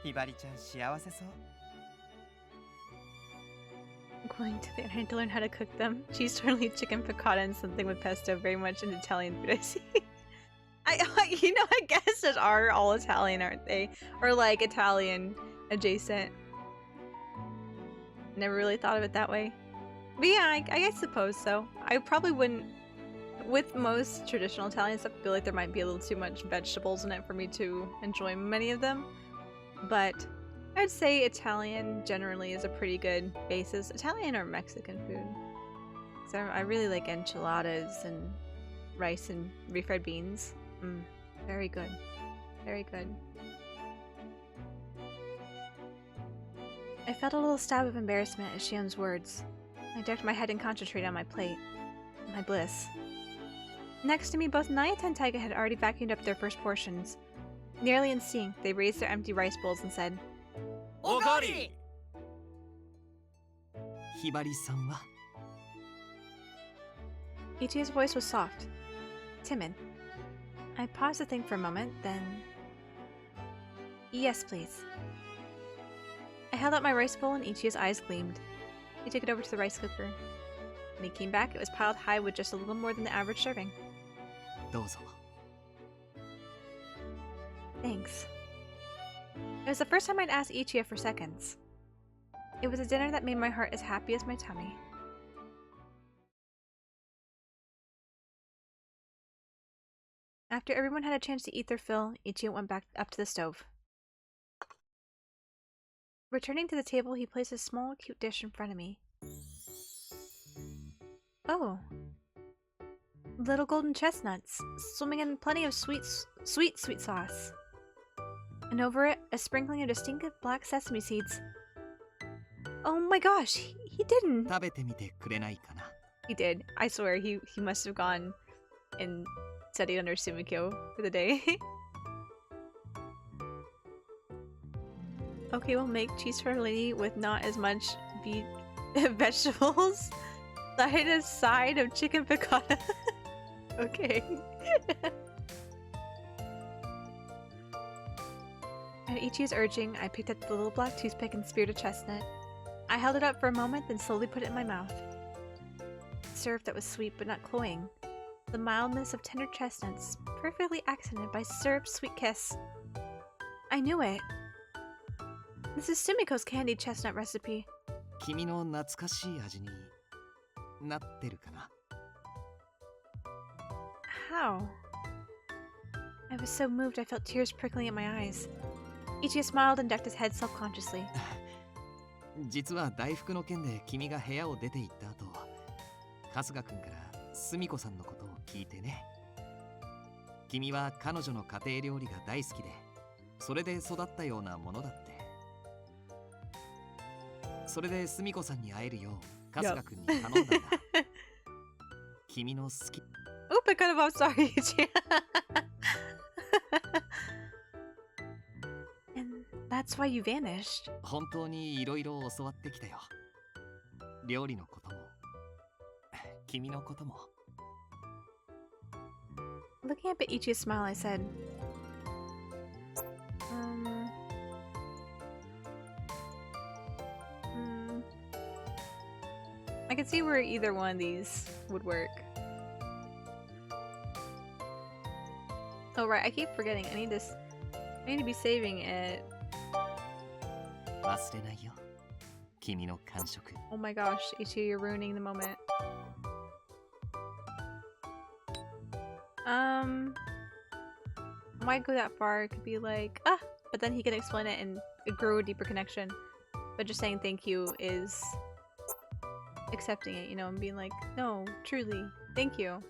Hibari-chan, 幸せそう。Going to the internet to learn how to cook them. Cheese tortellini, chicken piccata, and something with pesto. Very much an Italian food I see. I guess those are all Italian, aren't they? Or like Italian adjacent. Never really thought of it that way. But yeah, I suppose so. I probably wouldn't, with most traditional Italian stuff, I feel like there might be a little too much vegetables in it for me to enjoy many of them. But I'd say Italian generally is a pretty good basis. Italian or Mexican food. So I really like enchiladas and rice and refried beans. Very good. Very good. I felt a little stab of embarrassment at Shion's words. I ducked my head and concentrated on my plate. My bliss. Next to me, both Nayata and Taiga had already vacuumed up their first portions. Nearly in sync, they raised their empty rice bowls and said, Ogari! Hibari-san wa? Ichi's voice was soft, timid. I paused to think for a moment, then... Yes, please. I held out my rice bowl and Ichi's eyes gleamed. He took it over to the rice cooker. When he came back, it was piled high with just a little more than the average serving. どうぞ。 Thanks. It was the first time I'd asked Ichia for seconds. It was a dinner that made my heart as happy as my tummy. After everyone had a chance to eat their fill, Ichia went back up to the stove. Returning to the table, he placed a small, cute dish in front of me. Oh. little golden chestnuts, swimming in plenty of sweet sauce. And over it, a sprinkling of distinctive black sesame seeds. Oh my gosh, he didn't. 食べてみてくれないかな He did. I swear, he must have gone and studied under Sumikyo for the day. Okay, we'll make cheese tortellini with not as much vegetables. Side of chicken piccata. Okay. At Ichi's urging, I picked up the little black toothpick and speared a chestnut. I held it up for a moment, then slowly put it in my mouth. Syrup that was sweet but not cloying. The mildness of tender chestnuts, perfectly accented by syrup's sweet kiss. I knew it. This is Sumiko's candied chestnut recipe. 君の懐かしい味になってるかな How? I was so moved I felt tears prickling at my eyes. Ichi smiled and ducked his head self-consciously. 実は大福の件で君が部屋を出て行った後、春日くんからすみこさんのことを聞いてね。君は彼女の家庭料理が大好きで、それで育ったようなものだって。それですみこさんに会えるよう春日くんに頼んだんだ。君の好き。Oop, I cut him off. Sorry, Ichi. And that's why you vanished. 本当にいろいろ教わってきたよ。料理のことも、君のことも。Looking up at Ichi's smile, I said, I could see where either one of these would work. Oh right, I keep forgetting. I need to be saving it. 忘れないよ。君の感触。Oh my gosh, Ichi, you're ruining the moment. I might go that far. It could be like, but then he could explain it and grow a deeper connection. But just saying thank you is accepting it, you know, and being like, no, truly, thank you.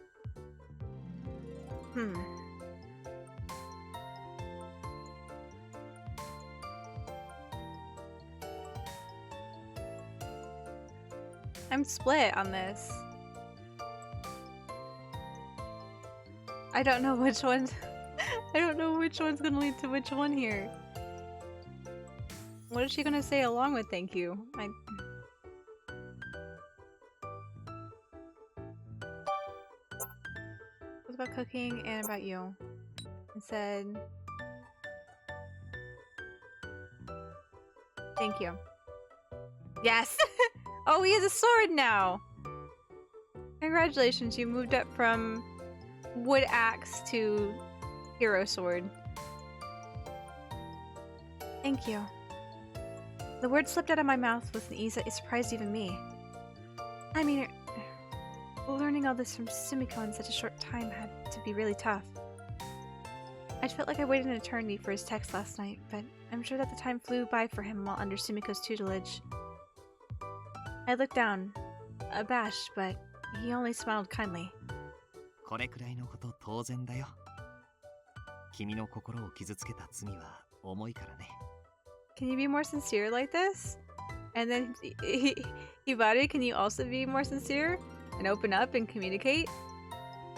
I'm split on this. I don't know which one's I don't know which one's gonna lead to which one here. What is she gonna say along with thank you? What about cooking and about you? And said thank you. Yes! Oh, he has a sword now! Congratulations, you moved up from wood axe to hero sword. Thank you. The word slipped out of my mouth with an ease that surprised even me. I mean, learning all this from Sumiko in such a short time had to be really tough. I felt like I waited an eternity for his text last night, but I'm sure that the time flew by for him while under Sumiko's tutelage. I looked down, abashed, but he only smiled kindly. これくらいのこと当然だよ。君の心を傷つけた罪は重いからね。Can you be more sincere like this? And then, Hibari, can you also be more sincere? And open up and communicate?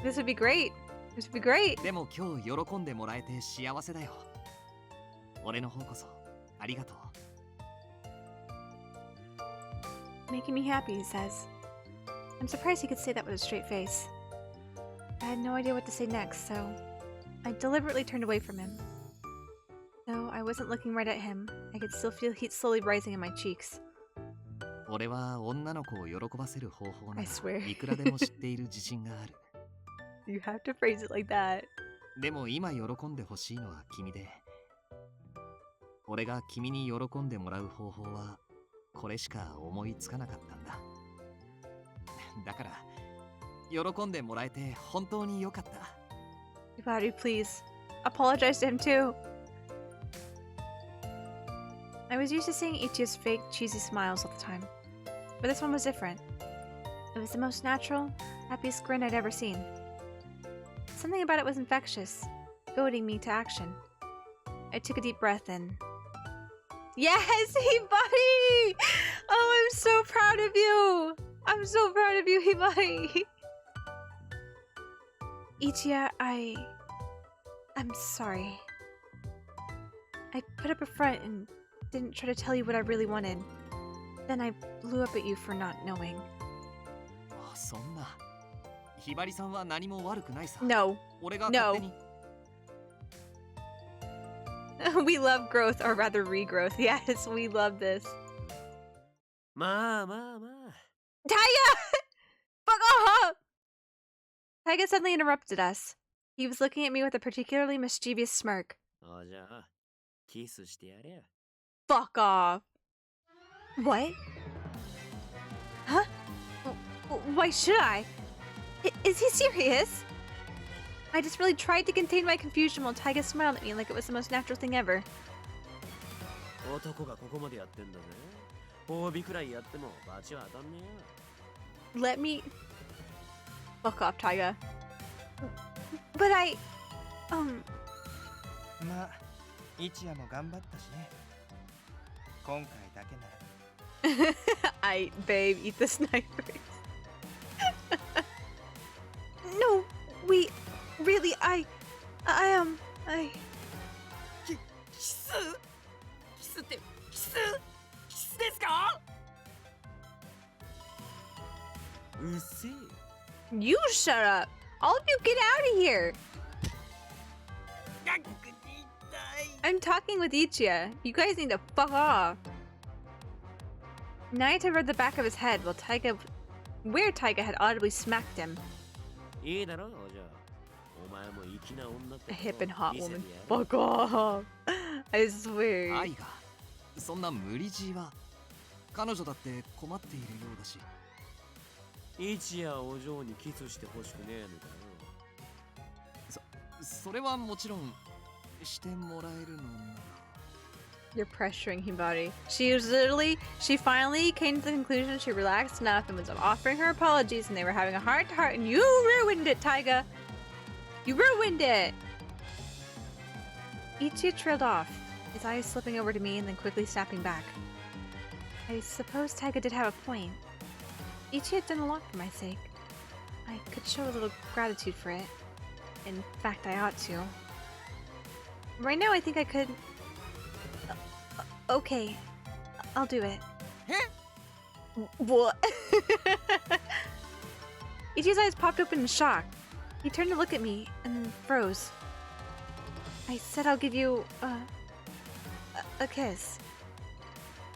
This would be great. This would be great. でも今日喜んでもらえて幸せだよ。俺の方こそありがとう。Making me happy, he says. I'm surprised he could say that with a straight face. I had no idea what to say next, so I deliberately turned away from him. Though I wasn't looking right at him, I could still feel heat slowly rising in my cheeks. 俺は女の子を喜ばせる方法な I ら swear. いくらでも知っている自信がある。You have to phrase it like that. でも今喜んでほしいのは君で、俺が君に喜んでもらう方法はこれしか思いつかなかったんだ。だから喜んでもらえて本当に良かった。Hibari, please. Apologize to him too. I was used to seeing Ichi's fake, cheesy smiles all the time. But this one was different. It was the most natural, happiest grin I'd ever seen. Something about it was infectious, goading me to action. I took a deep breath in. Yes, Hibari! Oh, I'm so proud of you! I'm so proud of you, Hibari! Ichiya, I'm sorry. I put up a front and didn't try to tell you what I really wanted. Then I blew up at you for not knowing. そんな。ひばりさんは何も悪くないさ。 No. 俺が勝手に。 We love growth, or rather regrowth. Yes, we love this. まあまあまあ。 Taiga! Fuck off! Taiga suddenly interrupted us. He was looking at me with a particularly mischievous smirk. あ、じゃあ、キスしてやれよ。 Fuck off. What? Huh? Why should I? Is he serious? I just really tried to contain my confusion while Taiga smiled at me like it was the most natural thing ever. 男がここまでやってんだぜ。褒美くらいやってもバチは当たんねえよ。 Let me... Fuck off, Taiga. But I... まあ、一夜も頑張ったしね。今回だけなら。I, babe, eat the snipers. No, we... Really, I... キスキスってキスですか？ うっせえ。 You shut up! All of you get out of here! I'm talking with Ichiya. You guys need to fuck off. Nayata rubbed the back of his head while where Taiga had audibly smacked him. いいだろう、じゃあ。お前も粋な女って A hip and hot 見せて woman. やれ。 Fuck off. I swear. 愛がそんな無理強いは彼女だって困っているようだし。一夜お嬢にキスしてほしくねえのかよ。それはもちろんしてもらえるのなら。 You're pressuring Hibari. She finally came to the conclusion she relaxed enough and was offering her apologies, and they were having a heart-to-heart, and you ruined it, Taiga! You ruined it! Ichiya trailed off, his eyes slipping over to me and then quickly snapping back. I suppose Taiga did have a point. Ichiya had done a lot for my sake. I could show a little gratitude for it. In fact, I ought to. Right now, I think I could... Okay, I'll do it. What? Ichi's eyes popped open in shock. He turned to look at me and then froze. I said I'll give you a kiss.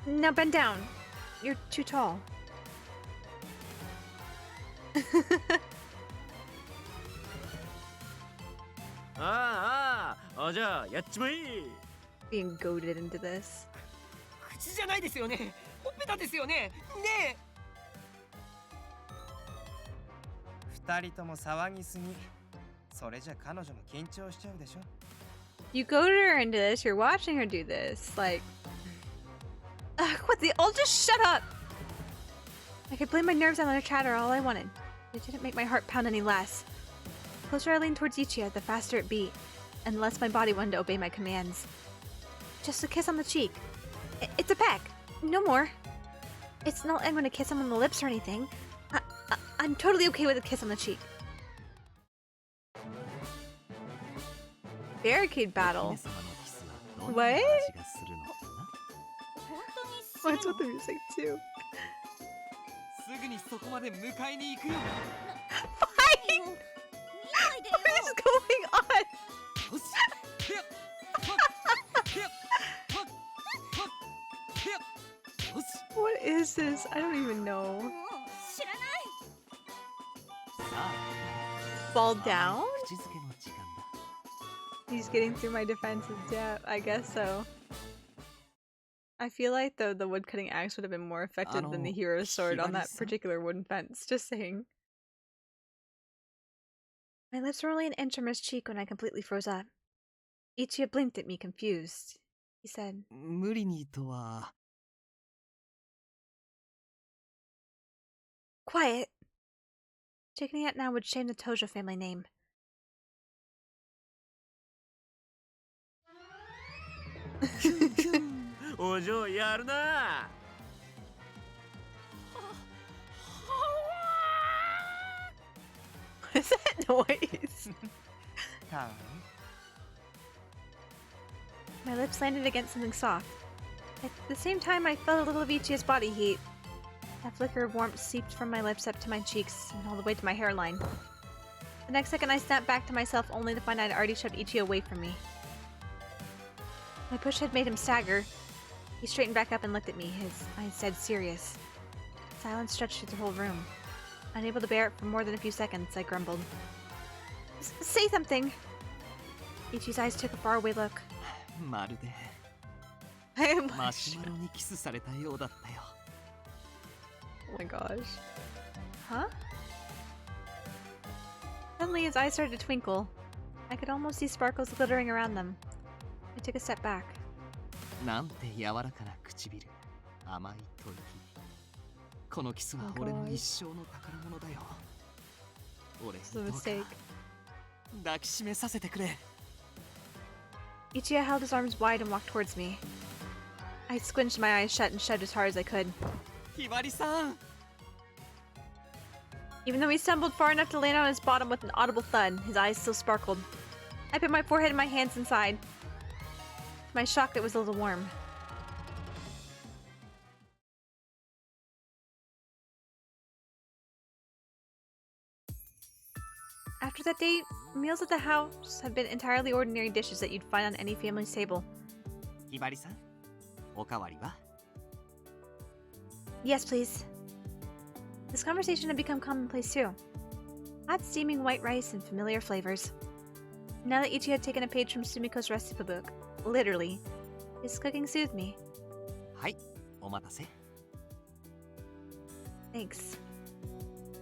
Now bend down. You're too tall. ああ、じゃあやっちまえ。 Being goaded into this. 口じゃないですよね。ほっぺたですよね。ねえ。二人とも騒ぎすぎ。それじゃ彼女も緊張しちゃうでしょ。You goaded her into this. You're watching her do this. Like, what the? I'll just shut up. I could blame my nerves on her chatter all I wanted. It didn't make my heart pound any less. The closer I leaned towards Ichiya, the faster it beat, and the less my body wanted to obey my commands. Just a kiss on the cheek. It's a peck. No more. It's not like I'm gonna kiss him on the lips or anything. I'm totally okay with a kiss on the cheek. Barricade battle. What? What's with the music too? すぐにそこまで迎えに行くよ。 Fine. What is going on? よし。へっ。What is this? I don't even know. 知らない。 Fall down? 口づけの時間だ。 He's getting through my defenses. Yeah, I guess so. I feel like the woodcutting axe would have been more effective than the hero's sword on that particular wooden fence. Just saying. My lips were only an inch from his cheek when I completely froze up. Ichiya blinked at me, confused. He said, 無理にとは。 Quiet. Shaking it now would shame the Tojo family name. お嬢やるな。What is that noise? かわ My lips landed against something soft. At the same time, I felt a little of Ichi's body heat. That flicker of warmth seeped from my lips up to my cheeks and all the way to my hairline. The next second, I snapped back to myself only to find I'd already shoved Ichi away from me. My push had made him stagger. He straightened back up and looked at me, his eyes dead serious. Silence stretched through the whole room. Unable to bear it for more than a few seconds, I grumbled. Say something! Ichi's eyes took a faraway look. まるで I am マシュマロにキスされたようだったよ。 Oh my gosh. Huh? Suddenly his eyes started to twinkle. I could almost see sparkles glittering around them. I took a step back. なんて柔らかな唇、甘い吐息。このキスは Oh 俺の God. 一生の宝物だよ。俺 It's a にどうか mistake. 抱きしめさせてくれ。 Ichiya held his arms wide and walked towards me. I squinched my eyes shut and shoved as hard as I could. ひばりさん。 Even though he stumbled far enough to land on his bottom with an audible thud, his eyes still sparkled. I put my forehead and my hands inside. To my shock, it was a little warm. After that date, meals at the house have been entirely ordinary dishes that you'd find on any family's table. ひばりさん、おかわりは？ Yes, please. This conversation had become commonplace too. Hot steaming white rice and familiar flavors. Now that Ichi had taken a page from Sumiko's recipe book, literally, his cooking soothed me. はい、お待たせ。 Thanks.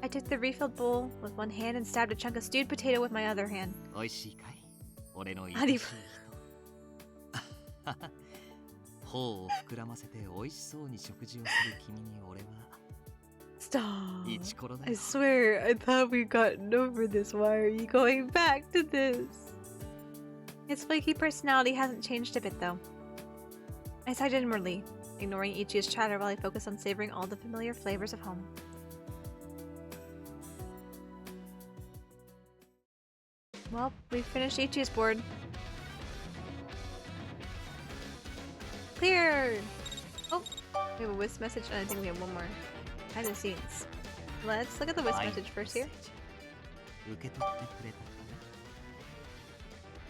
I took the refilled bowl with one hand and stabbed a chunk of stewed potato with my other hand. おいしいかい？俺のいい何人。頬を膨らませて美味しそうに食事をする君に俺は Stop. イチコロだ I よ。 swear, I thought we'd gotten over this. Why are you going back to this? His flaky personality hasn't changed a bit, though. I sighed inwardly, ignoring Ichi's chatter while I focused on savoring all the familiar flavors of home. Well, we finished Ichi's board. Clear! Oh, we have a Wisp message, and I think we have one more. Behind the scenes. Let's look at the Wisp message first here. 受け取ってくれたか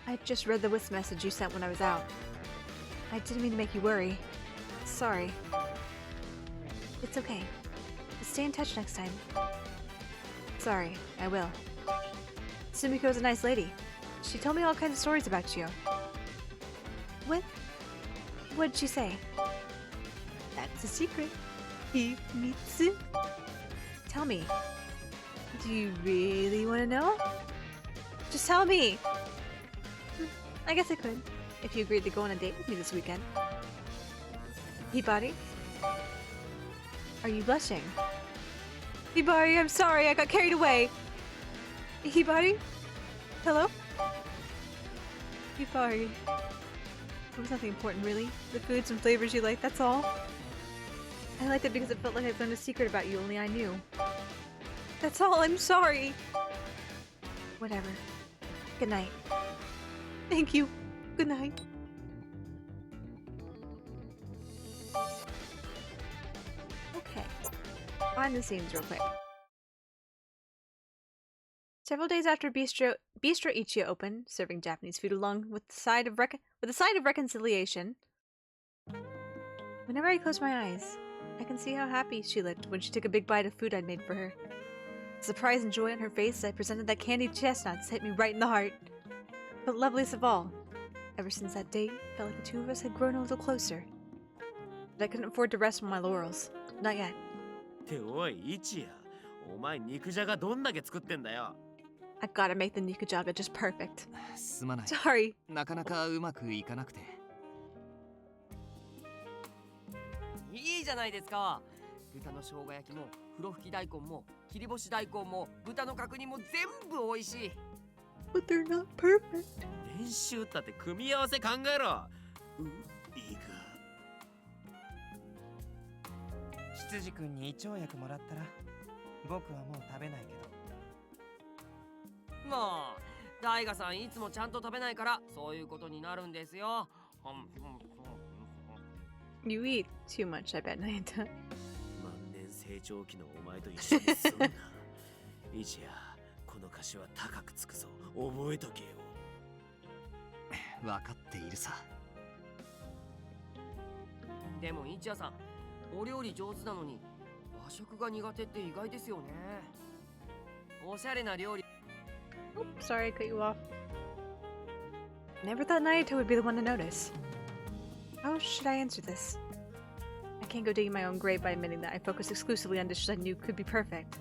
I just read the Wisp message you sent when I was out. I didn't mean to make you worry. Sorry. It's okay. Just stay in touch next time. Sorry, I will. Sumiko's a nice lady. She told me all kinds of stories about you. What? What'd she say? That's a secret. Himitsu. Tell me. Do you really want to know? Just tell me. I guess I could, if you agreed to go on a date with me this weekend. Hibari? Are you blushing? Hibari, I'm sorry, I got carried away. Hibari? Hello? Hibari. It was nothing important, really. The foods and flavors you like, that's all. I liked it because it felt like I'd learned a secret about you only I knew. That's all, I'm sorry. Whatever. Good night. Thank you. Good night. Okay. Behind the scenes real quick. Several days after Bistro Ichiya opened, serving Japanese food along with the side of reconciliation. Whenever I close my eyes, I can see how happy she looked when she took a big bite of food I'd made for her. The surprise and joy on her face as I presented that candied chestnuts hit me right in the heart. But loveliest of all, ever since that date, it felt like the two of us had grown a little closer. But I couldn't afford to rest on my laurels. Not yet. っておい、イチヤ。お前肉じゃがどんだけ作ってんだよ。I gotta make the nikujaga just perfect. すまない。 Sorry. なかなかうまくいかなくて。いいじゃないですか。豚の生姜焼きも風呂吹き大根も切り干し大根も豚の角煮も全部美味しい。 But they're not perfect. 練習ったって組み合わせ考えろ。羊くんに胃腸薬もらったら僕はもう食べないけど。まあタイガさんいつもちゃんと食べないからそういうことになるんですよ。You eat too much, I bet, Nayanta. 万年成長期のお前と一緒に住んだ。一夜この菓子は高くつくぞ。覚えとけよ。分かっているさ。でも一夜さんお料理上手なのに和食が苦手って意外ですよね。おしゃれな料理。 Oh, sorry I cut you off. Never thought Nayata would be the one to notice. How should I answer this? I can't go digging my own grave by admitting that I focus exclusively on dishes I knew could be perfect.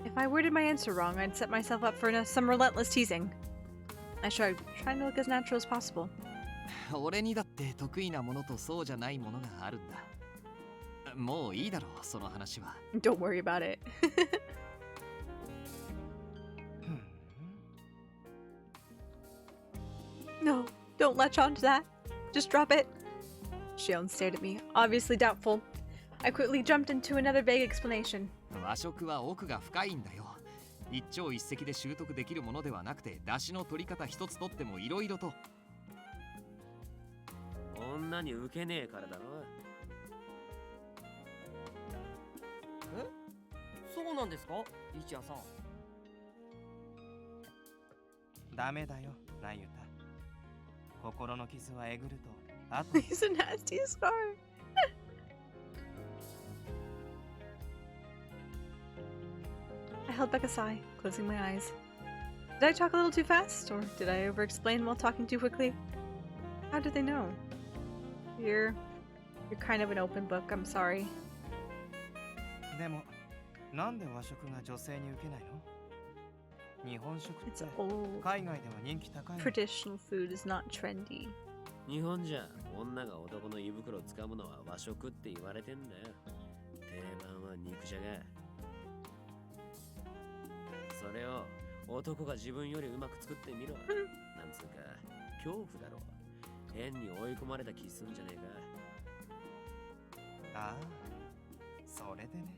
If I worded my answer wrong, I'd set myself up for some relentless teasing. I should try to look as natural as possible. 俺にだって得意なものとそうじゃないものがあるんだ。もういいだろう、その話は。Don't worry about it. No, don't latch on to that. Just drop it. Shion stared at me, obviously doubtful. I quickly jumped into another vague explanation. 和食は奥が深いんだよ。一朝一夕で習得できるものではなくて、出汁の取り方一つとってもいろいろと。女に受けねえからだろ。え、そうなんですか一夜さん。ダメだよ、ナユタ。心の傷はえぐると、あと。He's a nasty scar. I held back a sigh, closing my eyes. Did I talk a little too fast, or did I over-explain while talking too quickly? How did they know? You're kind of an open book, I'm sorry. でも、なんで和食が女性に受けないの？日本食って It's old. 海外では人気高いの。Traditional food is not trendy. 日本じゃ女が男の胃袋を掴むのは和食って言われてんだよ。定番は肉じゃが。それを男が自分よりうまく作ってみろ。なんつうか恐怖だろ。変に追い込まれた気すんじゃねえか。ああ、それでね。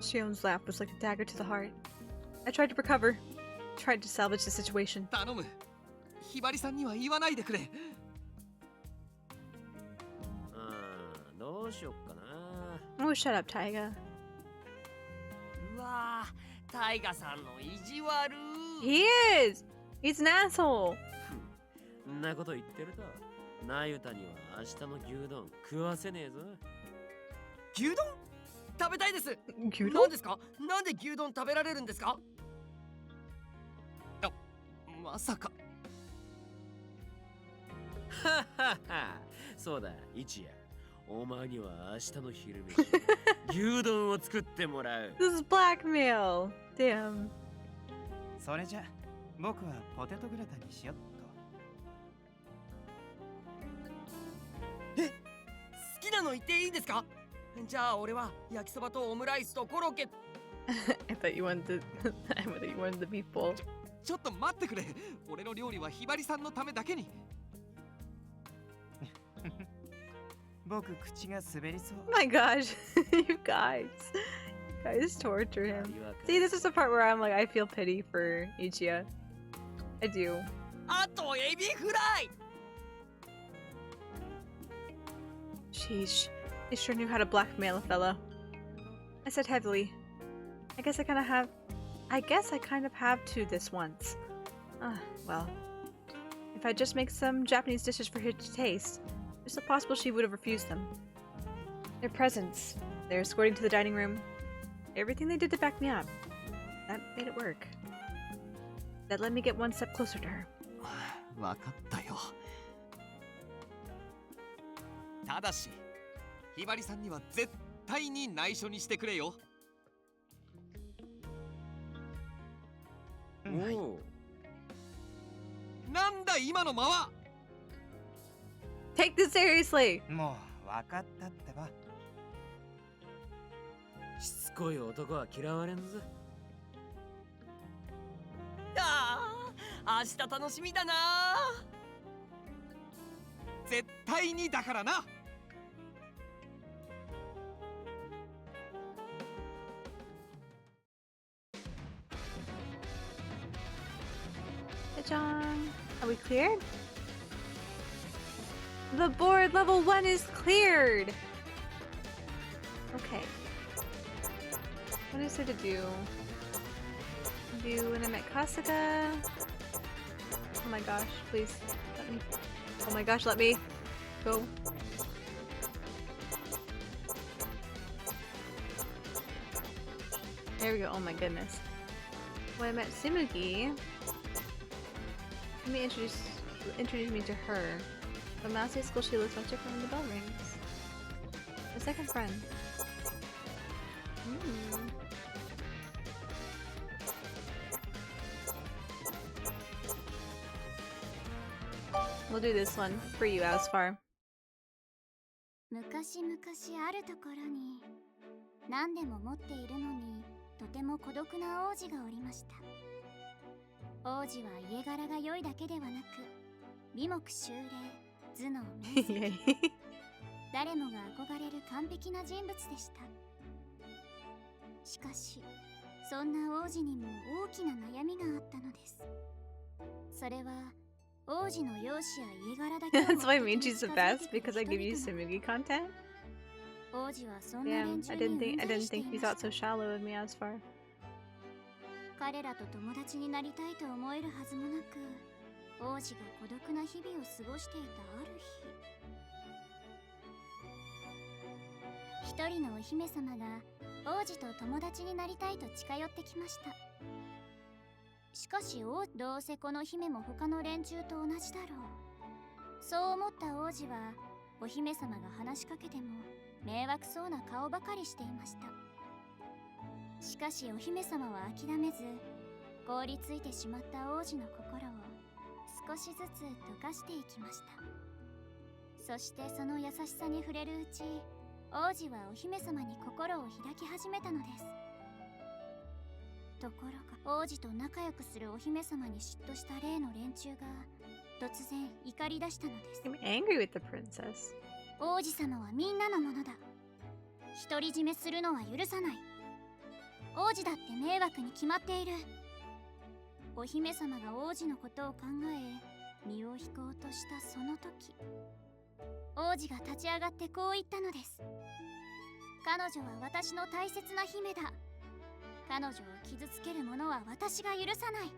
Shion's laugh was like a dagger to the heart. I tried to recover, tried to salvage the situation. 頼む。ひばりさんには言わないでくれ。どうしよっかな。Oh, shut up, Taiga. うわー、タイガさんの意地悪。 He is! He's an asshole! んなこと言ってると、ナユタには明日の牛丼食わせねえぞ。牛丼食べたいです。牛丼？なんですか？なんで牛丼食べられるんですか？まさか。ははは。そうだ、一夜。お前には明日の昼飯、牛丼を作ってもらう。This is blackmail! Damn. それじゃ、僕はポテトグラタンにしよっと。え、好きなの言っていいですか？じゃあ俺は焼きそばとオムライスとコロッケ。I thought you wanted I thought you wanted the beef bowl. ちょっと待ってくれ。俺の料理はひばりさんのためだけに。僕口が滑りそう。 My gosh, you guys torture him. See, this is the part where I'm like, I feel pity for Ichiya. I do. あとエビフライ。 Sheesh, they sure knew how to blackmail a fellow. I said heavily. I guess I kind of have to this once. Well. If I just make some Japanese dishes for her to taste, it's still possible she would have refused them. Their presence, their escorting to the dining room, everything they did to back me up. That made it work. That let me get one step closer to her. わかったよ。ただし、ひばりさんには絶対に内緒にしてくれよ。はい。なんだ今の間は。Take this seriously! もう分かったってば。しつこい男は嫌われんぞ。ああ、明日楽しみだな。絶対にだからな。John, are we cleared? The board level 1 is cleared! Okay. What is there to do? When I'm at Kasuga? Oh my gosh, please, let me. Oh my gosh, let me go. There we go, oh my goodness. When I'm at Tsumugi, let me introduce me to her. But Mousy at school, she looks much different when the bell rings. A second friend. We'll do this one for you, Asfar. 昔々あるところに何でも持っているのにとても孤独な王子がおりました。王子は家柄が良いだけではなく美目秀麗、頭脳明晰誰もが憧れる完璧な人物でした。しかしそんな王子にも大きな悩みがあったのです。それは王子の容姿や家柄だけを That's why Michi's the best, because I give you Tsumugi content. 王子はそんな Yeah, 連中 I に didn't うんざりしてい think ま you した。 thought so shallow of me, Asfar. 彼らと友達になりたいと思えるはずもなく、王子が孤独な日々を過ごしていたある日、一人のお姫様が王子と友達になりたいと近寄ってきました。しかしどうせこの姫も他の連中と同じだろう。そう思った王子はお姫様が話しかけても迷惑そうな顔ばかりしていました。しかしお姫様は諦めず、凍りついてしまった王子の心を少しずつ溶かしていきました。そしてその優しさに触れるうち、王子はお姫様に心を開き始めたのです。ところが王子と仲良くするお姫様に嫉妬した例の連中が突然怒り出したのです。 I'm angry with the princess. 王子様はみんなのものだ。独り占めするのは許さない。王子だって迷惑に決まっている。お姫様が王子のことを考え身を引こうとしたその時、王子が立ち上がってこう言ったのです。彼女は私の大切な姫だ。彼女を傷つける者は私が許さない。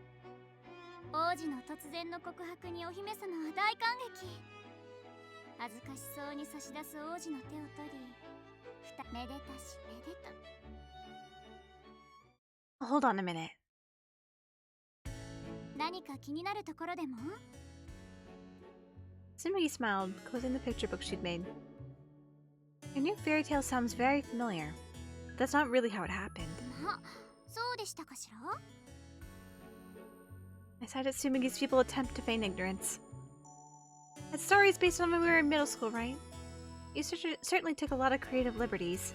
王子の突然の告白にお姫様は大感激。恥ずかしそうに差し出す王子の手を取り、めでたしめでた。 Hold on a minute. 何か気になるところでも？ Tsumugi smiled, closing the picture book she'd made. Your new fairy tale sounds very familiar. That's not really how it happened. そうでしたかしら? I sided Tsumugi's feeble attempt to feign ignorance. That story is based on when we were in middle school, right? You certainly took a lot of creative liberties.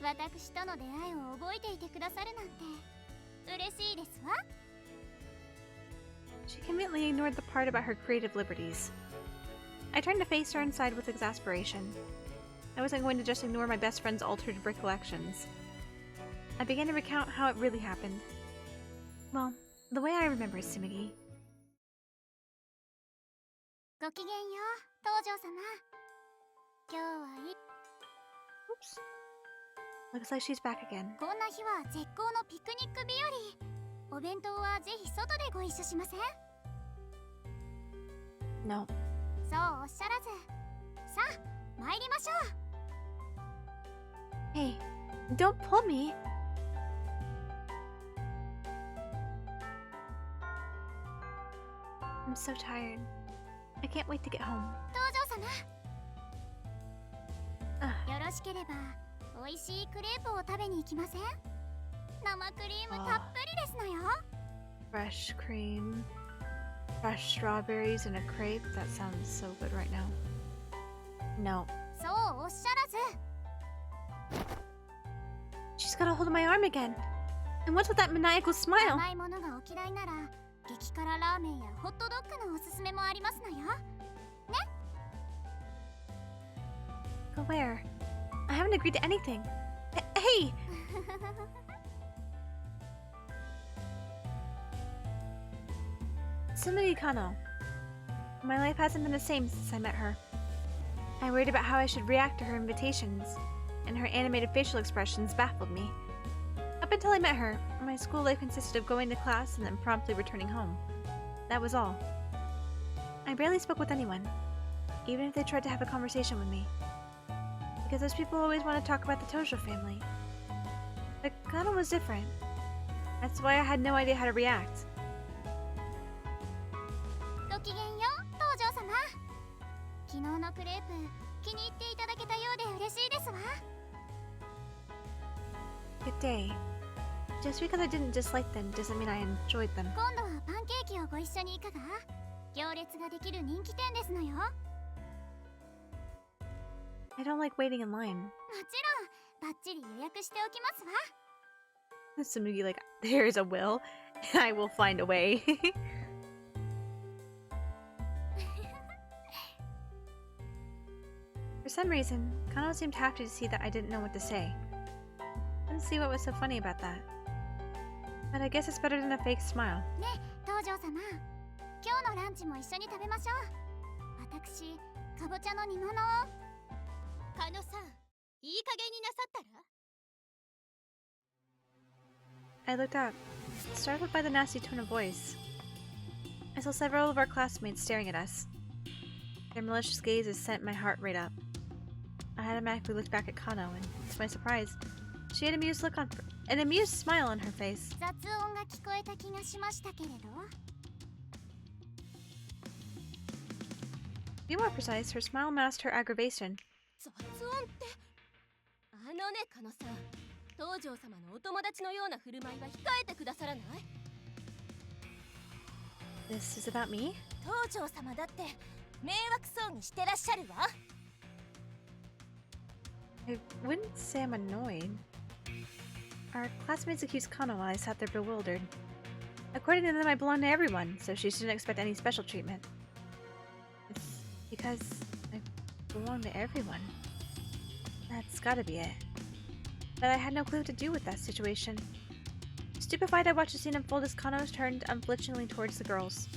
私との出会いを覚えていてくださるなんて嬉しいですわ。 She conveniently ignored the part about her creative liberties. I turned to face her and sighed with exasperation. I wasn't going to just ignore my best friend's altered recollections. I began to recount how it really happened. Well, the way I remember is Tsumugi. ごきげんよう、東条様。今日はいい。 Oops. Looks like she's back again. こんな日は絶好のピクニック日和。お弁当はぜひ外でご一緒しません？ No. そうおっしゃらず。さあ、参りましょう。 Hey, don't pull me. I'm so tired. I can't wait to get home. 東条様。 Ugh. よろしければ美味しいクレープを食べに行きません？生クリームたっぷりですのよ。 Fresh cream, fresh strawberries, and a crepe. That sounds so good right now. No. そうおっしゃらず。 She's got a hold of my arm again. And what's with that maniacal smile? 甘いものがお嫌いなら激辛ラーメンやホットドッグのおすすめもありますのよ。ね、But where? I haven't agreed to anything. Hey! Sumigi Kano. My life hasn't been the same since I met her. I worried about how I should react to her invitations, and her animated facial expressions baffled me. Up until I met her, my school life consisted of going to class and then promptly returning home. That was all. I barely spoke with anyone, even if they tried to have a conversation with me. Because those people always want to talk about the Tojo family. But Kano was different. That's why I had no idea how to react. ごきげんよう、東條様。昨日のクレープ、気に入っていただけたようで嬉しいですわ。Good day. Just because I didn't dislike them doesn't mean I enjoyed them. 今度はパンケーキをご一緒にいかが？行列ができる人気店ですのよ。I don't like waiting in line. もちろん、バッチリ予約しておきますわ。Sumugi like, there's a will. I will find a way. For some reason, Kano seemed happy to see that I didn't know what to say. Didn't see what was so funny about that. But I guess it's better than a fake smile. ね、東條様。今日のランチも一緒に食べましょう。私、かぼちゃの煮物を。カノさん、いい加減になさったら？ I looked up, startled by the nasty tone of voice. I saw several of our classmates staring at us. Their malicious gazes sent my heart rate up. I automatically looked back at Kano, and to my surprise, she had an amused smile on her face. 雑音が聞こえた気がしましたけれど。To be more precise, her smile masked her aggravation. 雑音ってあのね、カノさん、東條様のお友達のような振る舞いは控えてくださらない？ This is about me? 東條様だって迷惑そうにしてらっしゃるわ。 I wouldn't say I'm annoyed. Our classmates accused Kano while I sat there bewildered. According to them, I belong to everyone, so she shouldn't expect any special treatment. It's because I belong to everyone. That's gotta be it. But I had no clue what to do with that situation. Stupefied, I watched the scene unfold as Kano turned unflinchingly towards the girls.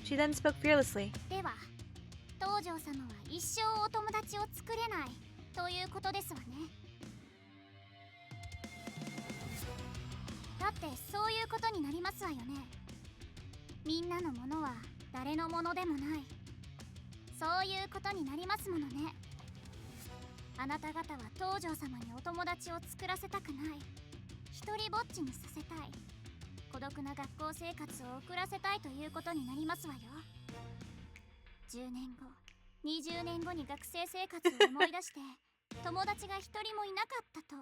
She then spoke fearlessly. では、東條様は一生お友達を作れないということですわね。だってそういうことになりますわよね。みんなのものは誰のものでもない。そういうことになりますものね。あなた方は東條様にお友達を作らせたくない。一人ぼっちにさせたい。孤独な学校生活を送らせたいということになりますわよ。10年後、20年後に学生生活を思い出して友達が一人もいなかったと、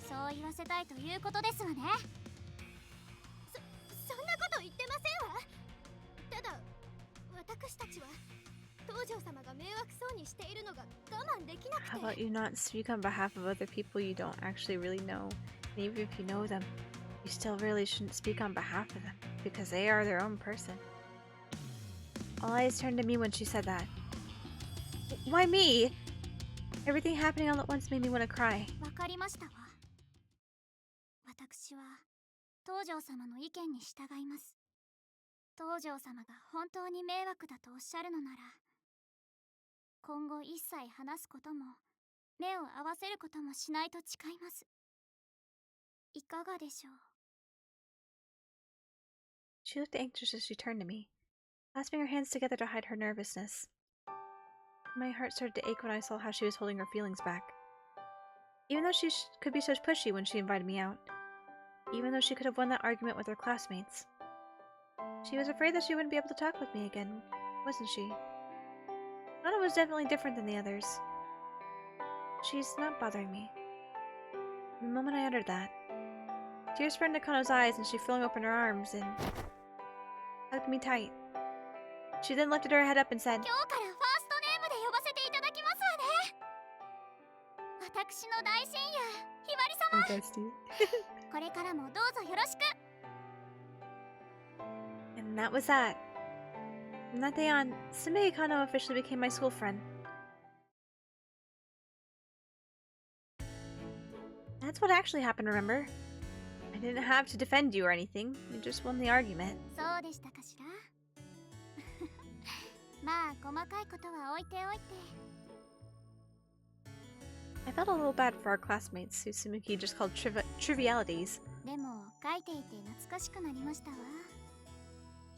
そう言わせたいということですわね。そんなこと言ってませんわ。ただ私たちは東條様が迷惑そうにしているのが我慢できなくて。 How about you not speak on behalf of other people you don't actually really know? And even if you know them, you still really shouldn't speak on behalf of them, because they are their own person. All eyes turned to me when she said that. Why me? Everything happening all at once made me want to cry. わかりましたわ。私は東條様の意見に従います。東條様が本当に迷惑だとおっしゃるのなら、今後一切話すことも目を合わせることもしないと誓います。いかがでしょう？ She looked anxious as she turned to me, clasping her hands together to hide her nervousness. My heart started to ache when I saw how she was holding her feelings back. Even though she could be so pushy when she invited me out, even though she could have won that argument with her classmates, she was afraid that she wouldn't be able to talk with me again, wasn't she? Nana was definitely different than the others. She's not bothering me. The moment I uttered that, tears sprang to Kano's eyes and she flung open her arms and hugged me tight. She then lifted her head up and said, 今日からファーストネームで呼ばせていただきますわね。私の大親友、ひばり様。これからもどうぞよろしく。And that was that. From that day on, Sumei Kano officially became my school friend. That's what actually happened, remember? I didn't have to defend you or anything. You just won the argument. そうでしたかしら。まあ細かいことは置いておいて。 I felt a little bad for our classmates who Sumuki just called trivialities. でも書いていて懐かしくなりましたわ。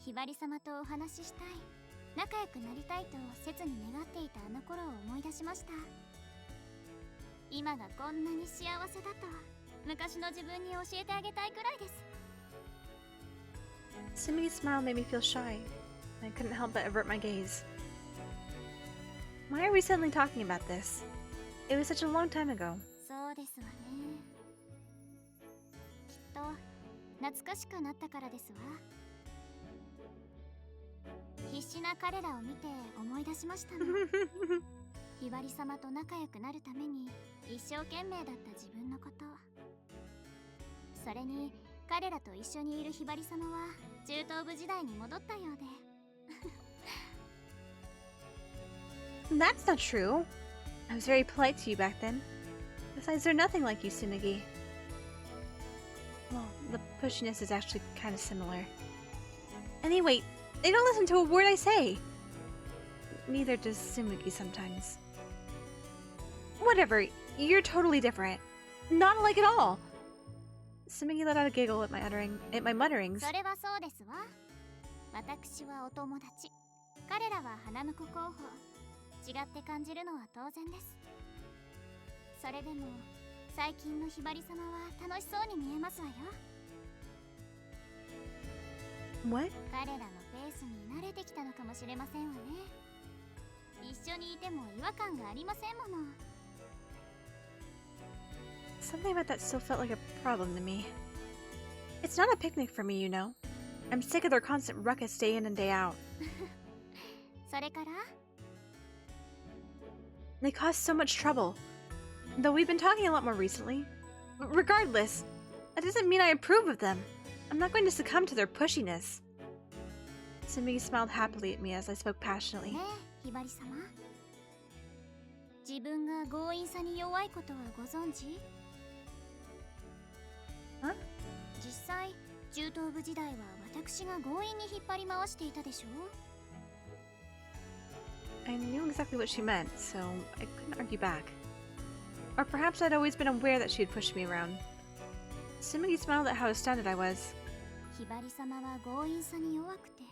ひばり様とお話ししたい、仲良くなりたいと切に願っていたあの頃を思い出しました。今がこんなに幸せだと昔の自分に教えてあげたいくらいです。 Sumugi's smile made me feel shy. I couldn't help but avert my gaze. Why are we suddenly talking about this? It was such a long time ago. そうですわね。きっと懐かしくなったからですわ。必死な彼らを見て思い出しましたの。ひばり様と仲良くなるために一生懸命だった自分のこと。それに彼らと一緒にいるひばり様は中等部時代に戻ったようで。That's not true. I was very polite to you back then. Besides, they're nothing like you, Tsunugi. Well, the pushiness is actually kind of similar. Anyway, they don't listen to a word I say. Neither does Tsumugi sometimes. Whatever, you're totally different. Not alike at all. Tsumugi let out a giggle at my mutterings. それはそうですわ。私はお友達。彼らは花婿候補。違って感じるのは当然です。それでも最近のひばり様は楽しそうに見えますわよ。 What? 彼らのペースに慣れてきたのかもしれませんわね。一緒にいても違和感がありませんもの。 Something about that still felt like a problem to me. It's not a picnic for me, you know. I'm sick of their constant ruckus day in and day out. それから They cause so much trouble. Though we've been talking a lot more recently. Regardless, that doesn't mean I approve of them. I'm not going to succumb to their pushiness. Sumi smiled happily at me as I spoke passionately. ねえ、ひばり様。自分が強引さに弱いことはご存知？ Huh? 実際、中等部時代は私が強引に引っ張り回していたでしょう？ I knew exactly what she meant, so I couldn't argue back. Or perhaps I'd always been aware that she had pushed me around. Sumugi smiled at how astounded I was. ひばり様は強引さに弱くて、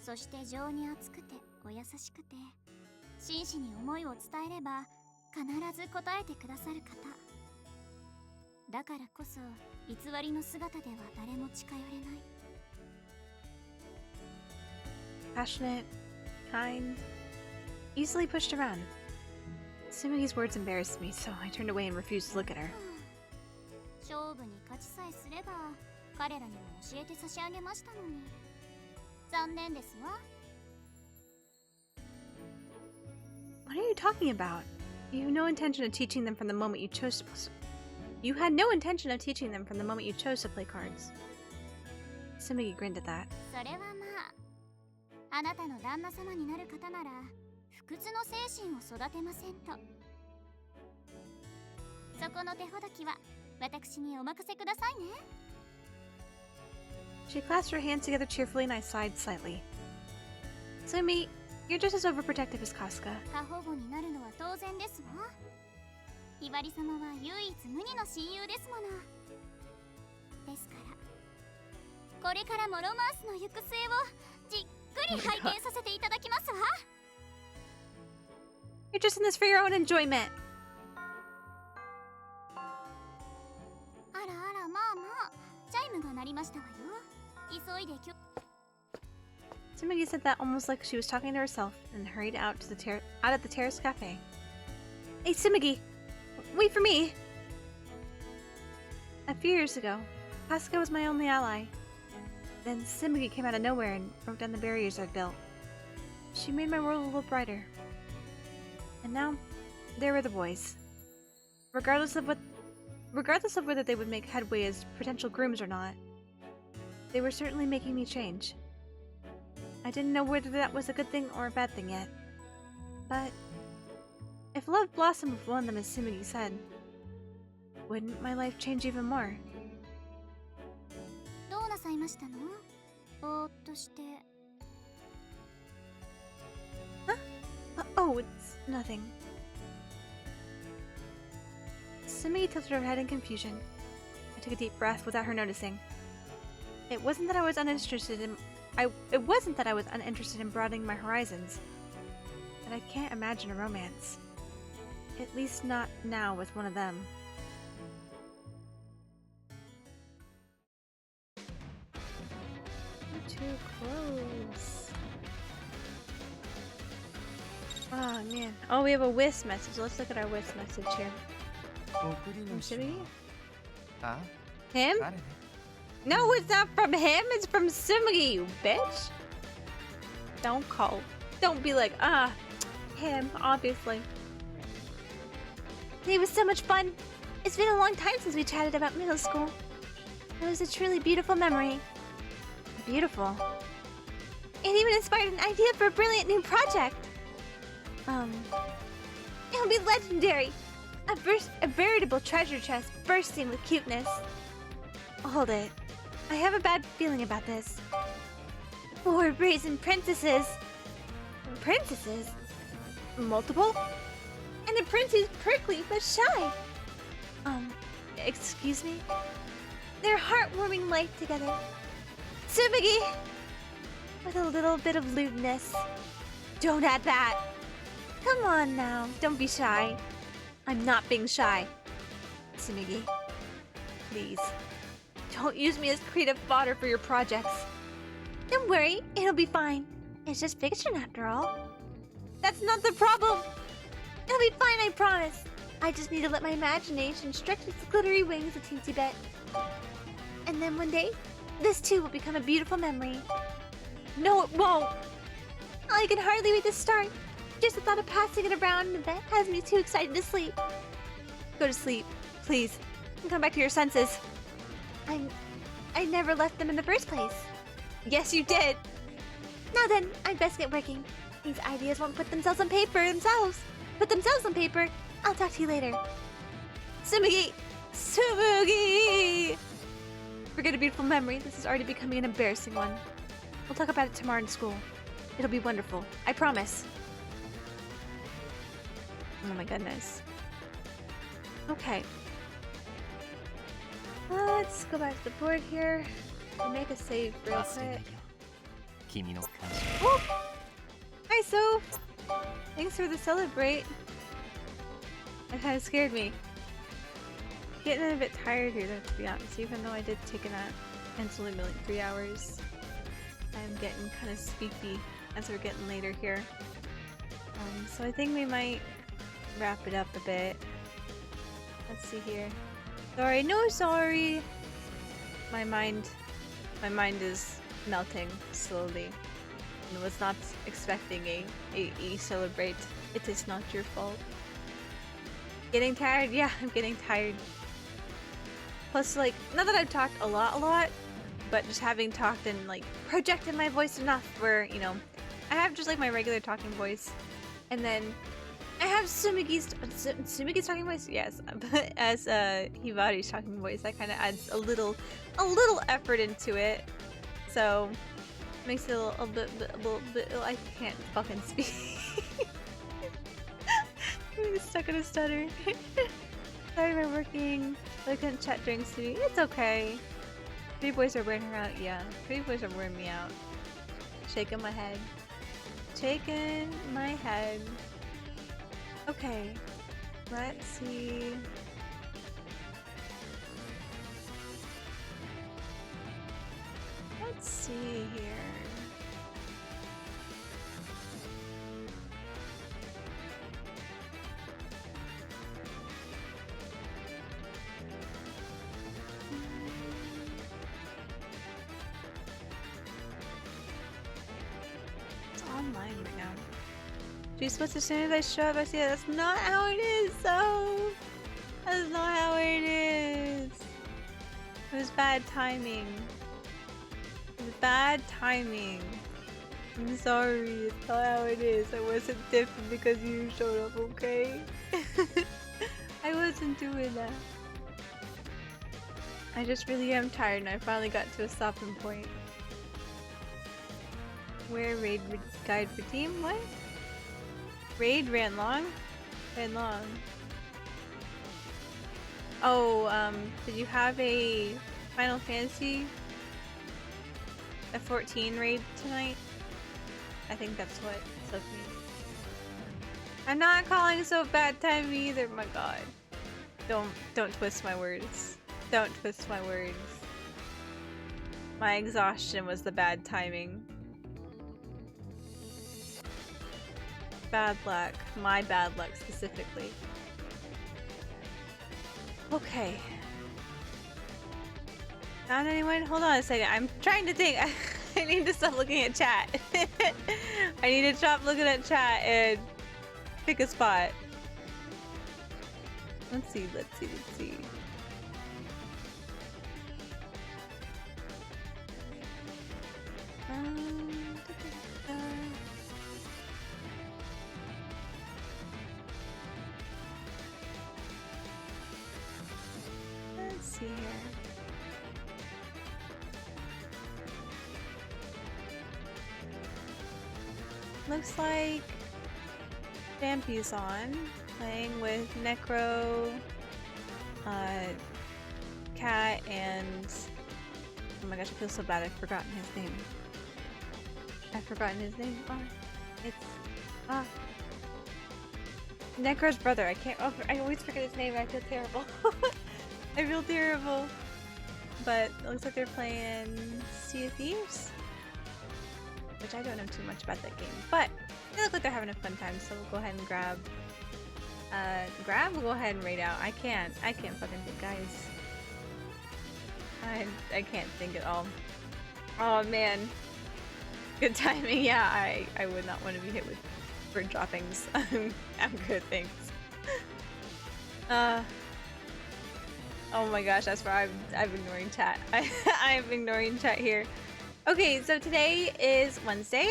そして情に厚くてお優しくて、真摯に思いを伝えれば必ず答えてくださる方。だからこそ偽りの姿では誰も近寄れない。 Passionate, kind, easily pushed around. Sumugi's words embarrassed me, so I turned away and refused to look at her. 勝負に勝ちさえすれば彼らにも教えて差し上げましたのに。残念ですわ。 What are you talking about? You have no intention of teaching them from the moment you chose to. You had no intention of teaching them from the moment you chose to play cards. Sumugi grinned at that. それはまあ、あなたの旦那様になる方なら不屈の精神を育てませんと。そこの手ほどきは私にお任せくださいね。 She clasped her hands together cheerfully and I sighed slightly. Sumi, you're just as overprotective as Casca. 過保護になるのは当然ですわ。ひばり様は唯一無二の親友ですもの。ですから、これからもロマンスの行く末をじっくり拝見させていただきますわ。You're just in this for your own enjoyment. あらあら、まあまあ、チャイムが鳴りましたわよ。急いでSumugi said that almost like she was talking to herself and hurried out to out of the terrace cafe. Hey, Sumugi! Wait for me! A few years ago, Casca was my only ally. Then Sumugi came out of nowhere and broke down the barriers I'd built. She made my world a little brighter. And now, there were the boys. Regardless of whether they would make headway as potential grooms or not, they were certainly making me change. I didn't know whether that was a good thing or a bad thing yet. But if love blossomed with one of them, as Sumugi said, wouldn't my life change even more? どうなさいましたの？ぼーっとして。Oh, it's nothing. Sumi tilted her head in confusion. I took a deep breath without her noticing. It wasn't that I was uninterested in broadening my horizons, but I can't imagine a romance. At least not now with one of them. You're too close. Oh man. Oh, we have a Wisp message. Let's look at our Wisp message here. From Sumi? Him? No, it's not from him. It's from Sumi, you bitch. Don't be like, him, obviously. It was so much fun. It's been a long time since we chatted about middle school. It was a truly beautiful memory. Beautiful. It even inspired an idea for a brilliant new project. It'll be legendary. A veritable treasure chest bursting with cuteness. Hold it. I have a bad feeling about this. 4 brazen princesses. Princesses? Multiple? And a prince who's prickly but shy. Excuse me? Their heartwarming life together. Tsumugi! With a little bit of lewdness. Don't add that. Come on now, don't be shy. I'm not being shy. Tsumugi, please. Don't use me as creative fodder for your projects. Don't worry, it'll be fine. It's just fiction after all. That's not the problem. It'll be fine, I promise. I just need to let my imagination stretch its glittery wings a teensy bit. And then one day, this too will become a beautiful memory. No, it won't. I can hardly wait to start. Just the thought of passing it around in the bed has me too excited to sleep. Go to sleep, please, and come back to your senses. I never left them in the first place. Yes, you did. Now then, I'd best get working. These ideas won't put themselves on paper themselves. I'll talk to you later. Tsumugi! Tsumugi! Forget a beautiful memory. This is already becoming an embarrassing one. We'll talk about it tomorrow in school. It'll be wonderful. I promise. Oh my goodness. Okay. Let's go back to the board here and make a save real quick. Oh! Hi, Soph! Thanks for the celebrate. That kind of scared me. Getting a bit tired here, though, to be honest. Even though I did take a nap and it's only been like 3 hours, I'm getting kind of sleepy as we're getting later here. So I think we might wrap it up a bit. Let's see here. Sorry, no sorry. My mind is melting slowly. I was not expecting a celebrate. It is not your fault. Getting tired? Yeah, I'm getting tired. Plus, like, not that I've talked a lot, but just having talked and, like, projected my voice enough where, you know, I have just, like, my regular talking voice. And then I have Sumigi's talking voice? Yes, but as Hibari's talking voice, that kind of adds a little effort into it. So, makes it a little bit, I can't fucking speak. I'm stuck in a stutter. Sorry for working. I couldn't chat during Sumi. It's okay. Pretty boys are wearing her out. Yeah, pretty boys are wearing me out. Shaking my head. Shaking my head. Okay. Let's see. Let's see here. Online right now. She's supposed to, as soon as I show up, I see it. That's not how it is, so that's not how it is. It was bad timing. It was bad timing. I'm sorry, it's not how it is. I wasn't different because you showed up, okay? I wasn't doing that. I just really am tired and I finally got to a stopping point. Where raid guide for team? What? Raid ran long? Ran long. Oh, did you have a Final Fantasy a 14 raid tonight? I think that's what Sophie. I'm not calling so bad time either, my god. Don't twist my words. Don't twist my words. My exhaustion was the bad timing. Bad luck. My bad luck specifically. Okay. Found anyone? Hold on a second. I'm trying to think. I need to stop looking at chat. I need to stop looking at chat and pick a spot. Let's see. Let's see here. Looks like Vampy's on, playing with Necro, Cat, and oh my gosh, I feel so bad. I've forgotten his name. Oh, it's Necro's brother. I always forget his name. I feel terrible. I feel terrible. But it looks like they're playing Sea of Thieves, which I don't know too much about that game, but they look like they're having a fun time, so we'll go ahead and grab. We'll go ahead and raid out. I can't fucking think, guys. I can't think at all. Oh man. Good timing, yeah, I would not want to be hit with bird droppings. I'm good, thanks. Oh my gosh, that's why I'm ignoring chat. I'm ignoring chat here. Okay, so today is Wednesday.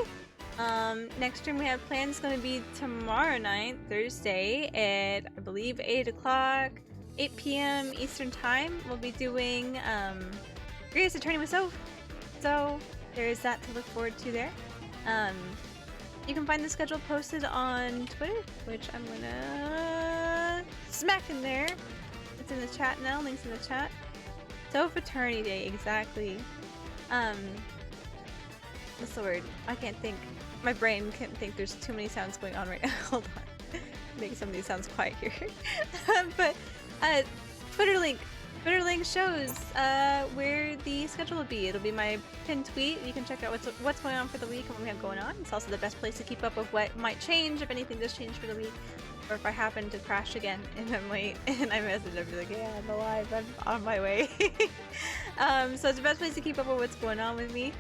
Next stream we have planned is going to be tomorrow night, Thursday, at I believe 8 o'clock, 8 p.m. Eastern Time. We'll be doing Greatest Attorney with Soph. So there's that to look forward to there. You can find the schedule posted on Twitter, which I'm gonna smack in there. It's in the chat now, links in the chat. Soph Attorney Day, exactly. What's the word? I can't think. My brain can't think. There's too many sounds going on right now. Hold on. Make some of these sounds quiet here. But Twitter link shows where the schedule will be. It'll be my pinned tweet. You can check out what's going on for the week and what we have going on. It's also the best place to keep up with what might change if anything does change for the week, or if I happen to crash again and I'm late and I message, I'll be like, yeah, I'm alive. I'm on my way. So it's the best place to keep up with what's going on with me.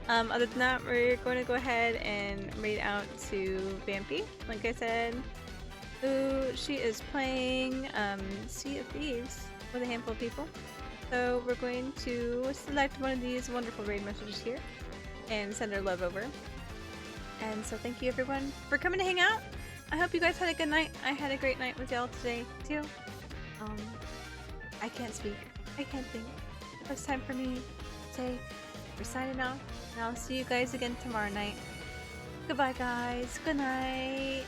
Other than that, we're going to go ahead and raid out to Vampy. Like I said, she is playing Sea of Thieves with a handful of people. So we're going to select one of these wonderful raid messages here and send our love over. And so thank you everyone for coming to hang out. I hope you guys had a good night. I had a great night with y'all today too. I can't speak. I can't think. It's time for me to say we're signing off. And I'll see you guys again tomorrow night. Goodbye guys. Good night.